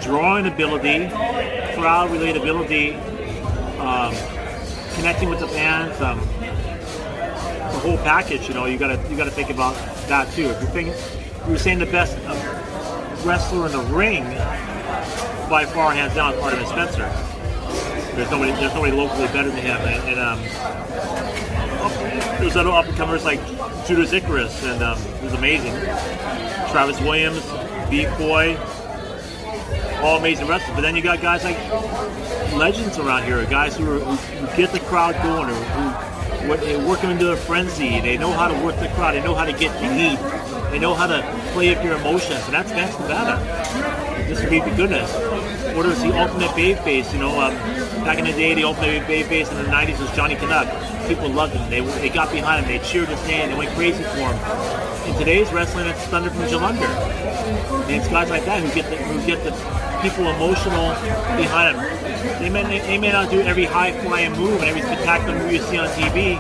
drawing ability, crowd relatability, connecting with the fans, the whole package. You know, you gotta think about that too. If you're saying the best wrestler in the ring, by far, hands down, Artemis Spencer. There's nobody locally better than him, and there's other up-and-comers like Judas Icarus, and who's amazing. Travis Williams, Beef Boy, all amazing wrestlers. But then you got guys like legends around here, guys who get the crowd going, who work them into a frenzy. They know how to work the crowd. They know how to get the heat. They know how to play up your emotions, and that's Nevada. Just to be the goodness. what is the ultimate babyface? You know, back in the day, the ultimate babyface in the 90s was Johnny Canuck. People loved him. They got behind him. They cheered his name. They went crazy for him. In today's wrestling, it's Thunder from Jalander. And it's guys like that who get the people emotional behind them. They may not do every high-flying move and every spectacular move you see on TV,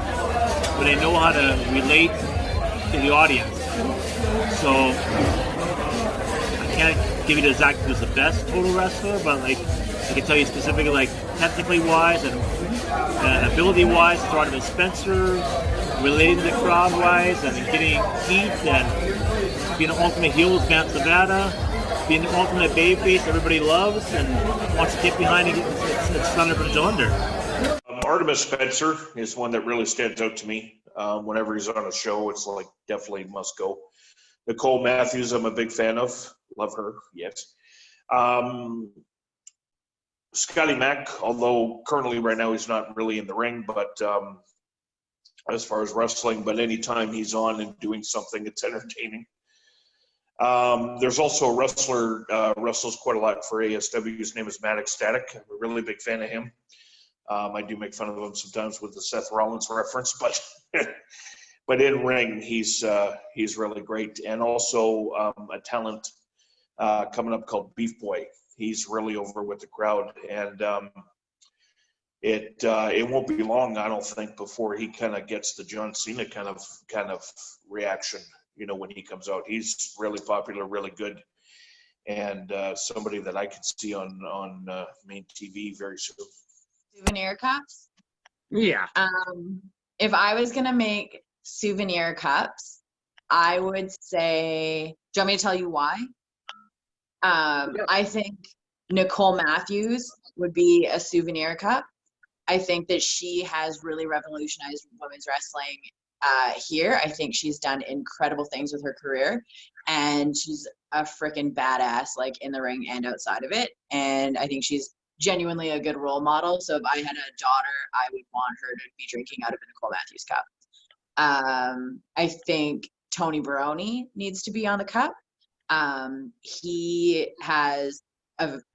but they know how to relate to the audience. So I can't give you the exact who's the best total wrestler, but like I can tell you specifically, like technically wise and ability wise, starting with Spencer, relating to the crowd wise, and getting heat and being an ultimate heel with Vance Nevada, being the ultimate babyface everybody loves and wants to get behind it. It's Thunder from Jalander. Artemis Spencer is one that really stands out to me. Whenever he's on a show, it's like definitely must go. Nicole Matthews, I'm a big fan of. Love her, yes. Scotty Mack, although currently right now he's not really in the ring, but as far as wrestling, but anytime he's on and doing something, it's entertaining. There's also a wrestler wrestles quite a lot for ASW. His name is Matt Ecstatic. I'm a really big fan of him. I do make fun of him sometimes with the Seth Rollins reference, but but in ring he's really great. And also a talent coming up called Beef Boy. He's really over with the crowd, and it won't be long, I don't think, before he kind of gets the John Cena kind of reaction. You know, when he comes out, he's really popular, really good, and somebody that I could see on main TV very soon. Souvenir cups. Yeah. If I was gonna make souvenir cups, I would say. Do you want me to tell you why? I think Nicole Matthews would be a souvenir cup. I think that she has really revolutionized women's wrestling here. I think she's done incredible things with her career, and she's a freaking badass, like in the ring and outside of it. And I think she's genuinely a good role model. So if I had a daughter, I would want her to be drinking out of a Nicole Matthews cup. I think Tony Baroni needs to be on the cup. He has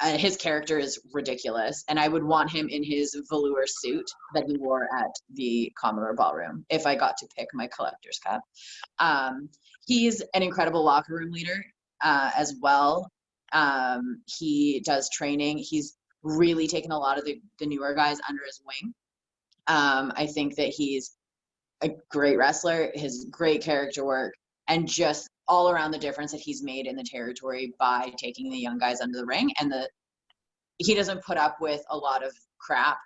his character is ridiculous, and I would want him in his velour suit that he wore at the Commodore Ballroom if I got to pick my collector's cup. He's an incredible locker room leader as well. He does training. He's really taken a lot of the newer guys under his wing. I think that he's a great wrestler, his great character work, and just all around the difference that he's made in the territory by taking the young guys under the ring. And he doesn't put up with a lot of crap.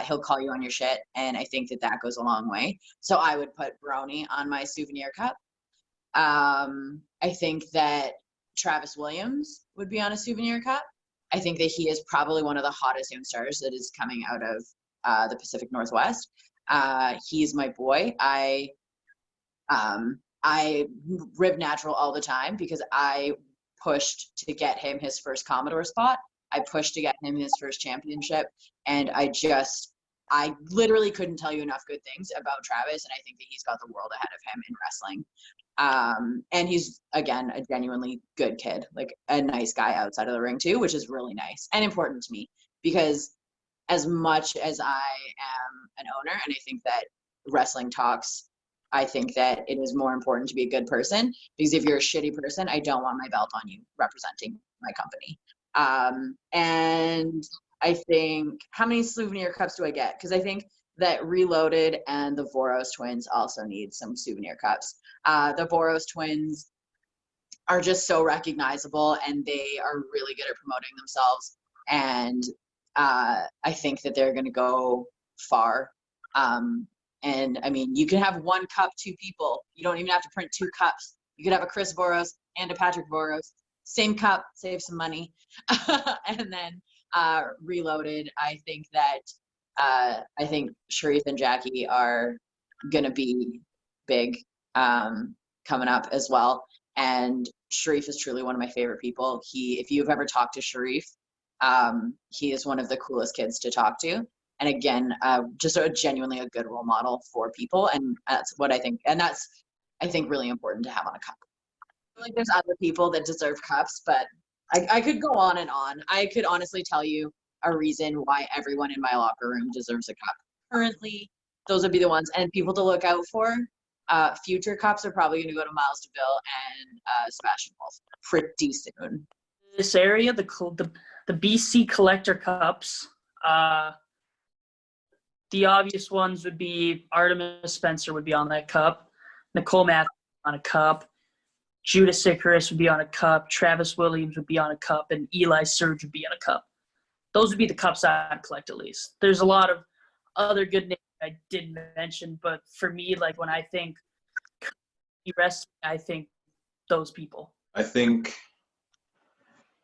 He'll call you on your shit, and I think that goes a long way. So I would put Brony on my souvenir cup. I think that Travis Williams would be on a souvenir cup. I think that he is probably one of the hottest young stars that is coming out of the Pacific Northwest. He's my boy. I rib natural all the time because I pushed to get him his first Commodore spot. I pushed to get him his first championship. And I literally couldn't tell you enough good things about Travis. And I think that he's got the world ahead of him in wrestling. And he's, again, a genuinely good kid, like a nice guy outside of the ring too, which is really nice and important to me, because as much as I am an owner, and I think that wrestling talks, I think that it is more important to be a good person, because if you're a shitty person, I don't want my belt on you representing my company. And I think, how many souvenir cups do I get? Because I think that Reloaded and the Voros twins also need some souvenir cups. The Voros twins are just so recognizable, and they are really good at promoting themselves. And I think that they're going to go far. And I mean, you can have one cup, two people. You don't even have to print two cups. You could have a Chris Voros and a Patrick Voros. Same cup, save some money. And then Reloaded, I think Sharif and Jackie are going to be big coming up as well. And Sharif is truly one of my favorite people. If you've ever talked to Sharif, he is one of the coolest kids to talk to. And again, just genuinely a good role model for people. And that's what I think. And that's, I think, really important to have on a cup. I feel like there's other people that deserve cups, but I could go on and on. I could honestly tell you a reason why everyone in my locker room deserves a cup. Currently, those would be the ones. And people to look out for. Future cups are probably going to go to Miles DeVille and Sebastian Wolf pretty soon. This area, the BC Collector Cups, the obvious ones would be Artemis Spencer would be on that cup, Nicole Matthews on a cup, Judas Icarus would be on a cup, Travis Williams would be on a cup, and Eli Surge would be on a cup. Those would be the cups I'd collect at least. There's a lot of other good names I didn't mention, but for me, like when I think wrestling, I think those people.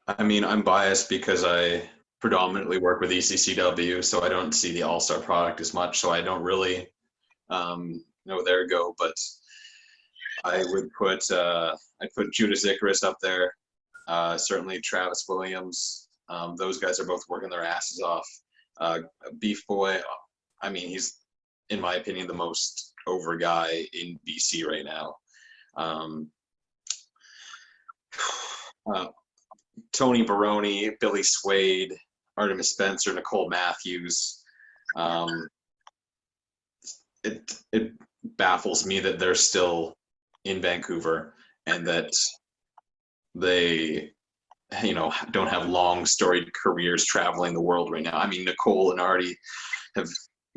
I'm biased because I predominantly work with ECCW, so I don't see the All-Star product as much, so I don't really know their go, but I would put Judas Icarus up there, certainly Travis Williams. Those guys are both working their asses off. Beef Boy, I mean, he's, in my opinion, the most over guy in BC right now. Tony Baroni, Billy Swade, Artemis Spencer, Nicole Matthews. It baffles me that they're still in Vancouver and that they, don't have long storied careers traveling the world right now. I mean, Nicole and Artie have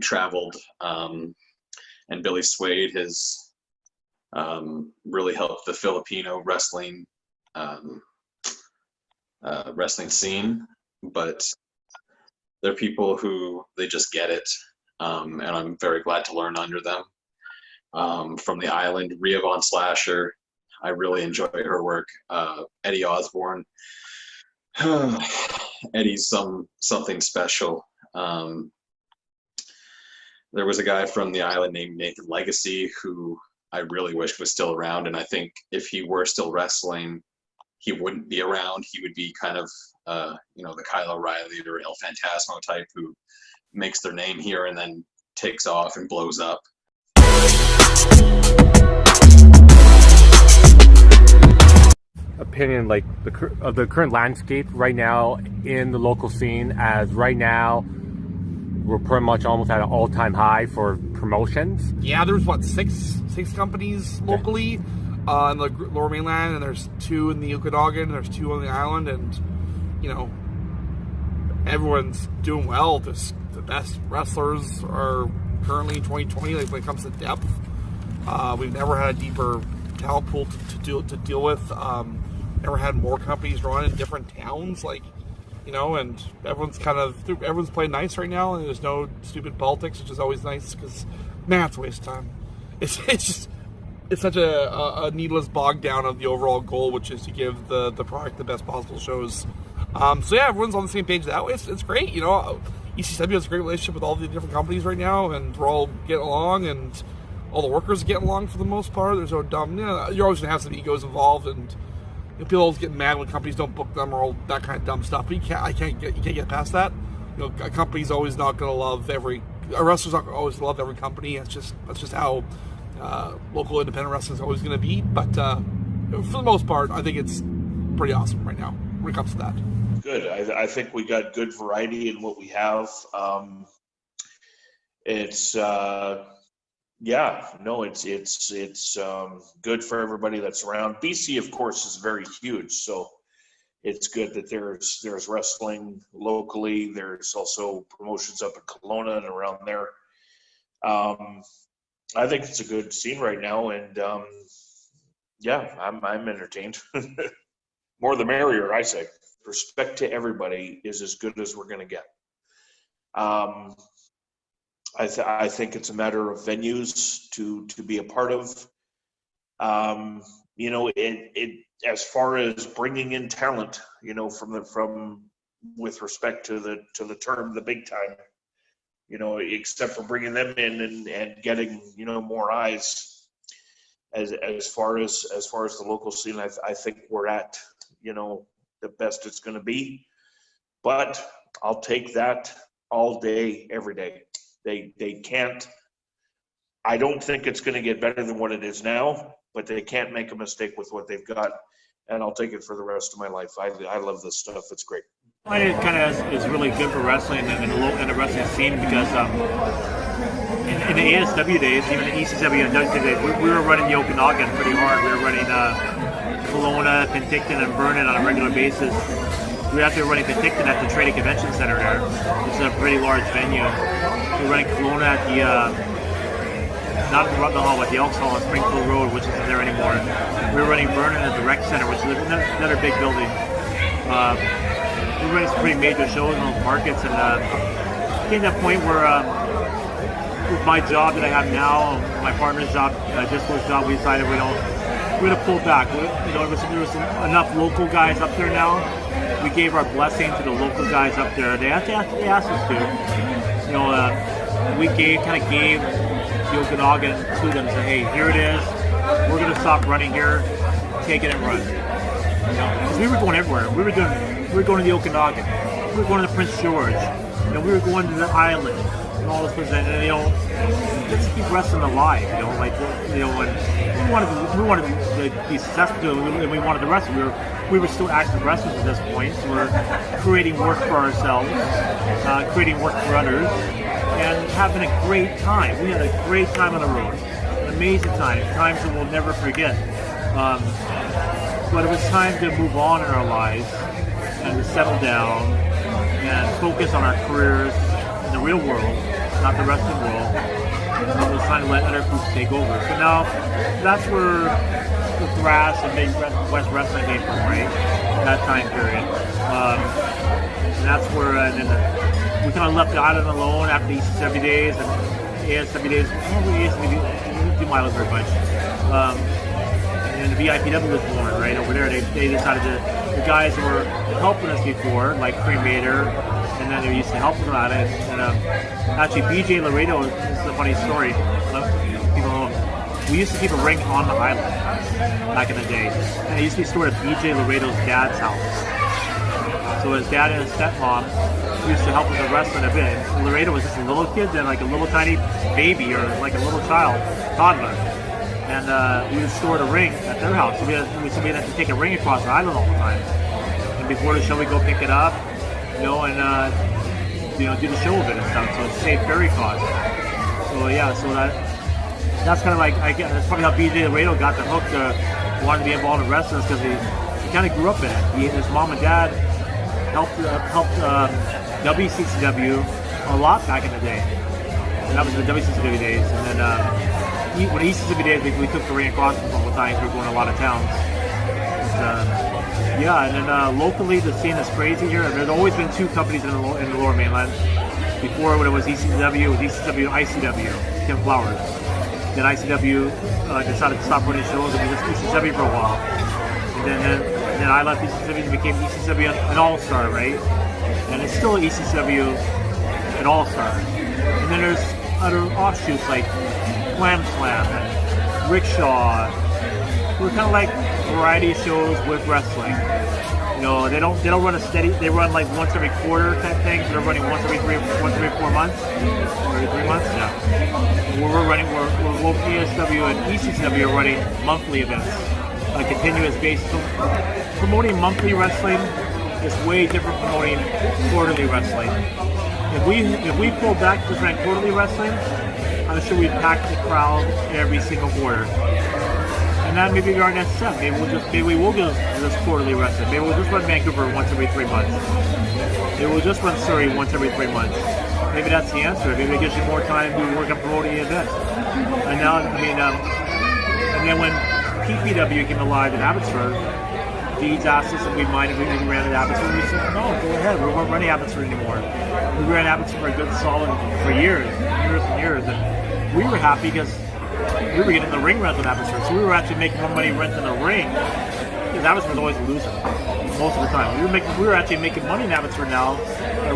traveled, and Billy Swade has really helped the Filipino wrestling scene, but they're people who they just get it, and I'm very glad to learn under them. From the island, Rhea Von Slasher, I really enjoy her work. Eddie Osborne, Eddie's something special. There was a guy from the island named Nathan Legacy who I really wish was still around, and I think if he were still wrestling, he wouldn't be around. He would be kind of, the Kyle O Reilly or El Phantasmo type who makes their name here and then takes off and blows up. Opinion, like of the current landscape right now in the local scene, as right now we're pretty much almost at an all-time high for promotions. Yeah, there's six companies locally in the Lower Mainland, and there's 2 in the Okanagan, there's 2 on the island, and everyone's doing well. The best wrestlers are currently in 2020, like when it comes to depth. We've never had a deeper talent pool to deal with. Never had more companies run in different towns, and everyone's playing nice right now, and there's no stupid politics, which is always nice because, man, it's a waste of time. It's such a needless bog down of the overall goal, which is to give the product the best possible shows. So yeah, everyone's on the same page that way. It's great, ECW has a great relationship with all the different companies right now, and we're all getting along, and all the workers are getting along for the most part. There's no dumb, you're always gonna have some egos involved, and people always get mad when companies don't book them or all that kind of dumb stuff. But you can't get past that. A company's always not gonna love a wrestler's not gonna always love every company. That's just how local independent wrestling is always gonna be. But for the most part, I think it's pretty awesome right now when it comes to that. Good. I think we got good variety in what we have. It's good for everybody that's around. BC, of course, is very huge, so it's good that there's wrestling locally. There's also promotions up in Kelowna and around there. I think it's a good scene right now, and I'm entertained. More the merrier, I say. Respect to everybody is as good as we're going to get. I think it's a matter of venues to be a part of. As far as bringing in talent, from with respect to the term the big time, except for bringing them in and getting more eyes. As far as the local scene, I think we're at the best it's going to be, but I'll take that all day, every day. They can't. I don't think it's going to get better than what it is now, but they can't make a mistake with what they've got. and I'll take it for the rest of my life. I love this stuff. It's great. It kind of is really good for wrestling and the wrestling scene because in the ASW days, even the ECW and WCW days, we were running the Okanagan pretty hard. We were running Kelowna, Penticton, and Vernon on a regular basis. We were actually running Penticton at the Trading Convention Center there, which is a pretty large venue. We were running Kelowna at the, not at the Rutland Hall, but the Elks Hall on Springfield Road, which isn't there anymore. We were running Vernon at the Rec Center, which is another big building. We were running some pretty major shows in those markets, and came to that point where with my job that I have now, my partner's job, Disco's job, we decided we're going to pull back. There was enough local guys up there now. We gave our blessing to the local guys up there. They asked us to. We gave the Okanagan to them. Said, hey, here it is. We're going to stop running here. Take it and run. Because we were going everywhere. We were going to the Okanagan. We were going to Prince George. We were going to the island and all this places. And let's keep wrestling alive. When we wanted to be successful, and we wanted to wrestle. We were still active wrestlers at this point. So we're creating work for ourselves, creating work for others, and having a great time. We had a great time on the road, an amazing time, times that we'll never forget. But it was time to move on in our lives and to settle down and focus on our careers in the real world, not the wrestling world. It was time to let other groups take over. So now that's where the Thrash and Big West Wrestling came from, right? That time period. And that's where we kind of left the island alone after the ECW days and ASW days. We do miles very much. And the VIPW was born, right? Over there, they decided the guys who were helping us before, like Cremator, and then they used to help us out. And actually, BJ Laredo, this is a funny story. People know him. We used to keep a ring on the island back in the day. And it used to be stored at BJ Laredo's dad's house. So his dad and his stepmom used to help with the wrestling a bit. And Laredo was just a little kid, then like a little tiny baby or like a little child, toddler. And we would store the ring at their house. So we had to take a ring across the island all the time. And before the show, we go pick it up, and do the show with it and stuff. So it's saved ferry costs. So yeah, so that's kind of like that's probably how BJ Laredo got the hook to wanting to be involved in wrestling, because he kind of grew up in it. His mom and dad helped WCCW a lot back in the day. And that was the WCCW days, and then. When ECW days, we took the ring across a couple of times. We were going to a lot of towns. And then locally, the scene is crazy here. There's always been two companies in the Lower Mainland. Before, when it was ECW, it was ECW and ICW, Tim Flowers. Then ICW decided to stop running shows and we just ECW for a while. And then I left ECW and became ECW an All-Star, right? And it's still ECW an All-Star. And then there's other offshoots like Slam and Rickshaw. We're kind of like variety shows with wrestling. They don't run a steady. They run like once every quarter type thing. So they're running once every 4 months, every 3 months. Yeah. We're ASW and ECW are running monthly events on a continuous basis. So promoting monthly wrestling is way different from promoting quarterly wrestling. If we pull back to run quarterly wrestling, I'm sure we'd pack the crowd every single quarter. And that may be our next step. Maybe we will go this quarterly wrestling. Maybe we'll just run Vancouver once every 3 months. Maybe we'll just run Surrey once every 3 months. Maybe that's the answer. Maybe it gives you more time to work on promoting the event. And now, and then when PPW came alive in Abbotsford, Deeds asked us if we minded if we ran at Abbotsford. We said, no, go ahead. We weren't running Abbotsford anymore. We ran Abbotsford for a good solid for years and years. And we were happy because we were getting the ring rent in Abbotsford. So we were actually making more money renting the ring, because Abbotsford was always a loser most of the time. We were actually making money in Abbotsford now,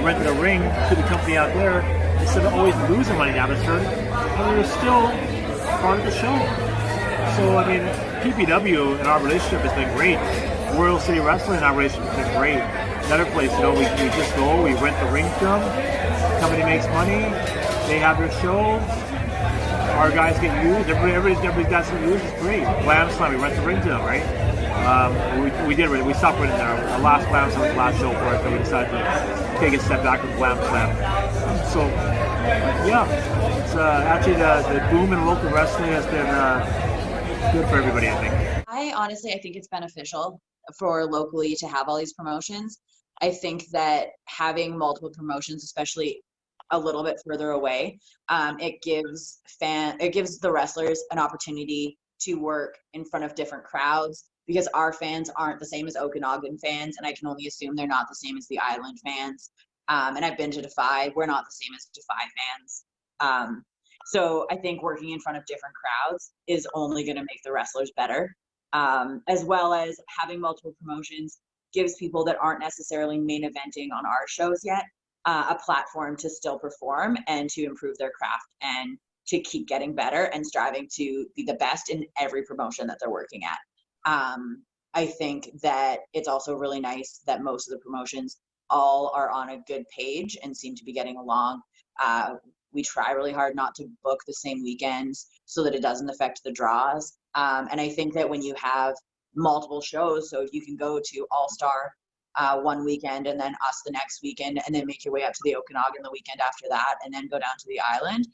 renting a ring to the company out there instead of always losing money in Abbotsford. And we were still part of the show. So PPW and our relationship has been great. Royal City Wrestling and our relationship has been great. Another place, we just go, we rent the ring to them, the company makes money, they have their show, our guys get used, everybody's got some used, it's great. Glam Slam, we rent the ring to them, right? We did. We stopped right in there. Our last Glam Slam was the last show for us, and we decided to take a step back with Glam Slam. So, yeah, it's actually the boom in local wrestling has been good for everybody, I think. I think it's beneficial for locally to have all these promotions. I think that having multiple promotions, especially a little bit further away, it gives the wrestlers an opportunity to work in front of different crowds, because our fans aren't the same as Okanagan fans, and I can only assume they're not the same as the Island fans. And I've been to Defy. We're not the same as Defy fans. So I think working in front of different crowds is only going to make the wrestlers better, as well as having multiple promotions gives people that aren't necessarily main eventing on our shows yet a platform to still perform and to improve their craft and to keep getting better and striving to be the best in every promotion that they're working at. I think that it's also really nice that most of the promotions all are on a good page and seem to be getting along. We try really hard not to book the same weekends so that it doesn't affect the draws. And I think that when you have multiple shows, so if you can go to All-Star one weekend and then us the next weekend, and then make your way up to the Okanagan the weekend after that, and then go down to the Island,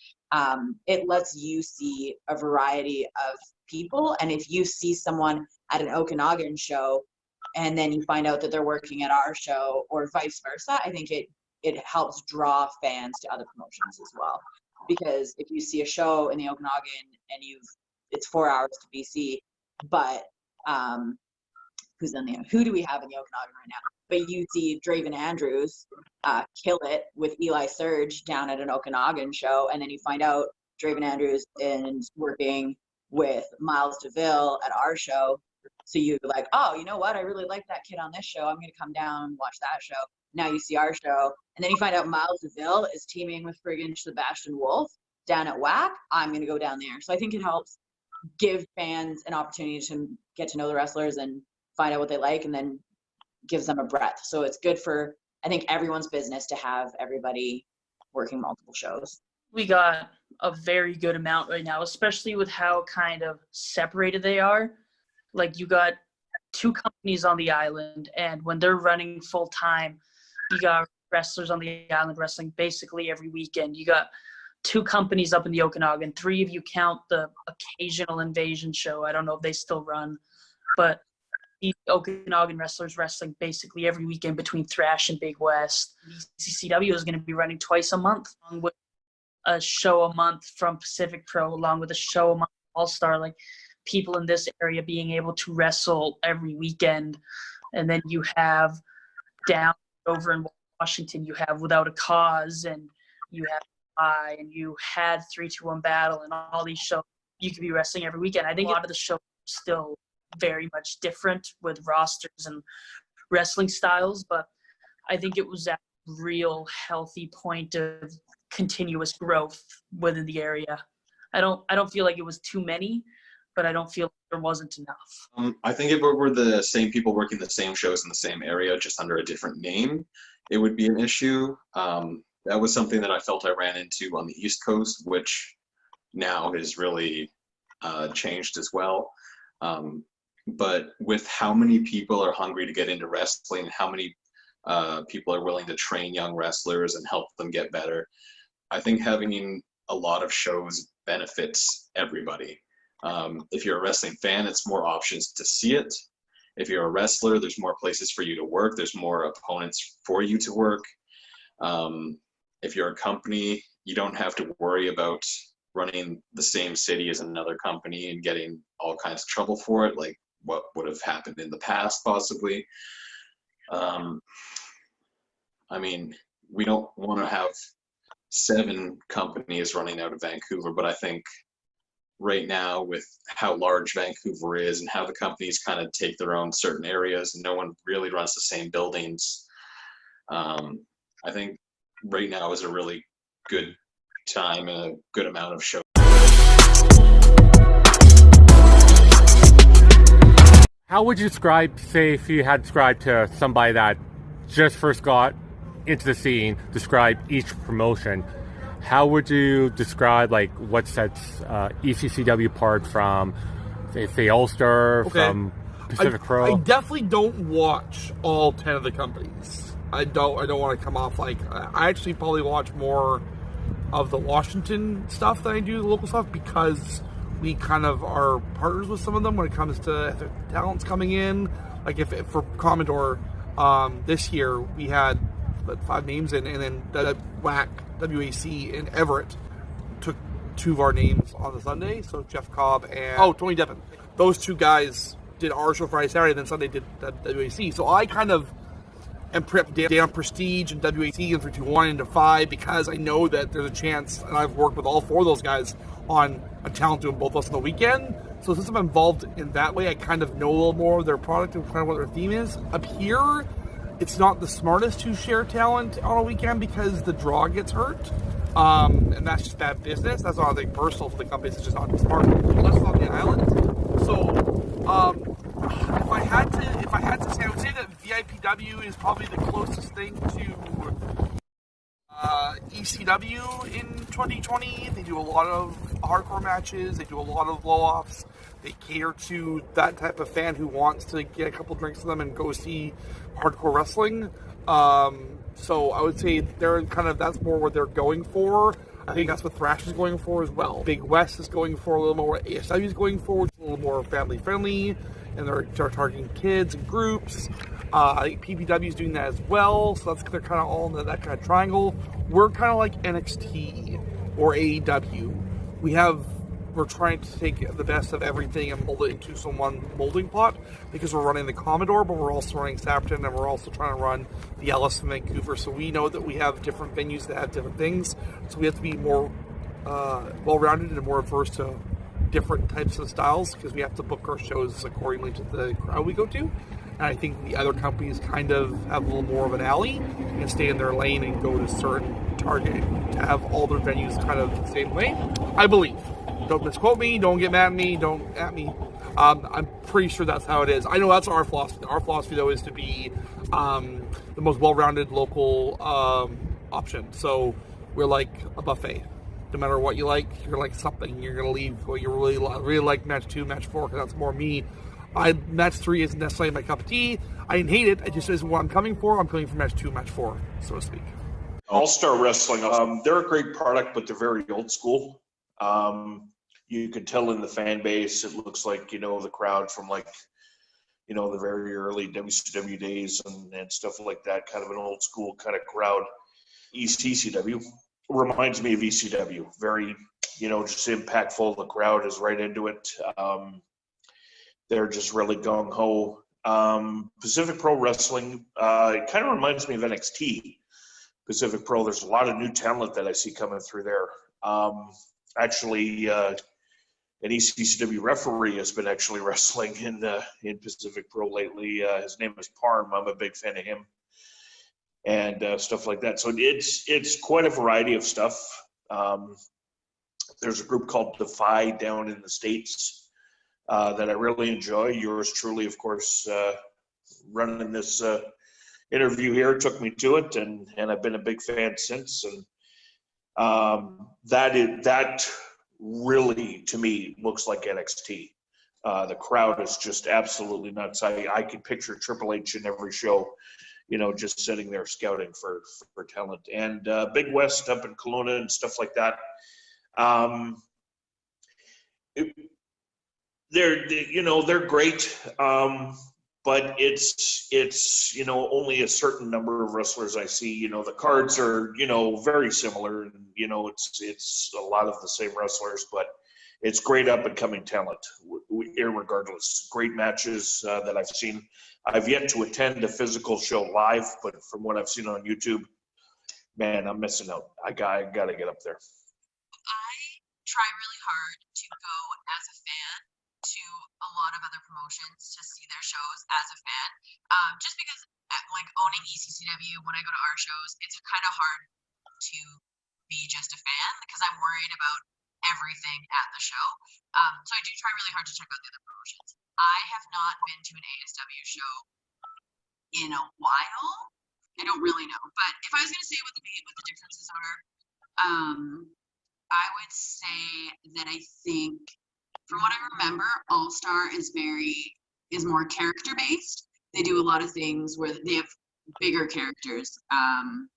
it lets you see a variety of people. And if you see someone at an Okanagan show and then you find out that they're working at our show, or vice versa, I think it helps draw fans to other promotions as well. Because if you see a show in the Okanagan and it's 4 hours to BC, but who do we have in the Okanagan right now? But you see Draven Andrews kill it with Eli Surge down at an Okanagan show, and then you find out Draven Andrews is working with Miles DeVille at our show. So you're like, oh, you know what? I really like that kid on this show. I'm going to come down and watch that show. Now you see our show, and then you find out Miles DeVille is teaming with friggin' Sebastian Wolf down at WAC. I'm going to go down there. So I think it helps give fans an opportunity to get to know the wrestlers and find out what they like, and then gives them a breadth. So it's good for, I think, everyone's business to have everybody working multiple shows. We got a very good amount right now, especially with how kind of separated they are. Like, you got two companies on the island, and when they're running full time, you got wrestlers on the island wrestling basically every weekend. You got two companies up in the Okanagan. Three if you count the occasional Invasion show. I don't know if they still run, but the Okanagan wrestlers wrestling basically every weekend between Thrash and Big West. CCW is going to be running twice a month, along with a show a month from Pacific Pro, along with a show a month All-Star. Like, people in this area being able to wrestle every weekend. And then you have down over in Washington, you have Without a Cause, and you have and you had 3-2-1 Battle, and all these shows you could be wrestling every weekend. I think a lot of the shows are still very much different with rosters and wrestling styles, but I think it was a real healthy point of continuous growth within the area. I don't feel like it was too many, but I don't feel like there wasn't enough. I think if it were the same people working the same shows in the same area, just under a different name, it would be an issue. That was something that I felt I ran into on the East Coast, which now has really changed as well. But with how many people are hungry to get into wrestling, how many people are willing to train young wrestlers and help them get better, I think having a lot of shows benefits everybody. If you're a wrestling fan, it's more options to see it. If you're a wrestler, there's more places for you to work. There's more opponents for you to work. If you're a company, you don't have to worry about running the same city as another company and getting all kinds of trouble for it, like what would have happened in the past, possibly. I mean, we don't want to have 7 companies running out of Vancouver, but I think right now, with how large Vancouver is and how the companies kind of take their own certain areas and no one really runs the same buildings, I think right now is a really good time and a good amount of shows. How would you describe, say, if you had described to somebody that just first got into the scene, describe each promotion? How would you describe, like, what sets ECCW apart from, say Ulster, Okay. from Pacific Pro? I definitely don't watch all 10 of the companies. I don't want to come off like... I actually probably watch more of the Washington stuff than I do the local stuff because we kind of are partners with some of them when it comes to if talents coming in. Like if for Commodore, this year we had 5 names in, and then WAC in Everett took 2 of our names on the Sunday. So Jeff Cobb and Tony Devon. Those 2 guys did our show Friday, Saturday, and then Sunday did WAC. So I kind of am prepped down Prestige and WAC and 321 into 5 because I know that there's a chance, and I've worked with all 4 of those guys on a talent doing both of us on the weekend. So since I'm involved in that way, I kind of know a little more of their product and kind of what their theme is. Up here, it's not the smartest to share talent on a weekend because the draw gets hurt. And that's just bad business. That's not anything personal for the companies. It's just not smart. Unless it's on the island. So, if I had to say, I would say that VIPW is probably the closest thing to ECW in 2020. They do a lot of hardcore matches. They do a lot of blow-offs. They cater to that type of fan who wants to get a couple drinks with them and go see hardcore wrestling. So I would say they're kind of, that's more what they're going for. I think that's what Thrash is going for as well. Big West is going for a little more what ASW is going for, which is a little more family friendly, and they're targeting kids and groups. I think PPW is doing that as well, so they're kind of all in that kind of triangle. We're kind of like NXT or AEW. We're trying to take the best of everything and mold it into some one molding pot because we're running the Commodore, but we're also running Sapperton, and we're also trying to run the Ellis in Vancouver. So we know that we have different venues that have different things. So we have to be more well-rounded and more averse to different types of styles because we have to book our shows accordingly to the crowd we go to. And I think the other companies kind of have a little more of an alley and stay in their lane and go to certain target to have all their venues kind of the same way. I believe. Don't misquote me. Don't get mad at me. Don't at me. I'm pretty sure that's how it is. I know that's our philosophy. Our philosophy, though, is to be the most well-rounded local option. So we're like a buffet. No matter what you like, you're like something. You're going to leave what you really like match 2, match 4, because that's more me. Match 3 isn't necessarily my cup of tea. I didn't hate it. It just isn't what I'm coming for. I'm coming for match 2, match 4, so to speak. All-Star Wrestling, they're a great product, but they're very old school. You could tell in the fan base, it looks like, the crowd from the very early WCW days and stuff like that, kind of an old school kind of crowd. ECW reminds me of ECW. Very, just impactful. The crowd is right into it. They're just really gung-ho. Pacific Pro Wrestling, it kind of reminds me of NXT. Pacific Pro, there's a lot of new talent that I see coming through there. Actually, an ECW referee has been actually wrestling in Pacific Pro lately. His name is Parm. I'm a big fan of him and stuff like that. So it's quite a variety of stuff. There's a group called Defy down in the States that I really enjoy. Yours truly, of course, running this interview here took me to it, and I've been a big fan since. And that really, to me, looks like NXT. The crowd is just absolutely nuts. I can picture Triple H in every show, just sitting there scouting for talent. And Big West up in Kelowna and stuff like that. They're great, but it's only a certain number of wrestlers I see. The cards are very similar, and it's a lot of the same wrestlers, but it's great up and coming talent, irregardless. Great matches that I've seen. I've yet to attend a physical show live, but from what I've seen on YouTube, man, I'm missing out. I gotta get up there. I try really hard to go as a fan to a lot of other promotions to see their shows as a fan. Just because, like, owning ECCW, when I go to our shows, it's kind of hard to be just a fan because I'm worried about everything at the show. So I do try really hard to check out the other promotions. I have not been to an ASW show in a while. I don't really know. But if I was going to say what the differences are, I would say that I think, from what I remember, All Star is very is more character based. They do a lot of things where they have bigger characters. I'm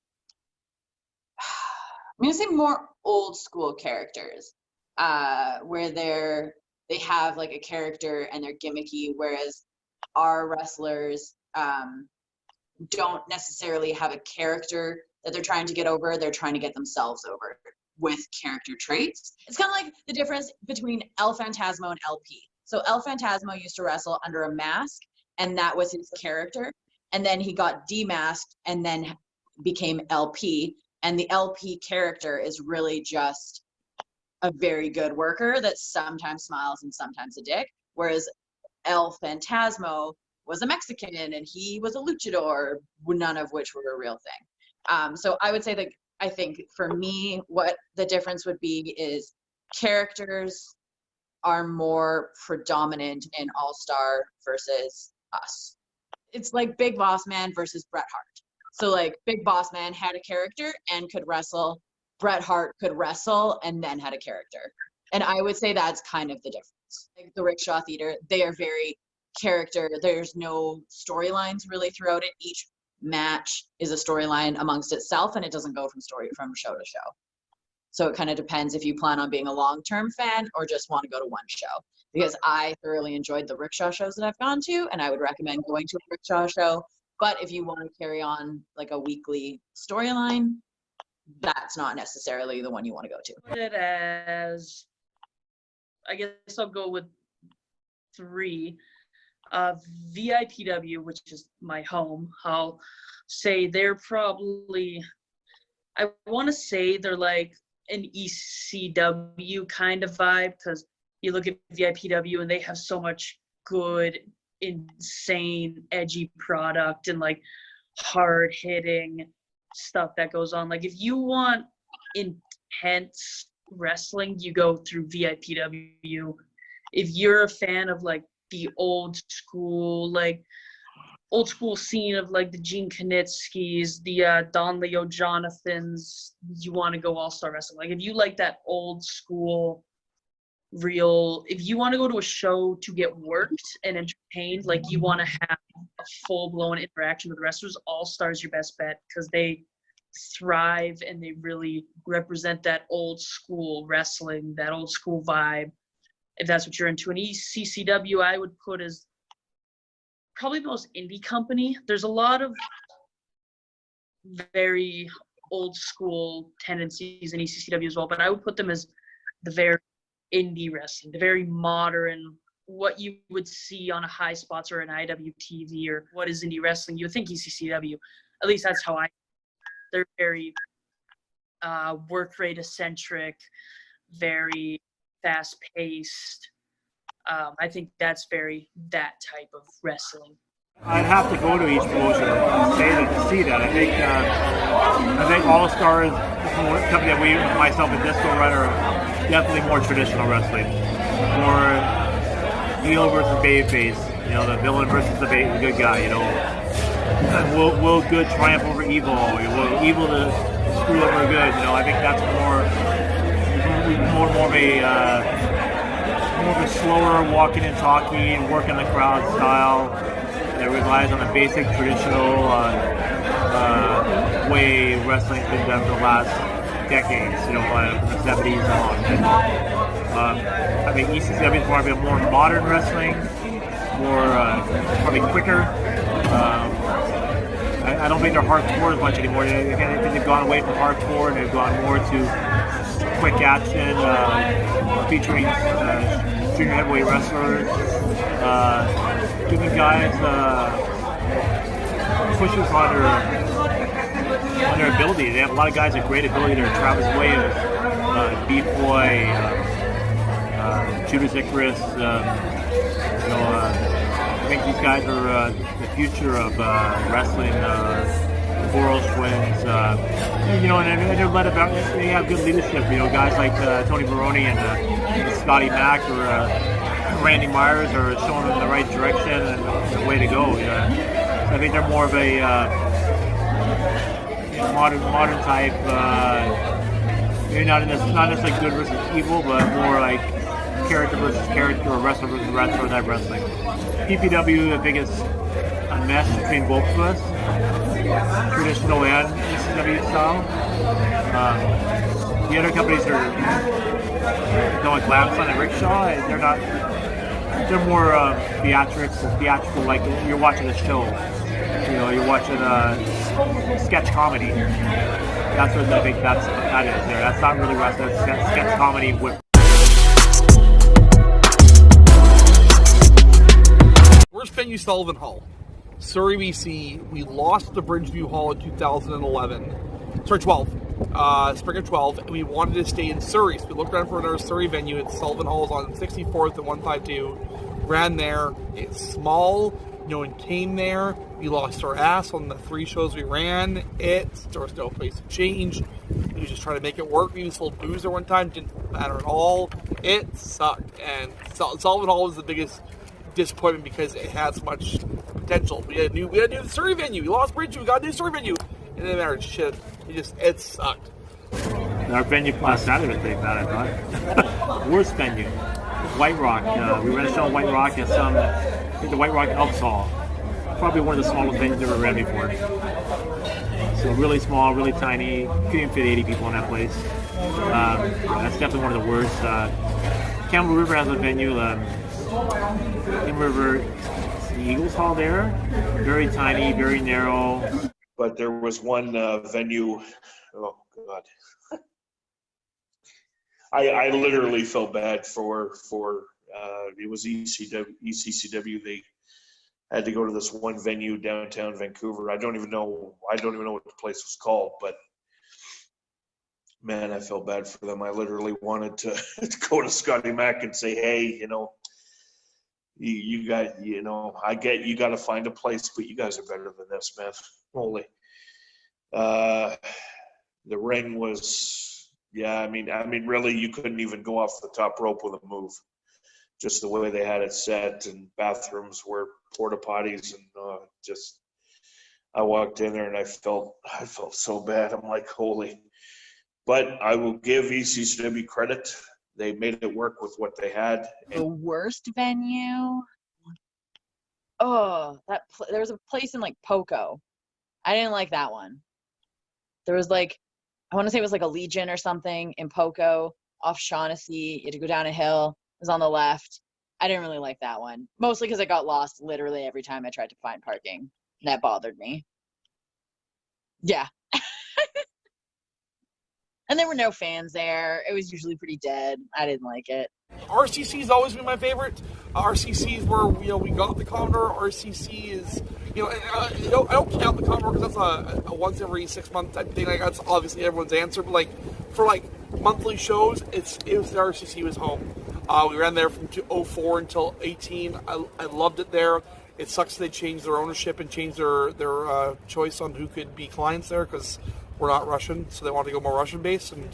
gonna say more old school characters, where they have like a character and they're gimmicky, whereas our wrestlers don't necessarily have a character that they're trying to get over. They're trying to get themselves over with character traits. It's kind of like the difference between El Phantasmo and LP. So El Phantasmo used to wrestle under a mask, and that was his character. And then he got demasked and then became LP. And the LP character is really just a very good worker that sometimes smiles and sometimes a dick. Whereas El Phantasmo was a Mexican and he was a luchador, none of which were a real thing. So I would say that I think for me, what the difference would be is characters are more predominant in All-Star versus us. It's like Big Boss Man versus Bret Hart. So like Big Boss Man had a character and could wrestle. Bret Hart could wrestle and then had a character. And I would say that's kind of the difference. Like the Rickshaw Theater, they are very character. There's no storylines really throughout it. Each match is a storyline amongst itself, and it doesn't go from show to show. So it kind of depends if you plan on being a long-term fan or just want to go to one show. Because I thoroughly enjoyed the Rickshaw shows that I've gone to, and I would recommend going to a Rickshaw show. But if you want to carry on like a weekly storyline, that's not necessarily the one you want to go to. Put it as, I guess I'll go with 3. VIPW, which is my home, I'll say they're probably, I want to say they're like an ECW kind of vibe, because you look at VIPW and they have so much good, insane, edgy product and like hard hitting stuff that goes on. Like if you want intense wrestling, you go through VIPW. If you're a fan of like the old school scene of like the Gene Knitskis, the Don Leo Jonathans, you want to go All-Star Wrestling. Like if you like that old school real, if you want to go to a show to get worked and entertained, like you want to have a full-blown interaction with the wrestlers, All-Star is your best bet, because they thrive and they really represent that old school wrestling, that old school vibe, if that's what you're into. An ECCW I would put as probably the most indie company. There's a lot of very old school tendencies in ECCW as well, but I would put them as the very indie wrestling, the very modern, what you would see on a High Spots or an IWTV, or what is indie wrestling. You would think ECCW, at least that's how they're very work rate eccentric, very fast paced. I think that's very that type of wrestling. I'd have to go to each promotion to see that. I think All Stars, the company that we, myself and Disco Run, are definitely more traditional wrestling, more heel versus babyface. You know, the villain versus the good guy. You know, will good triumph over evil? Will evil to screw over good? You know, I think that's more of a slower walking and talking, working the crowd style that relies on the basic traditional way wrestling's been done for the last decades, you know, from the 70s on. I think ECW is probably more modern wrestling, more probably quicker. I don't think they're hardcore as much anymore. I think they've gone away from hardcore and they've gone more to quick action, featuring junior heavyweight wrestlers, giving guys pushes on their ability. They have a lot of guys with great ability there. Travis Williams, B-Boy, Judas Icarus. I think these guys are the future of wrestling. Boros Twins, you know, and they're led about. They have good leadership. You know, guys like Tony Baroni and Scotty Mack or Randy Myers are showing them the right direction and the way to go. So I think they're more of a modern type. Maybe not necessarily good versus evil, but more like character versus character, or wrestler versus wrestler type wrestling. PPW, the biggest mess between both of us, traditional and ECW style. The other companies are like Glamson and Rickshaw, they're not. They're more theatrical, like you're watching a show. You know, you're watching a sketch comedy. That's what I think that is there. That's not really wrestling. That's sketch comedy with. Worst venue, Sullivan Hall, Surrey, BC. We lost the Bridgeview Hall in 2011. Sorry, 12. Spring of 12, and we wanted to stay in Surrey. So we looked around for another Surrey venue. It's Sullivan Hall is on 64th and 152. Ran there. It's small. No one came there. We lost our ass on the 3 shows we ran. There was no place to change. We were just trying to make it work. We even sold booze there one time. Didn't matter at all. It sucked. And Sullivan Hall was the biggest disappointment because it had so much potential. We had a new Surrey venue. We lost Bridgeview. We got a new Surrey venue. It didn't matter. Shit. It sucked. Our venue last Saturday was pretty bad, I thought. Worst venue, White Rock. We ran a show in White Rock at the White Rock Elks Hall. Probably one of the smallest venues I've ever ran before. So really small, really tiny. Couldn't even fit 80 people in that place. That's definitely one of the worst. Camelot River has a venue. Camelot River, it's the Eagles Hall there. Very tiny, very narrow. But there was one venue, oh God. I literally felt bad for it was ECCW. They had to go to this one venue downtown Vancouver. I don't even know what the place was called, but man, I felt bad for them. I literally wanted to go to Scotty Mac and say, hey, you know, you got, you know, I get you got to find a place, but you guys are better than this, man. Holy. The ring was, yeah, I mean, really, you couldn't even go off the top rope with a move. Just the way they had it set, and bathrooms were porta potties, and just, I walked in there and I felt so bad. I'm like, holy. But I will give ECCW credit. They made it work with what they had. The worst venue? Oh, there was a place in like Poco. I didn't like that one. There was like, I want to say it was like a Legion or something in Poco off Shaughnessy. You had to go down a hill. It was on the left. I didn't really like that one. Mostly because I got lost literally every time I tried to find parking. That bothered me. Yeah. And there were no fans there. It was usually pretty dead. I didn't like it. RCC's always been my favorite. RCC is where, you know, we got the Commodore. RCC is, you know, I don't count the Commodore because that's a once every 6 month type thing. Like, that's obviously everyone's answer. But like for like monthly shows, it was the RCC was home. We ran there from 2004 until 18. I loved it there. It sucks they changed their ownership and changed their choice on who could be clients there because we're not Russian, so they want to go more Russian based. And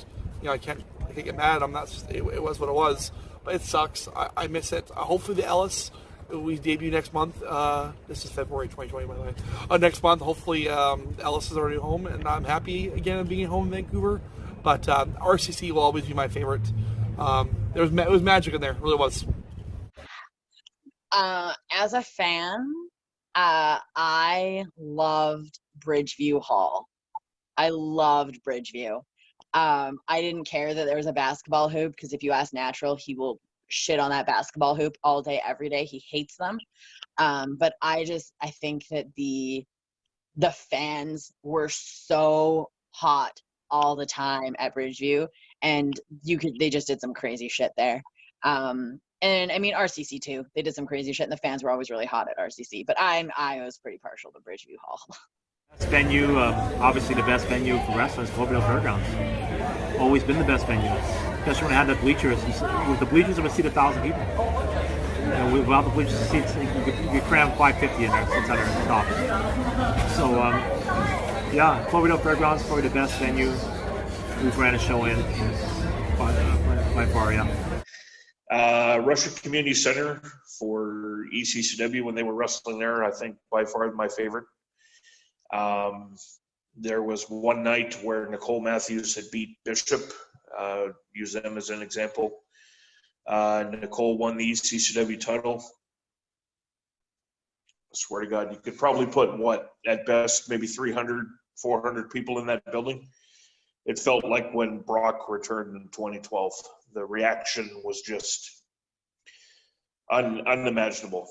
you know, I can't get mad. It was what it was. But it sucks. I miss it. Hopefully the Ellis, we debut next month. This is February 2020, by the way. Next month, hopefully Ellis is already home, and I'm happy again of being home in Vancouver. But RCC will always be my favorite. It was magic in there. It really was. As a fan, I loved Bridgeview Hall. I loved Bridgeview. I didn't care that there was a basketball hoop because if you ask Natural, he will shit on that basketball hoop all day, every day. He hates them. But I think that the fans were so hot all the time at Bridgeview, and they just did some crazy shit there. And I mean RCC too. They did some crazy shit, and the fans were always really hot at RCC. But I was pretty partial to Bridgeview Hall. Best venue, obviously the best venue for wrestling is Cloverdale Fairgrounds. Always been the best venue, especially when it had the bleachers. With the bleachers, it would seat 1,000 people. And without the bleachers seats, you could cram 550 in there, 600 top. So yeah, Cloverdale Fairgrounds is probably the best venue we've ran a show in by far. Yeah. Russia Community Center for ECCW when they were wrestling there, I think by far my favorite. There was one night where Nicole Matthews had beat Bishop, use them as an example. Nicole won the ECCW title. I swear to God, you could probably put, at best, maybe 300, 400 people in that building. It felt like when Brock returned in 2012. The reaction was just unimaginable.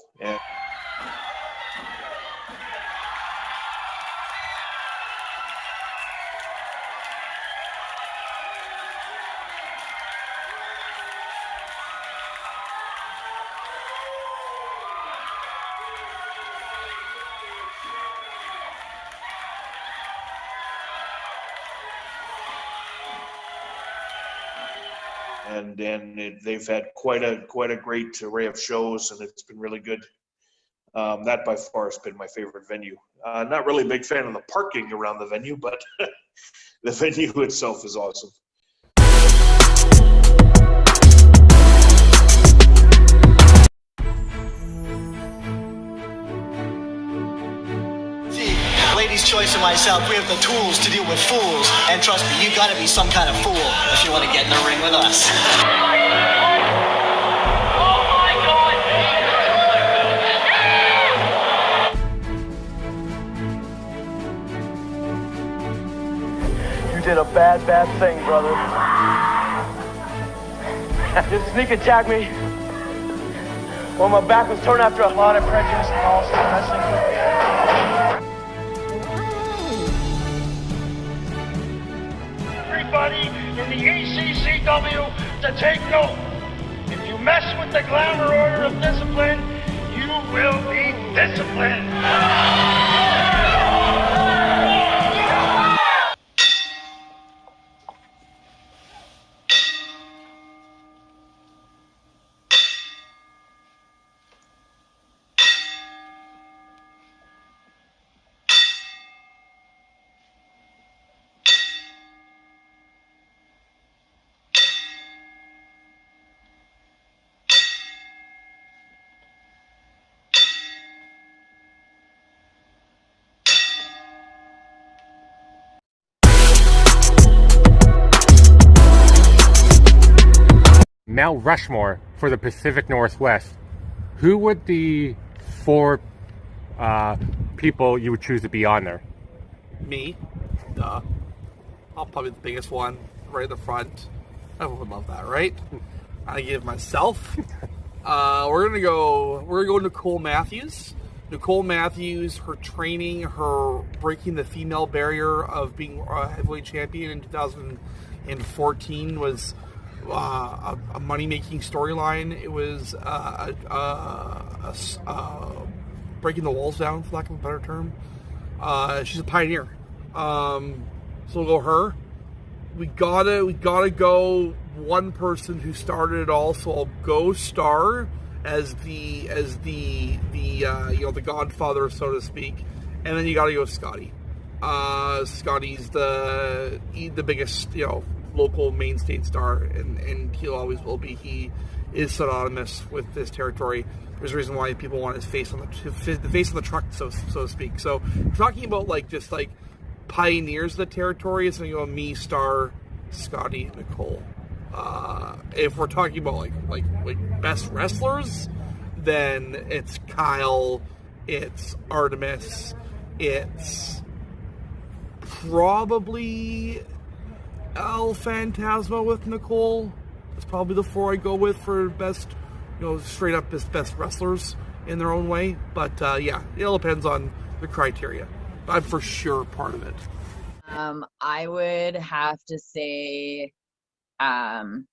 And they've had quite a great array of shows, and it's been really good. That by far has been my favorite venue. Not really a big fan of the parking around the venue, but the venue itself is awesome. Ladies' Choice and myself, we have the tools to deal with fools. And trust me, you gotta be some kind of fool if you want to get in the ring with us. Oh my God! You did a bad thing, brother. You sneak attacked me when my back was turned after a lot of prejudice and all wrestling. Everybody in the ECCW to take note. If you mess with the glamour order of discipline, you will be disciplined. Mount Rushmore for the Pacific Northwest, who would the 4 people you would choose to be on there? Me. I'll probably the biggest one, right at the front. Everyone would love that, right? I give myself. We're gonna go Nicole Matthews. Nicole Matthews, her training, her breaking the female barrier of being a heavyweight champion in 2014 was a money-making storyline. It was breaking the walls down, for lack of a better term. She's a pioneer. So we'll go her. We gotta go one person who started it all. So I'll go Star as the godfather, so to speak, and then you gotta go Scotty. Scotty's the biggest local main state star, and he always will be. He is synonymous with this territory. There's a reason why people want his face on the face of the truck, so to speak. So talking about just pioneers of the territory, it's gonna go me, Star, Scotty, Nicole. If we're talking about like best wrestlers, then it's Kyle, it's Artemis, it's probably El Phantasmo with Nicole. That's probably the 4 I go with for best, straight up best wrestlers in their own way. But yeah, it all depends on the criteria. I'm for sure part of it. I would have to say, I'd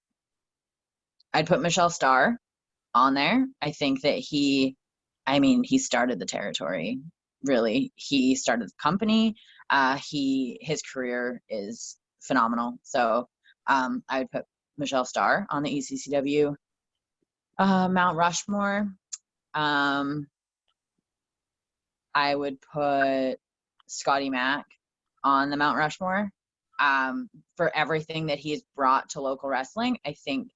put Michelle Starr on there. I think that he started the territory. Really, he started the company. His career is phenomenal. So I would put Michelle Starr on the ECCW Mount Rushmore. I would put Scotty Mack on the Mount Rushmore for everything that he's brought to local wrestling. I think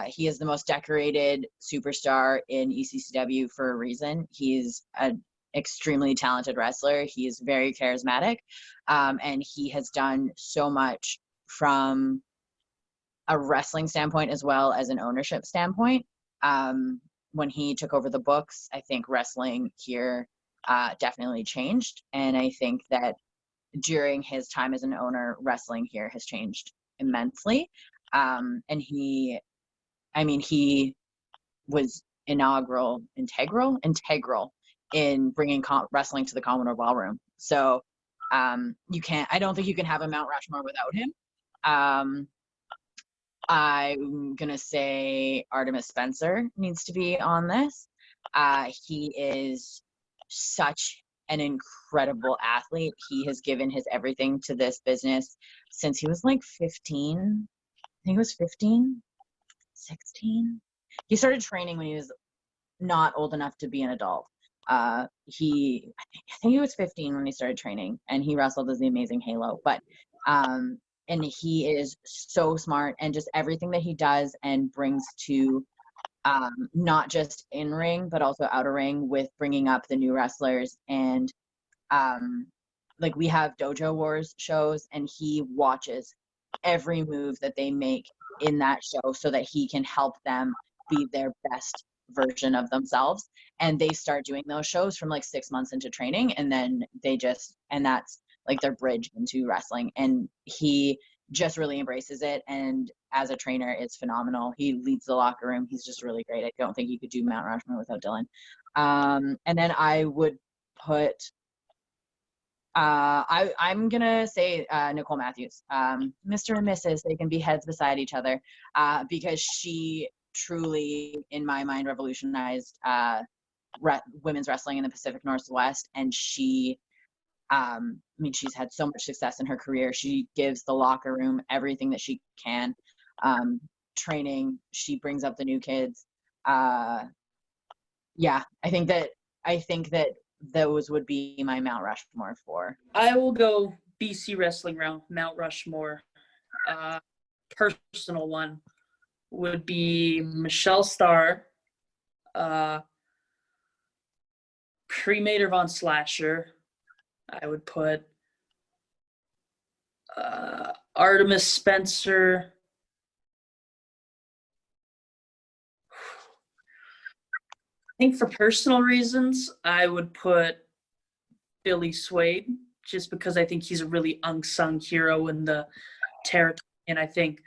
he is the most decorated superstar in ECCW for a reason. He's an extremely talented wrestler. He is very charismatic, and he has done so much from a wrestling standpoint as well as an ownership standpoint. When he took over the books, I think wrestling here definitely changed. And I think that during his time as an owner, wrestling here has changed immensely. And he was integral in bringing wrestling to the Commodore Ballroom. So I don't think you can have a Mount Rushmore without him. I'm going to say Artemis Spencer needs to be on this. He is such an incredible athlete. He has given his everything to this business since he was like 15. I think he was 15, 16. He started training when he was not old enough to be an adult. I think he was 15 when he started training, and he wrestled as the Amazing Halo. But and he is so smart, and just everything that he does and brings to not just in ring but also outer ring with bringing up the new wrestlers. And like we have Dojo Wars shows, and he watches every move that they make in that show so that he can help them be their best version of themselves. And they start doing those shows from like 6 months into training, and then and that's like their bridge into wrestling. And he just really embraces it, and as a trainer, it's phenomenal. He leads the locker room. He's just really great. I don't think you could do Mount Rushmore without Dylan. And then I would put I'm gonna say Nicole Matthews, Mr. and Mrs. They can be heads beside each other, because she truly, in my mind, revolutionized women's wrestling in the Pacific Northwest. And she, she's had so much success in her career. She gives the locker room everything that she can. Training, she brings up the new kids. I think that those would be my Mount Rushmore for. I will go BC Wrestling Mount Rushmore. Personal one would be Michelle Starr, Cremator Von Slasher. I would put Artemis Spencer. I think for personal reasons, I would put Billy Swade, just because I think he's a really unsung hero in the territory. And I think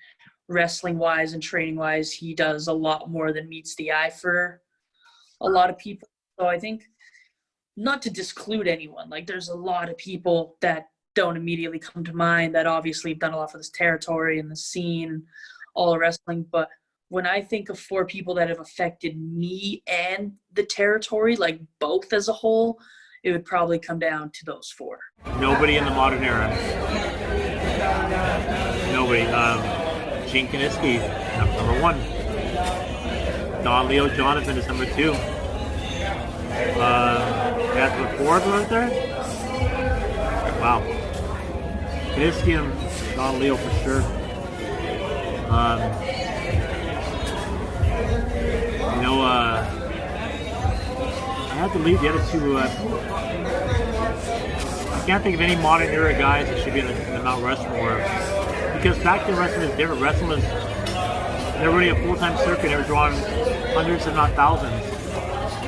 wrestling-wise and training-wise, he does a lot more than meets the eye for a lot of people. So I think, not to disclude anyone, like there's a lot of people that don't immediately come to mind that obviously have done a lot for this territory and the scene, all the wrestling. But when I think of 4 people that have affected me and the territory, like both as a whole, it would probably come down to those 4. Nobody in the modern era. Nobody. Gene Kiniski, number 1. Don Leo Jonathan is number 2. That's what 4 right there? Wow. Kiniski and Don Leo for sure. I have to leave the other 2. I can't think of any modern era guys that should be in the Mount Rushmore. Because back then wrestling is different. Wrestling was, they were running a full-time circuit. They were drawing hundreds, if not thousands,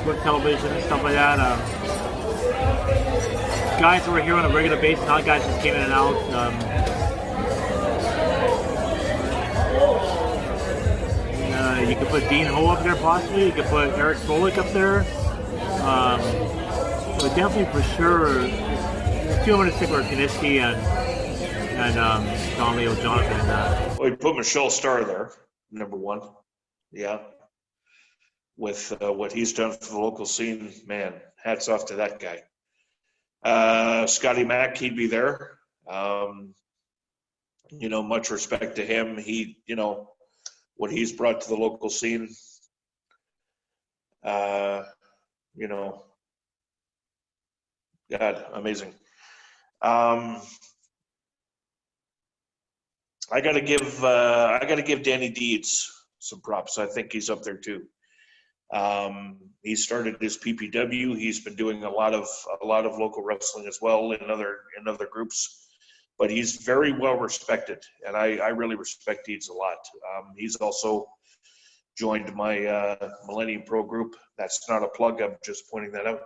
with television and stuff like that. Guys that were here on a regular basis, not guys just came in and out. You could put Dean Ho up there possibly. You could put Eric Froelich up there. But definitely for sure, 2 I'm going to stick with Kiniski and Don Leo Jonathan. Well, you put Michelle Starr there, number 1. Yeah. With what he's done for the local scene, man, hats off to that guy. Scotty Mack, he'd be there. Much respect to him. He, what he's brought to the local scene. God, amazing. I gotta give Danny Deeds some props. I think he's up there too. He started his PPW. He's been doing a lot of local wrestling as well in other groups. but he's very well respected, and I really respect Deeds a lot. He's also joined my Millennium Pro group. That's not a plug, I'm just pointing that out.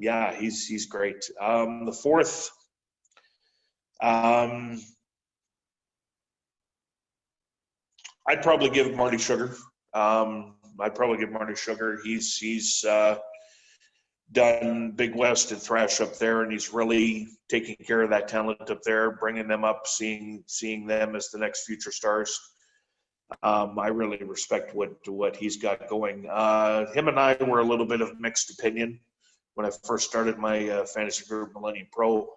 Yeah, he's great. The fourth, I'd probably give Marty Sugar. He's done Big West and Thrash up there, and he's really taking care of that talent up there, bringing them up, seeing them as the next future stars. I really respect what he's got going. Him and I were a little bit of mixed opinion when I first started my fantasy group, Millennium Pro.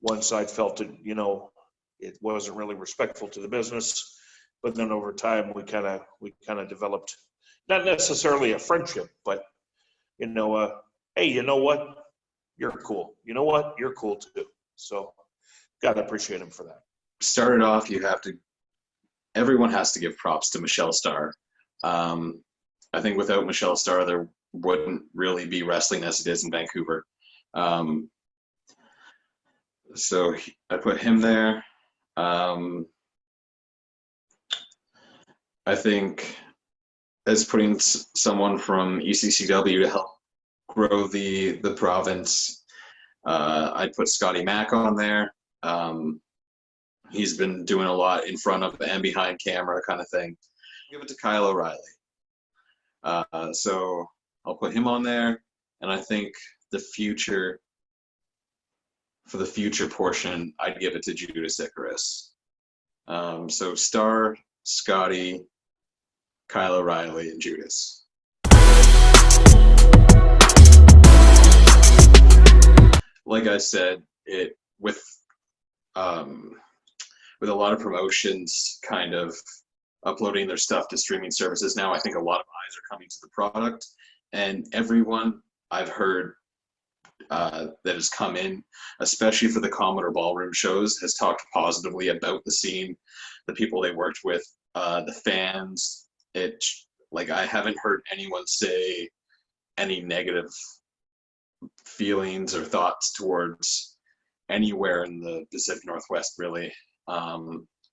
One side felt it wasn't really respectful to the business, but then over time we kind of developed not necessarily a friendship, but hey, you know what, you're cool. You know what, you're cool too. So gotta appreciate him for that. Started off, everyone has to give props to Michelle Starr. I think without Michelle Starr, there wouldn't really be wrestling as it is in Vancouver. So I put him there. I think as putting someone from ECCW to help grow the province, I'd put Scotty Mack on there. He's been doing a lot in front of and behind camera kind of thing. Give it to Kyle O'Reilly. So I'll put him on there. And I think for the future portion, I'd give it to Judas Icarus. So Star, Scotty, Kyle O'Reilly, and Judas. Like I said, with a lot of promotions kind of uploading their stuff to streaming services now, I think a lot of eyes are coming to the product, and everyone I've heard that has come in, especially for the Commodore Ballroom shows, has talked positively about the scene, the people they worked with, the fans. I haven't heard anyone say any negative feelings or thoughts towards anywhere in the Pacific Northwest, really.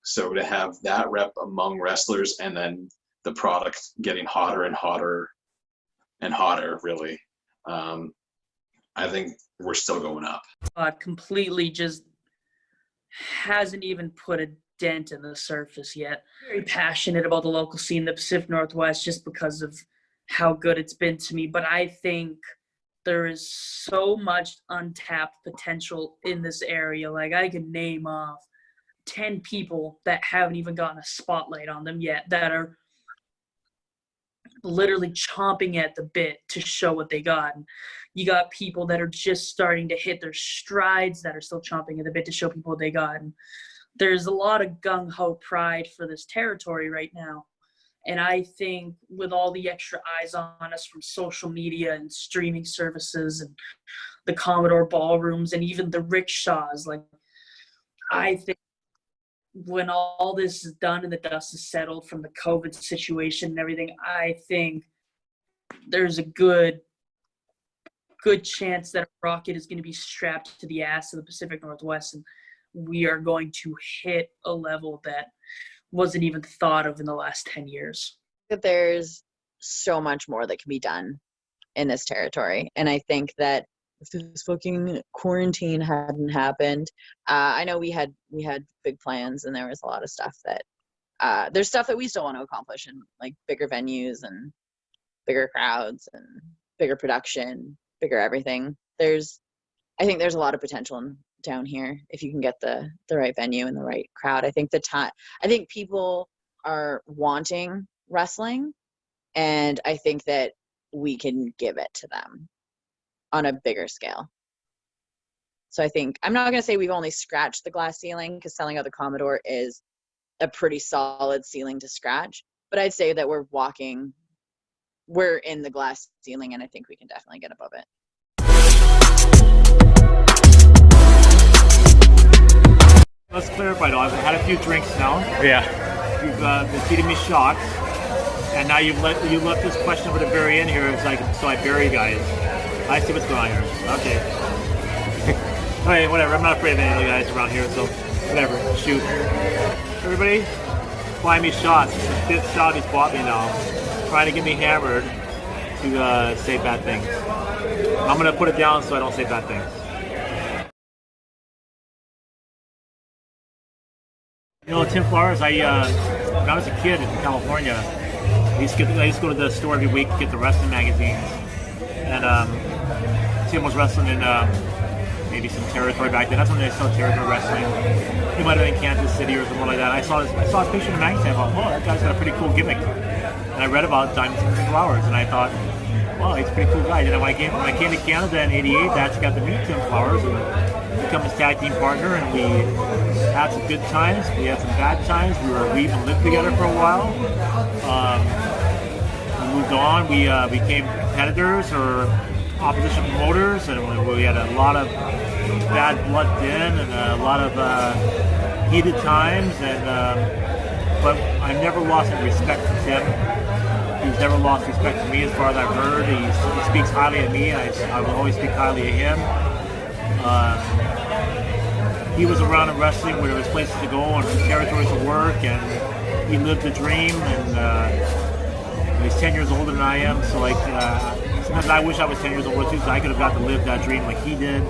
So to have that rep among wrestlers and then the product getting hotter and hotter and hotter, really, I think we're still going up. Completely just hasn't even put a dent in the surface yet. Very passionate about the local scene, the Pacific Northwest, just because of how good it's been to me. But I think there is so much untapped potential in this area. Like, I can name off 10 people that haven't even gotten a spotlight on them yet, that are literally chomping at the bit to show what they got. And you got people that are just starting to hit their strides that are still chomping at the bit to show people what they got. And there's a lot of gung-ho pride for this territory right now. And I think with all the extra eyes on us from social media and streaming services and the Commodore Ballrooms and even the rickshaws, I think when all this is done and the dust is settled from the COVID situation and everything, I think there's a good chance that a rocket is going to be strapped to the ass of the Pacific Northwest, and we are going to hit a level that wasn't even thought of in the last 10 years. There's so much more that can be done in this territory. And I think that if this fucking quarantine hadn't happened, I know we had big plans, and there was a lot of stuff that there's stuff that we still want to accomplish, and like bigger venues and bigger crowds and bigger production, bigger everything. I think there's a lot of potential down here if you can get the right venue and the right crowd. I think people are wanting wrestling, and I think that we can give it to them on a bigger scale. So I think, I'm not going to say we've only scratched the glass ceiling, because selling out the Commodore is a pretty solid ceiling to scratch, but I'd say that we're in the glass ceiling, and I think we can definitely get above it. Let's clarify though, I've had a few drinks now. Yeah. You've been feeding me shots, and now you left this question over the very end here. It's like, so I bury you guys. I see what's going on here. Okay. Okay, whatever. I'm not afraid of any of you guys around here, so whatever. Shoot. Everybody, buy me shots. The 5th shot he's bought me now. Trying to get me hammered to say bad things. I'm going to put it down so I don't say bad things. You know, Tim Flowers, when I was a kid in California, I used to go to the store every week to get the wrestling magazines. And Tim was wrestling in maybe some territory back then. That's when they saw territory wrestling. He might have been in Kansas City or something like that. I saw his picture in the magazine. I thought, oh, that guy's got a pretty cool gimmick. And I read about Diamonds and Flowers, and I thought, wow, he's a pretty cool guy. And then when I came to Canada in '88, I actually got to meet Tim Flowers and become his tag team partner, and we had some good times. We had some bad times. We even lived together for a while. We moved on. We became competitors or opposition promoters, and we had a lot of bad blood then, and a lot of heated times. But I never lost any respect to Tim. He's never lost respect to me, as far as I've heard. He speaks highly of me, and I will always speak highly of him. He was around in wrestling where there was places to go and territories to work, and he lived the dream. And he's 10 years older than I am, so sometimes I wish I was 10 years older too, so I could have got to live that dream like he did.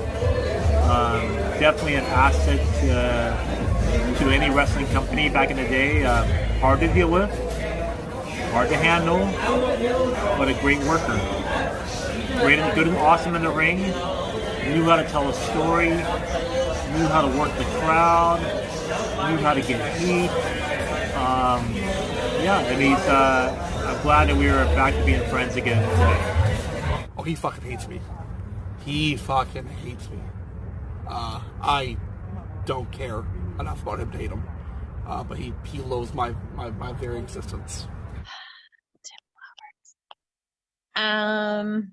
Definitely an asset to any wrestling company back in the day. Hard to deal with, hard to handle, but a great worker. Great and good and awesome in the ring. Knew how to tell a story. Knew how to work the crowd. Knew how to get heat. I'm glad that we were back to being friends again today. Oh, he fucking hates me. He fucking hates me. I don't care enough about him to hate him. But he loathes my very existence. Tim Flowers.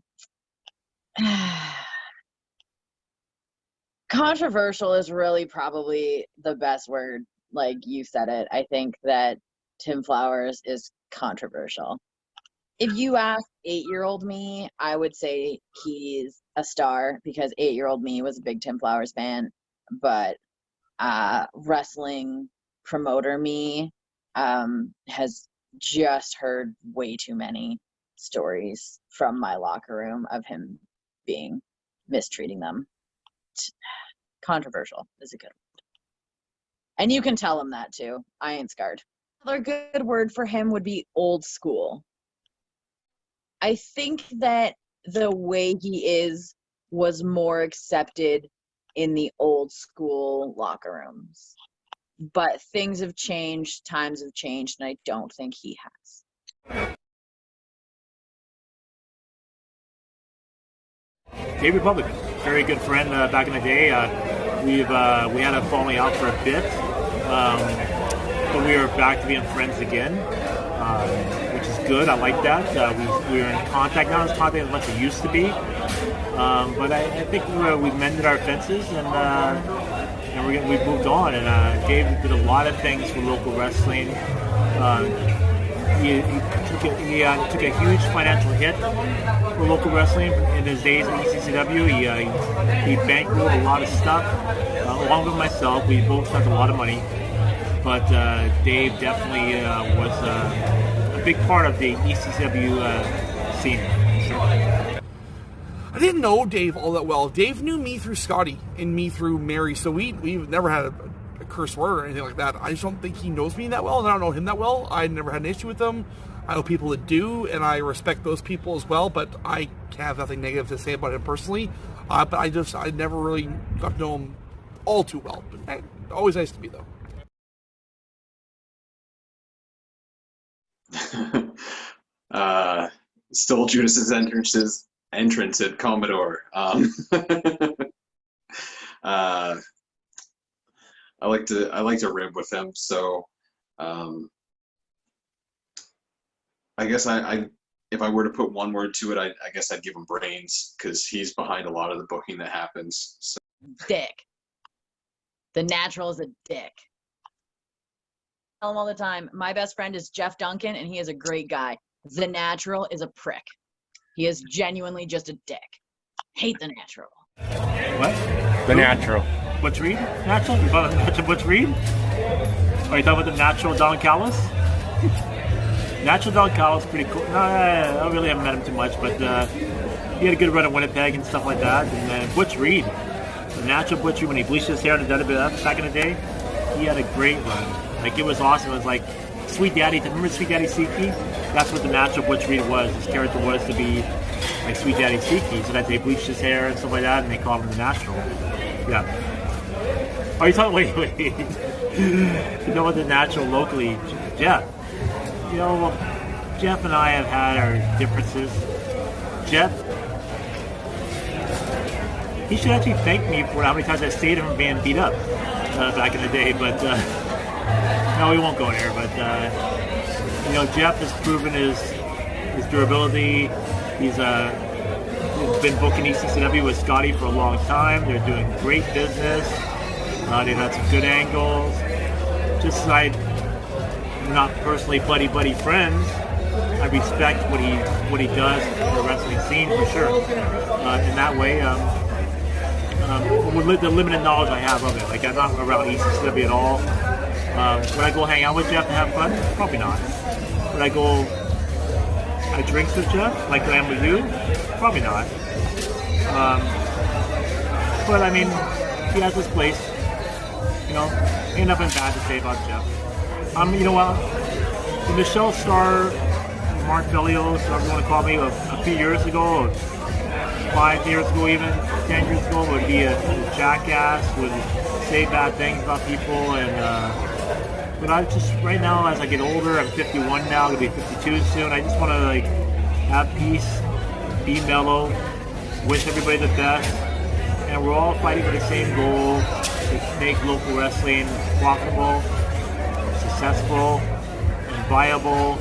Controversial is really probably the best word. Like you said it. I think that Tim Flowers is controversial. If you ask 8-year-old me, I would say he's a star because 8-year-old me was a big Tim Flowers fan. But wrestling promoter me has just heard way too many stories from my locker room of him mistreating them. Controversial is a good word. And you can tell him that too. I ain't scarred. Another good word for him would be old school. I think that the way he was more accepted in the old school locker rooms. But things have changed, times have changed, and I don't think he has. Dave Republic, very good friend back in the day. We had a falling out for a bit, but we are back to being friends again, which is good. I like that. We are in contact now. It's contact as much as it used to be, but I think we've mended our fences and we've moved on. And Dave did a lot of things for local wrestling. He took a huge financial hit for local wrestling in his days at ECCW. He bankrolled a lot of stuff, along with myself. We both spent a lot of money, but Dave definitely was a big part of the ECCW scene. I didn't know Dave all that well. Dave knew me through Scotty and me through Mary, so we've never had a curse word or anything like that. I just don't think he knows me that well, and I don't know him that well. I never had an issue with him. I know people that do, and I respect those people as well, but I have nothing negative to say about him personally. But I never really got to know him all too well. But always nice to me, though. Stole Judas's entrance at Commodore. I like to rib with him, so I guess if I were to put one word to it, I guess I'd give him brains, because he's behind a lot of the booking that happens. So. Dick. The Natural is a dick. I tell him all the time, my best friend is Jeff Duncan, and he is a great guy. The Natural is a prick. He is genuinely just a dick. hate the natural. What? The natural. Butch Reed? Natural? You talking about Butch Reed? Are you talking about the natural Don Callis? Natural Don Callis is pretty cool. No, I really haven't met him too much, but he had a good run at Winnipeg and stuff like that. And then Butch Reed, the natural Butch Reed, when he bleached his hair in the WWF back in the day, he had a great run. Like, it was awesome. It was like Sweet Daddy. Remember Sweet Daddy Siki? That's what the natural Butch Reed was. His character was to be like Sweet Daddy Siki, so that they bleached his hair and stuff like that, and they called him the natural. Yeah. Are you talking? Wait. You know what the natural locally? Jeff. You know, Jeff and I have had our differences. Jeff, he should actually thank me for how many times I saved him from being beat up back in the day. But no, we won't go there. But you know, Jeff has proven his durability. He's been booking ECCW with Scotty for a long time. They're doing great business. They've had some good angles. Just as I'm not personally buddy friends, I respect what he does in the wrestling scene for sure. In that way, with the limited knowledge I have of it, like I'm not around ECCW at all. Would I go hang out with Jeff and have fun? Probably not. Would I go have drinks with Jeff like I am with you? Probably not. But I mean, he has his place. You know, ain't nothing bad to say about Jeff. You know what? The Michelle Star, Mark Velios, whatever you want to call me, a few years ago, 5 years ago even, 10 years ago, would be a jackass, would say bad things about people, and but I just, right now, as I get older, I'm 51 now, I'm going to be 52 soon, I just want to, like, have peace, be mellow, wish everybody the best, and we're all fighting for the same goal, to make local wrestling profitable, successful, and viable.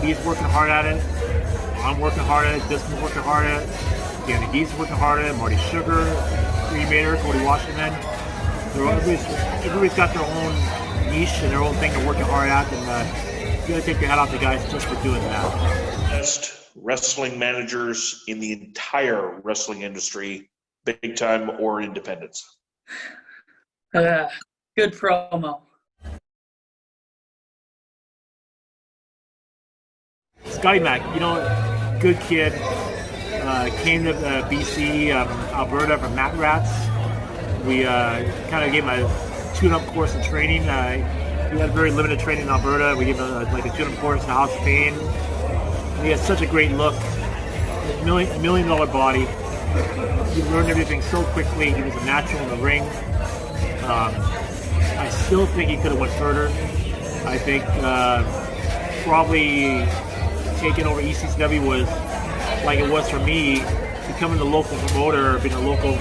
He's working hard at it. I'm working hard at it. Discman's working hard at it. Danny D's working hard at it. Marty Sugar, Cremator, Cody Washington. Everybody's got their own niche and their own thing they're working hard at, and you gotta take your hat off to guys just for doing that. Best wrestling managers in the entire wrestling industry, big time or independence. Good promo. Scotty Mac, you know, good kid. Came to BC, Alberta from Mat Rats. We kind of gave him a tune-up course in training. He had very limited training in Alberta. We gave him a tune-up course in the House of Pain. And he had such a great look, $1 million body. He learned everything so quickly. He was a natural in the ring. I still think he could have went further. I think probably taking over ECCW was like it was for me, becoming the local promoter, being a local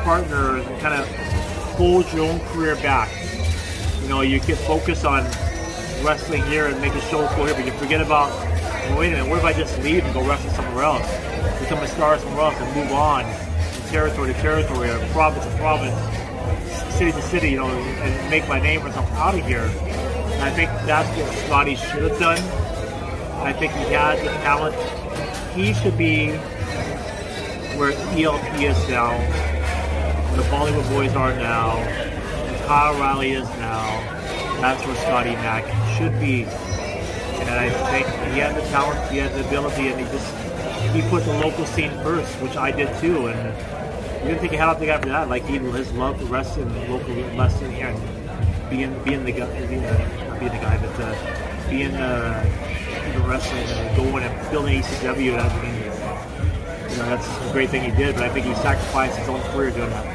partner, and kind of hold your own career back. You know, you get focused on wrestling here and making shows go here, but you forget about, well, wait a minute, what if I just leave and go wrestle somewhere else? Become a star somewhere else and move on from territory to territory, or province to province, city to city, you know, and make my name for myself out of here. And I think that's what Scotty should have done. I think he has the talent. He should be where ELP is now, where the Bollywood boys are now, where Kyle O Reilly is now. That's where Scotty Mac should be. And I think he had the talent, he had the ability, and he put the local scene first, which I did too. And you didn't think he had off the guy for that. Like, his love for wrestling, local wrestling here, and being the guy, but being the wrestling and going and building ECW. I mean, you know, that's a great thing he did. But I think he sacrificed his own career doing that.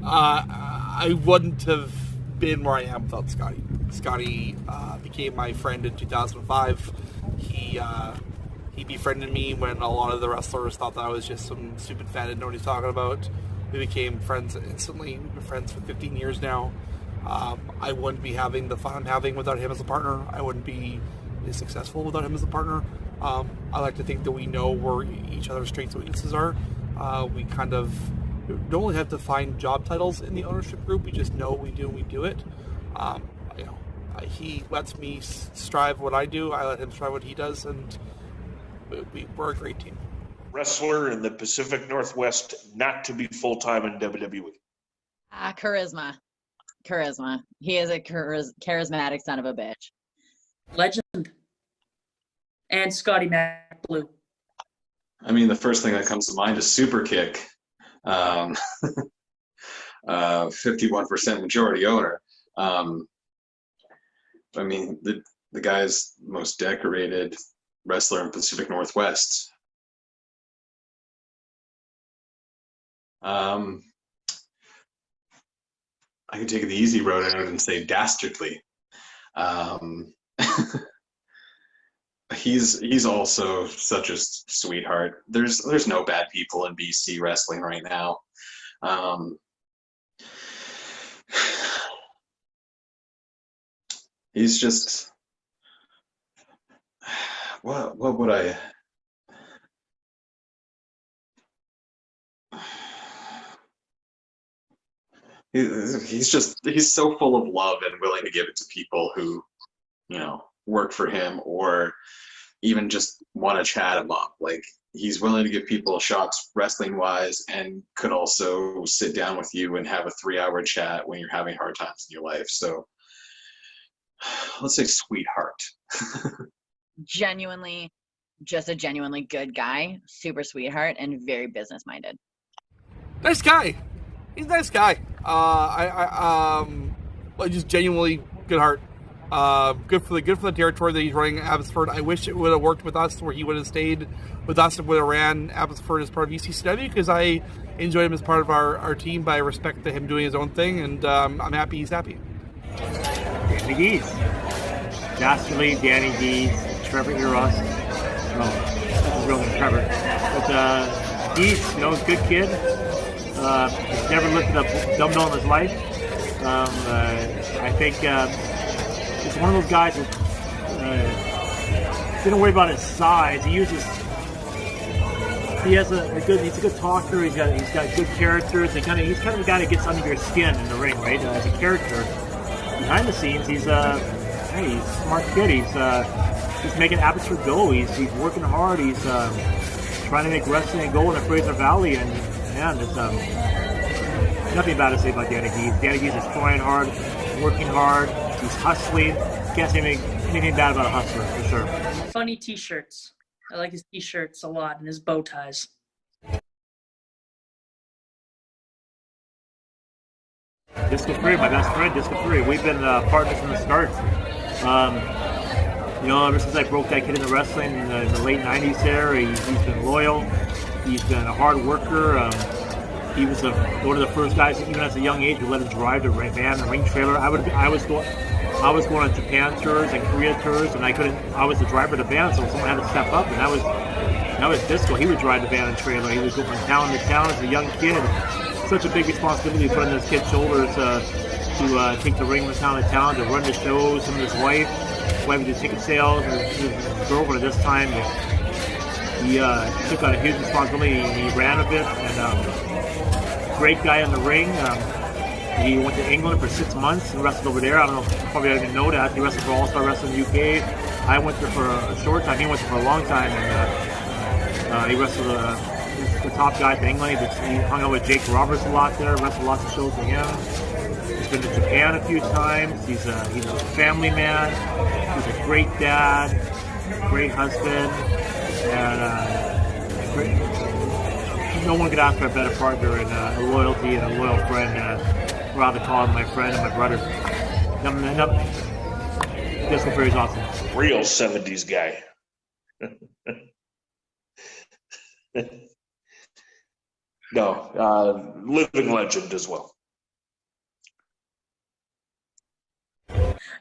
I wouldn't have been where I am without Scotty. Scotty became my friend in 2005. He befriended me when a lot of the wrestlers thought that I was just some stupid fan and know what he's talking about. We became friends instantly. We've been friends for 15 years now. I wouldn't be having the fun I'm having without him as a partner. I wouldn't be as successful without him as a partner. I like to think that we know where each other's strengths and weaknesses are. We kind of don't really have to find job titles in the ownership group. We just know what we do and we do it. You know, he lets me strive what I do. I let him strive what he does, and we're a great team. wrestler in the Pacific Northwest not to be full-time in WWE? Charisma. He is a charismatic son of a bitch. Legend. And Scotty Mac Blue. I mean, the first thing that comes to mind is Super Kick. 51% majority owner. I mean, the guy's most decorated wrestler in Pacific Northwest. I could take the easy road out and say dastardly. He's also such a sweetheart. There's no bad people in BC wrestling right now. He's just what would I he's so full of love and willing to give it to people who, you know, work for him or even just want to chat him up. Like, he's willing to give people shots wrestling wise and could also sit down with you and have a 3-hour chat when you're having hard times in your life. So let's say sweetheart. Just a genuinely good guy, super sweetheart, and very business minded. Nice guy. He's a nice guy. Just genuinely good heart. Good for the territory that he's running Abbotsford. I wish it would have worked with us, where he would have stayed with us and would have ran Abbotsford as part of ECCW, because I enjoyed him as part of our team, but I respect him doing his own thing, and I'm happy he's happy. Danny Geese. Dastardly, Danny Geese, Trevor Eros. Well, that's his real name, Trevor. But Geese, you know, good kid. He's never lifted a dumbbell in his life. I think he's one of those guys who didn't worry about his size. He's a good talker. He's got good characters. He's kind of the guy that gets under your skin in the ring, right? As a character, behind the scenes, he's a smart kid. He's making Abbotsford go. He's working hard. He's trying to make wrestling go in the Fraser Valley, and man, it's nothing bad to say about Danny Geese. Danny Geese is trying hard, working hard. He's hustling. Can't say anything bad about a hustler, for sure. Funny t-shirts. I like his t-shirts a lot and his bow ties. Disco Fury, my best friend, Disco Fury. We've been partners from the start. You know, ever since I broke that kid into wrestling in the late 90s there, he's been loyal. He's been a hard worker. He was one of the first guys, even as a young age, who let him drive the van, the ring trailer. I was going on Japan tours and Korea tours, and I was the driver of the van, so someone had to step up, and that was Disco. He would drive the van and trailer. He would go from town to town as a young kid. Such a big responsibility put on this kid's shoulders to take the ring from town to town, to run the shows. Him and his wife would do ticket sales, and his girlfriend at this time. He took on a huge responsibility. He ran a bit, and great guy in the ring. He went to England for 6 months and wrestled over there. I don't know, probably I didn't know that. He wrestled for All Star Wrestling UK. I went there for a short time. He went there for a long time, and he wrestled the top guys in England. He hung out with Jake Roberts a lot there. Wrestled lots of shows with him. He's been to Japan a few times. He's a family man. He's a great dad, great husband, and no one could ask for a better partner and a loyalty and a loyal friend. Rather call him my friend and my brother. Disco Fury's awesome. Real 70s guy. No, living legend as well.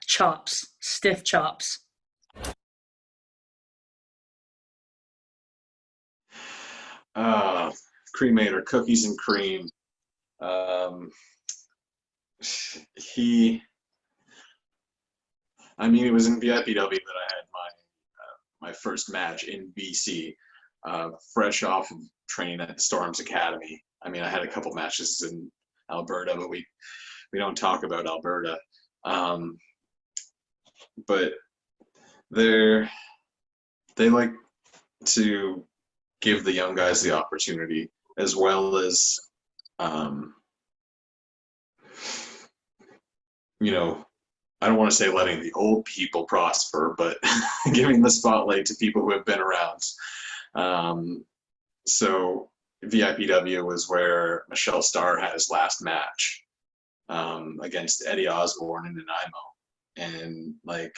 Chops, stiff chops. Cremator, cookies and cream. It was in BIPW that I had my first match in BC, fresh off of training at Storms Academy. I mean, I had a couple matches in Alberta, but we don't talk about Alberta. But they like to give the young guys the opportunity, as well as, you know, I don't want to say letting the old people prosper, but giving the spotlight to people who have been around. So VIPW was where Michelle Starr had his last match against Eddie Osborne in Nanaimo. And like,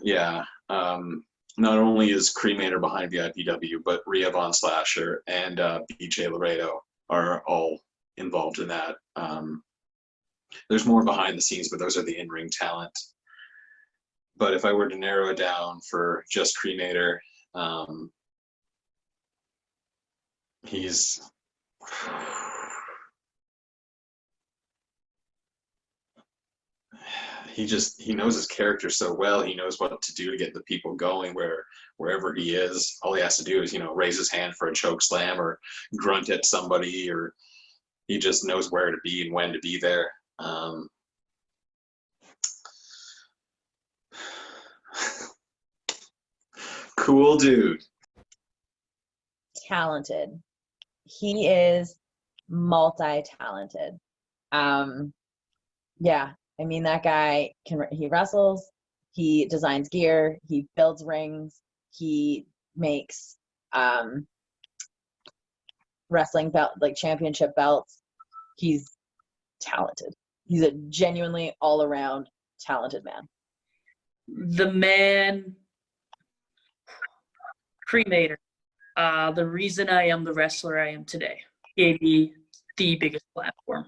yeah, not only is Cremator behind VIPW, but Rhea Von Slasher and BJ Laredo are all involved in that. There's more behind the scenes, but those are the in-ring talent. But if I were to narrow it down for just Cremator, he's he knows his character so well. He knows what to do to get the people going wherever he is. All he has to do is, you know, raise his hand for a choke slam or grunt at somebody, or he just knows where to be and when to be there. Cool dude. Talented. He is multi-talented. Yeah, I mean, that guy he wrestles, he designs gear, he builds rings, he makes wrestling belt, like championship belts. He's talented. He's a genuinely all-around talented man. The man, Cremator. The reason I am the wrestler I am today. Gave me the biggest platform.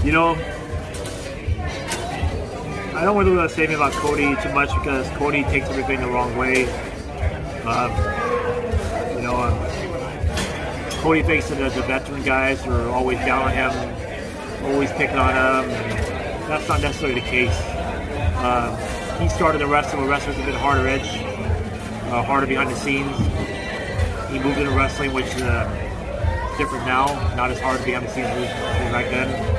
You know, I don't really want to say anything about Cody too much because Cody takes everything the wrong way. You know, Cody thinks that the veteran guys are always down on him, always picking on him. And that's not necessarily the case. He started the wrestling with wrestlers a bit harder edge, harder behind the scenes. He moved into wrestling, which is different now, not as hard behind the scenes as back then.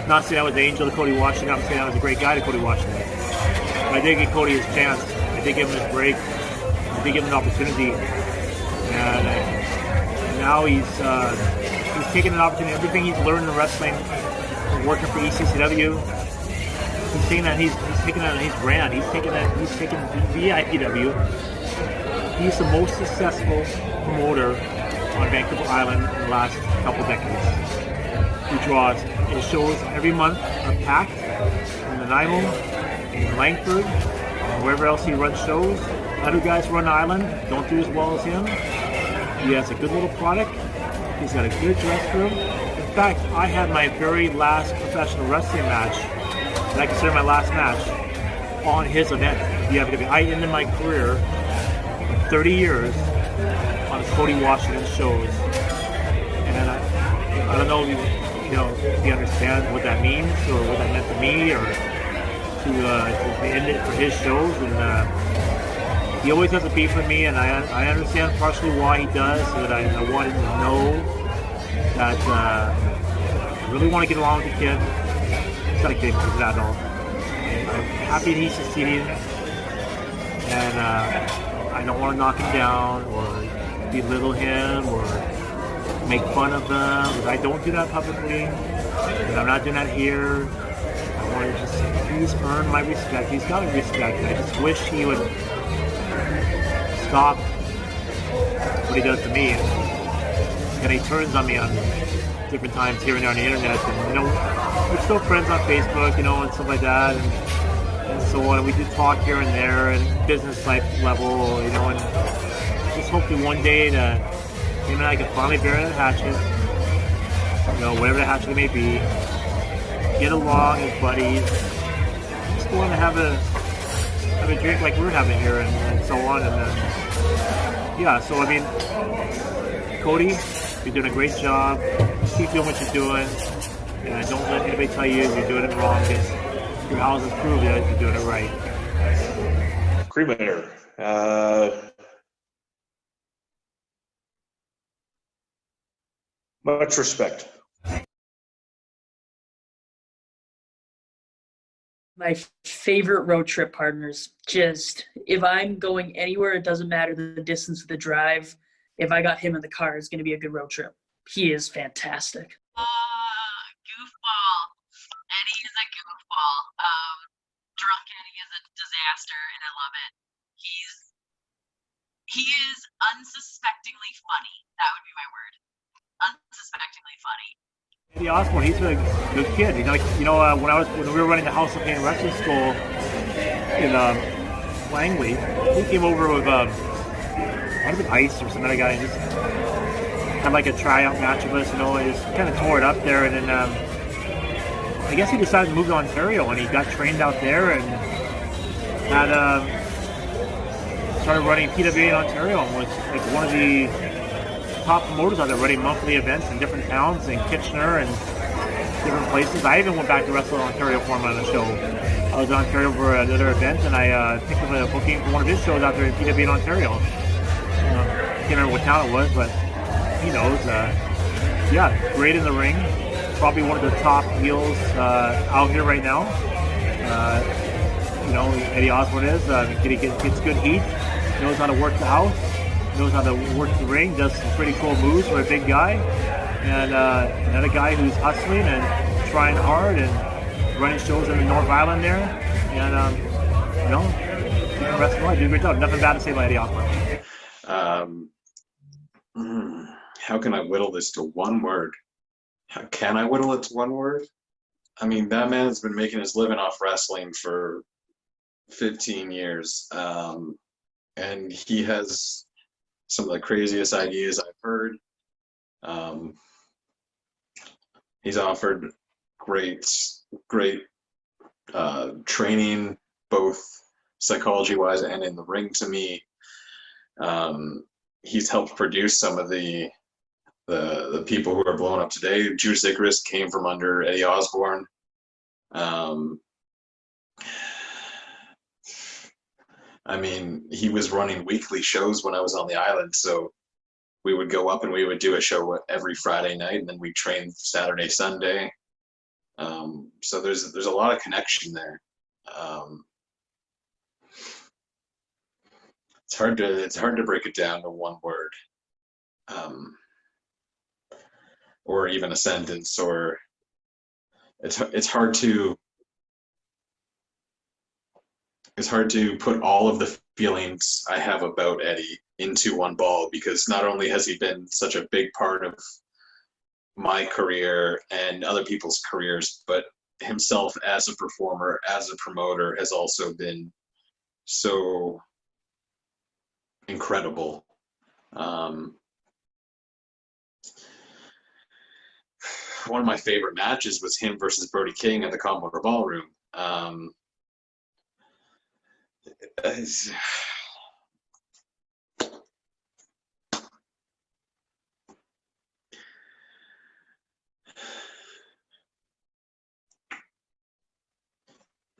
Not saying I was the angel to Cody Washington, I'm saying I was a great guy to Cody Washington. But I did give Cody his chance. I did give him his break. I did give him an opportunity. And now he's taking an opportunity. Everything he's learned in wrestling, working for ECCW, he's taking that. He's taking that on his brand. He's taking VIPW. He's the most successful promoter on Vancouver Island in the last couple decades. He draws his shows every month are packed in Nanaimo, in Langford, and wherever else he runs shows. Other guys run the island, don't do as well as him. He has a good little product. He's got a good dress room. In fact, I had my very last professional wrestling match, and I consider my last match, on his event. I ended my career 30 years on Cody Washington shows. And I don't know if you understand what that means or what that meant to me, or to end it for his shows. And he always has a beef with me, and I understand partially why he does, so that I want him to know that I really want to get along with the kid. He's not a kid, he's an adult. I'm happy he's succeeding, and I don't want to knock him down or belittle him or make fun of them. I don't do that publicly, and I'm not doing that here. I want to just, he's earned my respect. He's got my respect. I just wish he would stop what he does to me. And he turns on me on different times here and there on the internet. And, we're still friends on Facebook, and stuff like that. And so on. We do talk here and there, and business life level, and just hopefully one day that him and I can finally bury the hatchet, whatever the hatchet may be, get along as buddies, just go on and have a drink like we're having here, and so on. And then, so I mean, Cody, you're doing a great job. Keep doing what you're doing, and don't let anybody tell you you're doing it wrong, because your house has proved that you're doing it right. Cremator. Much respect. My favorite road trip partners. Just if I'm going anywhere, it doesn't matter the distance of the drive. If I got him in the car, it's going to be a good road trip. He is fantastic. Goofball. Eddie is a goofball. Drunk Eddie is a disaster, and I love it. He is unsuspectingly funny. That would be my word. Unsuspectingly funny. Eddie Osborne, he's a good kid. He's like, when we were running the House of Pain Wrestling School in Langley, he came over with might have been Ice or some other guy, and just had like a tryout match with us. He just kind of tore it up there, and then I guess he decided to move to Ontario, and he got trained out there, and had started running PWA in Ontario, and was like one of the top promoters out there, running monthly events in different towns, in Kitchener and different places. I even went back to wrestle in Ontario for him on a show. I was in Ontario for another event, and I picked up a booking for one of his shows out there in PWA in Ontario. I can't remember what town it was, but he knows. Great in the ring. Probably one of the top heels out here right now. Eddie Osborne is. He gets good heat, knows how to work the house, knows how to work the ring, does some pretty cool moves for a big guy. And another guy who's hustling and trying hard and running shows in the North Island there. And, keeping the rest of the life, doing a great job. Nothing bad to say about Eddie Osborne. How can I whittle this to one word? How can I whittle it to one word? I mean, that man's been making his living off wrestling for 15 years. And he has some of the craziest ideas I've heard. He's offered great training, both psychology-wise and in the ring to me. He's helped produce some of the people who are blowing up today. Judas Icarus came from under Eddie Osborne. I mean, he was running weekly shows when I was on the island, so we would go up and we would do a show every Friday night, and then we trained Saturday, Sunday. So there's a lot of connection there. It's hard to break it down to one word, or even a sentence, or it's hard to put all of the feelings I have about Eddie into one ball, because not only has he been such a big part of my career and other people's careers, but himself as a performer, as a promoter, has also been so incredible. One of my favorite matches was him versus Brody King at the Commodore Ballroom.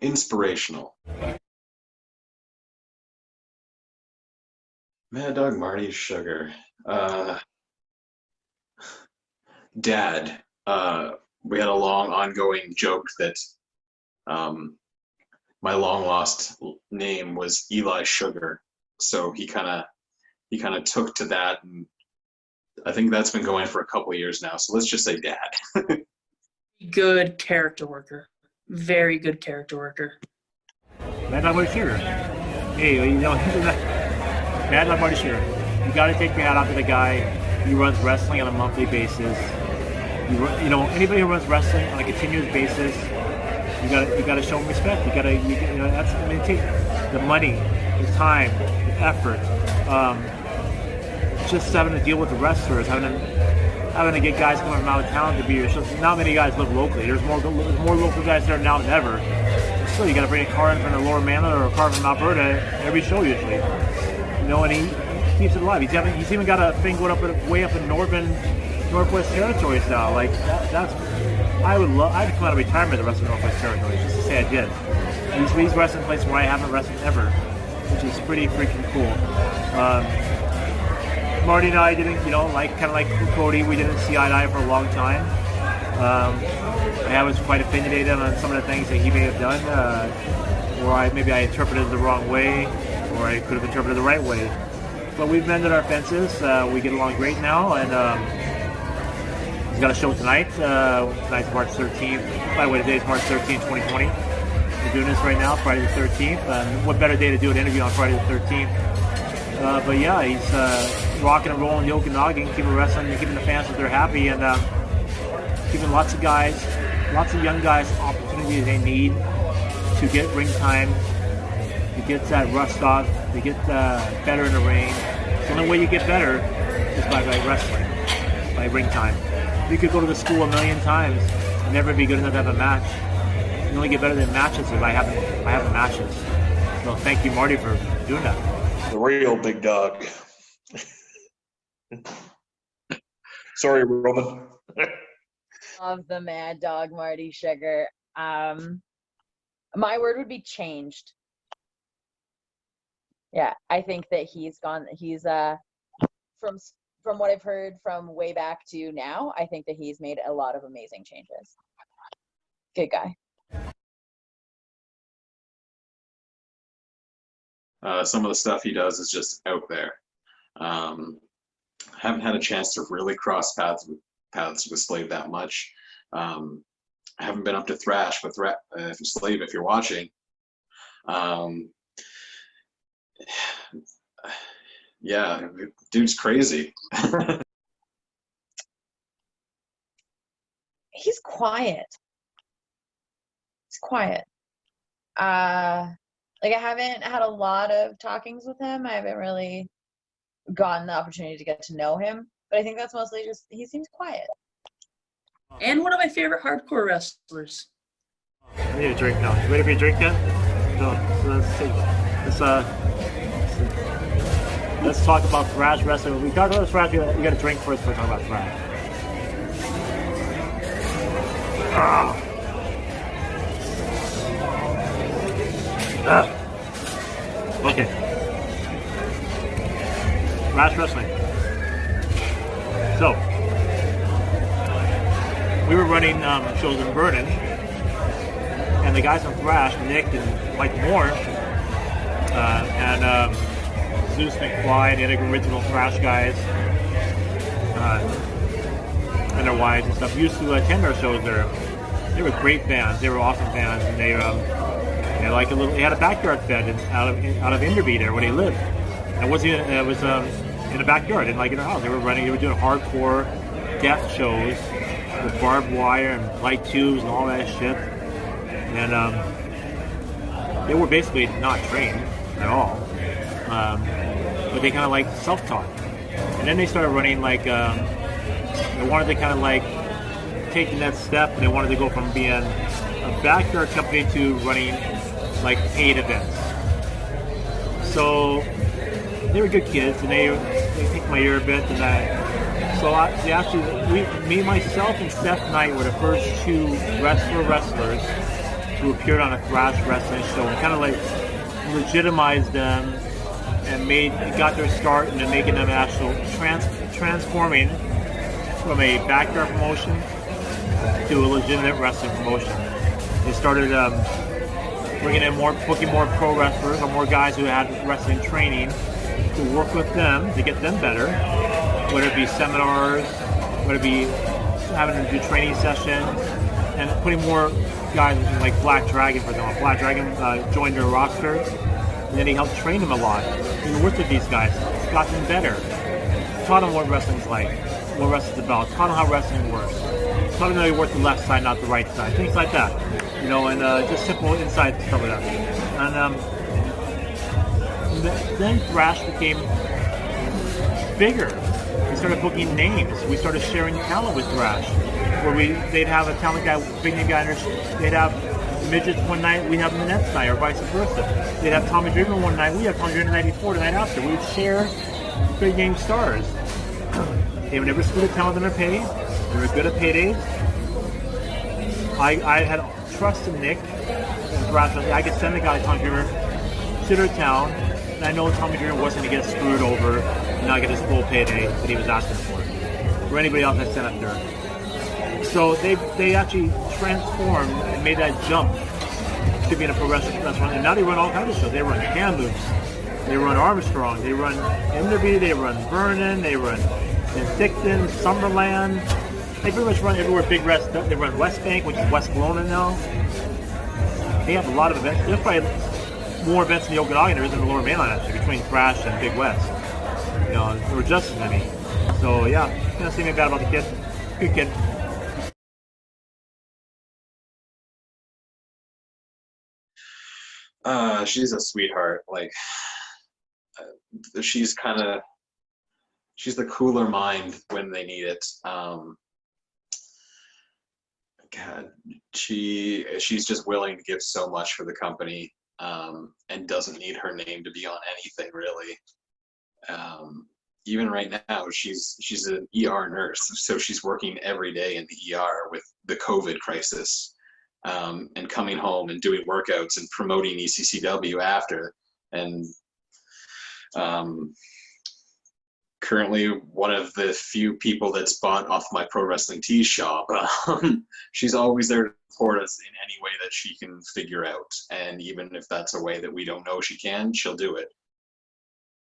Inspirational. Mad Dog Marty Sugar. Dad. We had a long ongoing joke that my long lost name was Eli Sugar, so he kind of took to that, and I think that's been going for a couple of years now. So let's just say Dad. Good character worker, very good character worker. Mad Dog Marty Sugar. Hey, Mad Dog Marty Sugar. You got to take your hat off to the guy who runs wrestling on a monthly basis. Anybody who runs wrestling on a continuous basis, you gotta show them respect. Take the money, the time, the effort, just having to deal with the wrestlers, having to get guys coming from out of town to be your shows. Not many guys live locally. There's more local guys there now than ever. Still, you gotta bring a car in from the Lower Mainland or a car from Alberta every show usually. And he keeps it alive. He's even got a thing going way up in Northwest Territories now. Like I'd come out of retirement to wrestle Northwest Territories, just to say I did. He's wrestling a place where I haven't wrestled ever, which is pretty freaking cool. Marty and I didn't, kind of like Cody, we didn't see eye to eye for a long time. I was quite opinionated on some of the things that he may have done, or maybe I interpreted it the wrong way, or I could have interpreted it the right way. But we've mended our fences. We get along great now, and he's got a show tonight. Tonight's March 13th. By the way, today's March 13th, 2020. We're doing this right now, Friday the 13th. What better day to do an interview on Friday the 13th? But yeah, he's rocking and rolling the Okanagan, keeping wrestling, and keeping the fans that they're happy, and giving lots of young guys opportunities they need to get ring time, to get that rust off, to get better in the ring. The only way you get better is by wrestling, by ring time. You could go to the school a million times and never be good enough to have a match. You only get better than matches by having matches. So thank you, Marty, for doing that. The real big dog. Sorry, Roman. Love the Mad Dog, Marty Sugar. My word would be changed. Yeah, I think that he's from what I've heard from way back to now, I think that he's made a lot of amazing changes. Good guy. Some of the stuff he does is just out there. Haven't had a chance to really cross paths with Slave that much. I haven't been up to Thrash, but Slave, if you're watching, yeah, dude's crazy. He's quiet. Like, I haven't had a lot of talkings with him. I haven't really gotten the opportunity to get to know him, but I think that's mostly just he seems quiet. And one of my favorite hardcore wrestlers. I need a drink now. You ready for your drink yet? So let's talk about Thrash wrestling. We talk about Thrash. You got to drink first before we talk about Thrash. Okay. Thrash wrestling. So we were running shows in Vernon, and the guys on Thrash, Nick and Mike Moore, and Zeus McFly, the other original Thrash guys, and their wives and stuff, used to attend our shows there. They were great bands. They were awesome bands, and they had a backyard fed out of Inderby there where they lived. It was in the backyard, in their house. They were doing hardcore death shows with barbed wire and light tubes and all that shit. And they were basically not trained at all, but they kind of self-taught. And then they started running they wanted to kind of take the next step, and they wanted to go from being a backyard company to running paid events. So they were good kids, and they picked my ear a bit, and myself and Seth Knight were the first two wrestlers who appeared on a Thrash wrestling show, and kind of legitimized them and got their start into making them actual transforming from a backyard promotion to a legitimate wrestling promotion. They started booking more pro wrestlers or more guys who had wrestling training to work with them to get them better, whether it be seminars, whether it be having them do training sessions, and putting more guys like Black Dragon, for example. Black Dragon joined their roster, and then he helped train them a lot. He worked with these guys, got them better, taught them what wrestling's like, what wrestling's about, taught them how wrestling works, taught them that he worked the left side, not the right side, things like that. And just simple inside stuff like that. And then Thrash became bigger. We started booking names. We started sharing talent with Thrash, where they'd have a talent guy, big name guy, they'd have midgets one night, we'd have them the next night, or vice versa. They'd have Tommy Dreamer one night, we have Tommy Dreamer the night before, the night after. We'd share big name stars. They would never screw the talent on their pay. They were good at paydays. I had trust in Nick and Thrash. I could send the guy Tommy Dreamer to their town, and I know Tommy Dreamer wasn't going to get screwed over and not get his full payday that he was asking for anybody else I sent up there. So they actually transformed and made that jump to being a pro wrestling restaurant, and now they run all kinds of shows. They run Kamloops, they run Armstrong, they run MW, they run Vernon, they run Penticton, Summerland. They pretty much run everywhere. Big Rest. They run West Bank, which is West Kelowna now. They have a lot of events. There's probably more events in the Okanagan there is in the Lower Mainland actually, between Thrash and Big West. You know, there were just as many. So yeah, can't say anything bad about the kid. Good kid. She's a sweetheart. Like, she's the cooler mind when they need it. God, she's just willing to give so much for the company, and doesn't need her name to be on anything really. Even right now, she's an ER nurse, so she's working every day in the ER with the COVID crisis. And coming home and doing workouts and promoting ECCW after. And currently one of the few people that's bought off my Pro Wrestling Tees shop. She's always there to support us in any way that she can figure out. And even if that's a way that we don't know she can, she'll do it.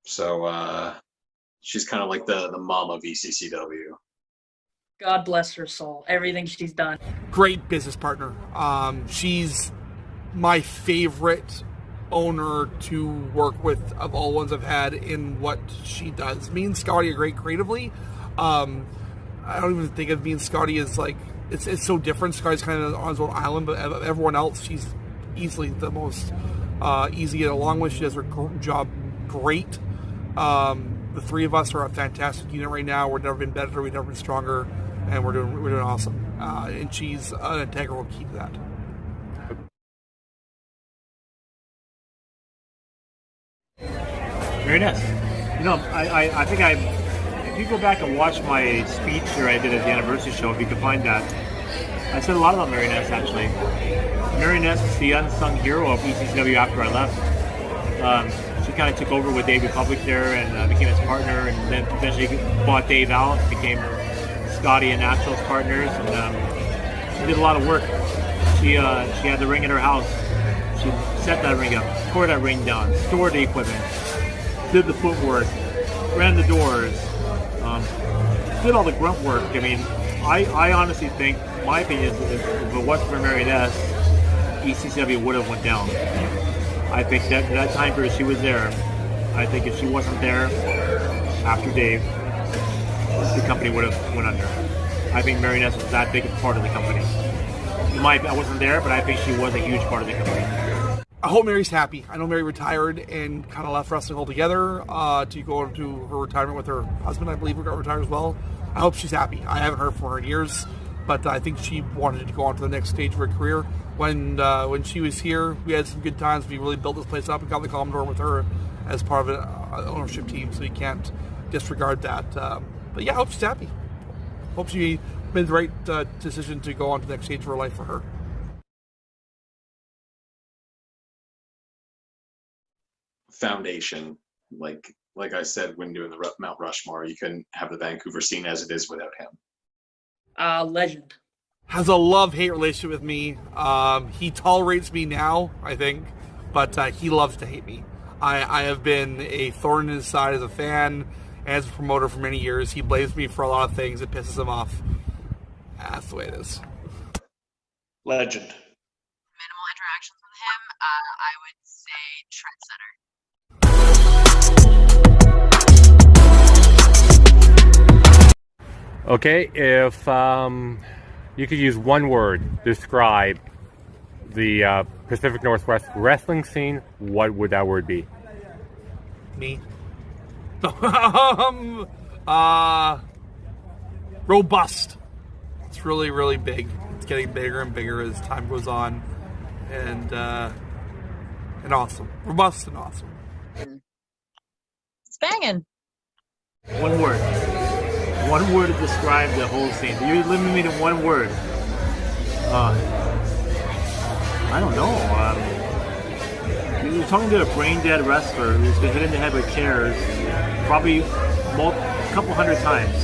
So she's kind of like the mom of ECCW. God bless her soul. Everything she's done. Great business partner. She's my favorite owner to work with of all ones I've had in what she does. Me and Scotty are great creatively. I don't even think of me and Scotty as like, it's so different. Scotty's kind of on his own island, but everyone else, she's easily the most easy to get along with. She does her job great. The three of us are a fantastic unit right now. We've never been better. We've never been stronger. And we're doing awesome, and she's an integral key to that. Very nice. You know, I think if you go back and watch my speech here I did at the anniversary show, if you can find that, I said a lot about Mary Ness actually. Mary Ness is the unsung hero of ECCW after I left. She kind of took over with Dave Republic there and became his partner, and then eventually bought Dave out, became Scotty and Natural's partners, and she did a lot of work. She had the ring in her house. She set that ring up, tore that ring down, stored the equipment, did the footwork, ran the doors, did all the grunt work. I mean, I honestly think, my opinion is if it wasn't for Mary Ness, ECCW would have went down. I think that time period she was there, I think if she wasn't there after Dave, the company would have went under. I think Mary Ness was that big a part of the company. I wasn't there, but I think she was a huge part of the company. I hope Mary's happy. I know Mary retired and kind of left wrestling altogether to go into her retirement with her husband, I believe, who got retired as well. I hope she's happy. I haven't heard from her in years, but I think she wanted to go on to the next stage of her career. When she was here, we had some good times. We really built this place up and got the Commodore with her as part of an ownership team, so you can't disregard that. But yeah, I hope she's happy. Hope she made the right decision to go on to the next stage of her life for her. Foundation, like I said when doing the Mount Rushmore, you couldn't have the Vancouver scene as it is without him. Legend. Has a love-hate relationship with me. He tolerates me now, I think, but he loves to hate me. I have been a thorn in his side as a fan, as a promoter for many years. He blames me for a lot of things. It pisses him off. That's the way it is. Legend. Minimal interactions with him, I would say trendsetter. Okay, if you could use one word to describe the Pacific Northwest wrestling scene, what would that word be? Me. Robust. It's really, really big. It's getting bigger and bigger as time goes on, and awesome. Robust and awesome. It's banging. One word. One word to describe the whole scene. You limit me to one word. I don't know. You're talking to a brain-dead wrestler who's been hit in the head with chairs probably a couple hundred times.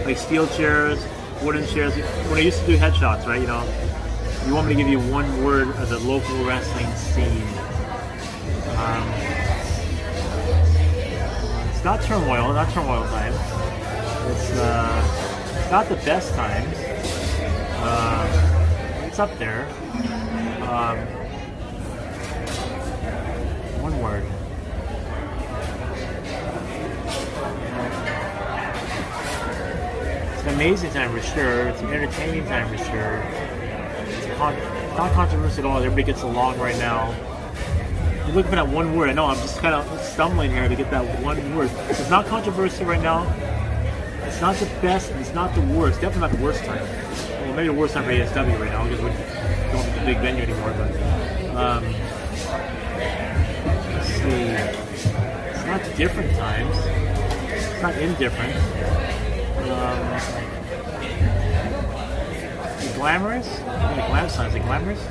Like steel chairs, wooden chairs. When I used to do headshots, right? You know, you want me to give you one word of the local wrestling scene. It's not turmoil times. It's not the best times. It's up there. One word. It's an amazing time for sure. It's an entertaining time for sure. It's not controversial at all. Everybody gets along right now. You're looking for that one word. I know I'm just kind of stumbling here to get that one word. It's not controversial right now. It's not the best. And it's not the worst. Definitely not the worst time. Well, maybe the worst time for ASW right now because we don't have the big venue anymore. But let's see. It's not different times. It's not indifferent. Glamorous? Sounds like glamorous?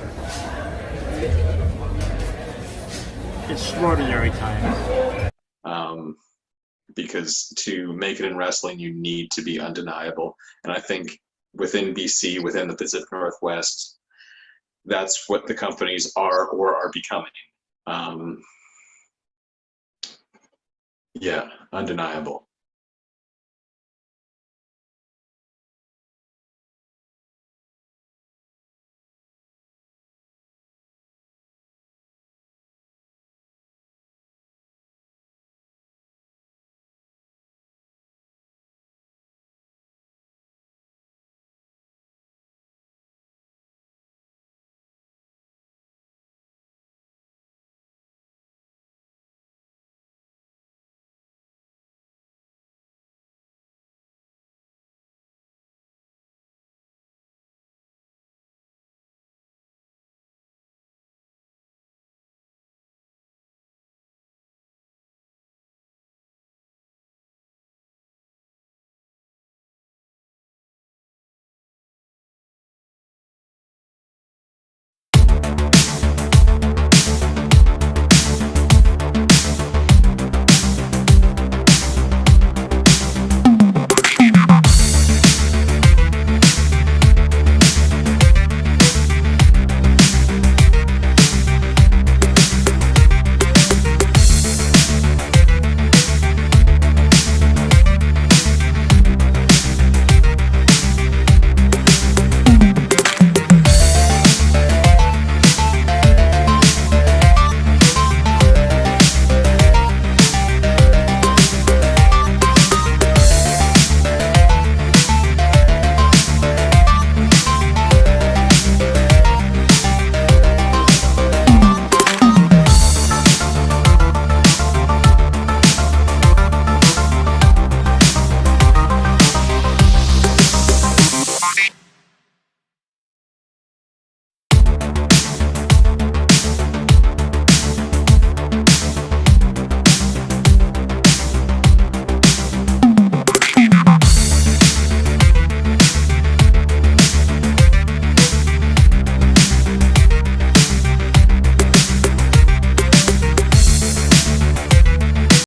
Extraordinary times. Because to make it in wrestling, you need to be undeniable. And I think within BC, within the Pacific Northwest, that's what the companies are or are becoming. Yeah, undeniable.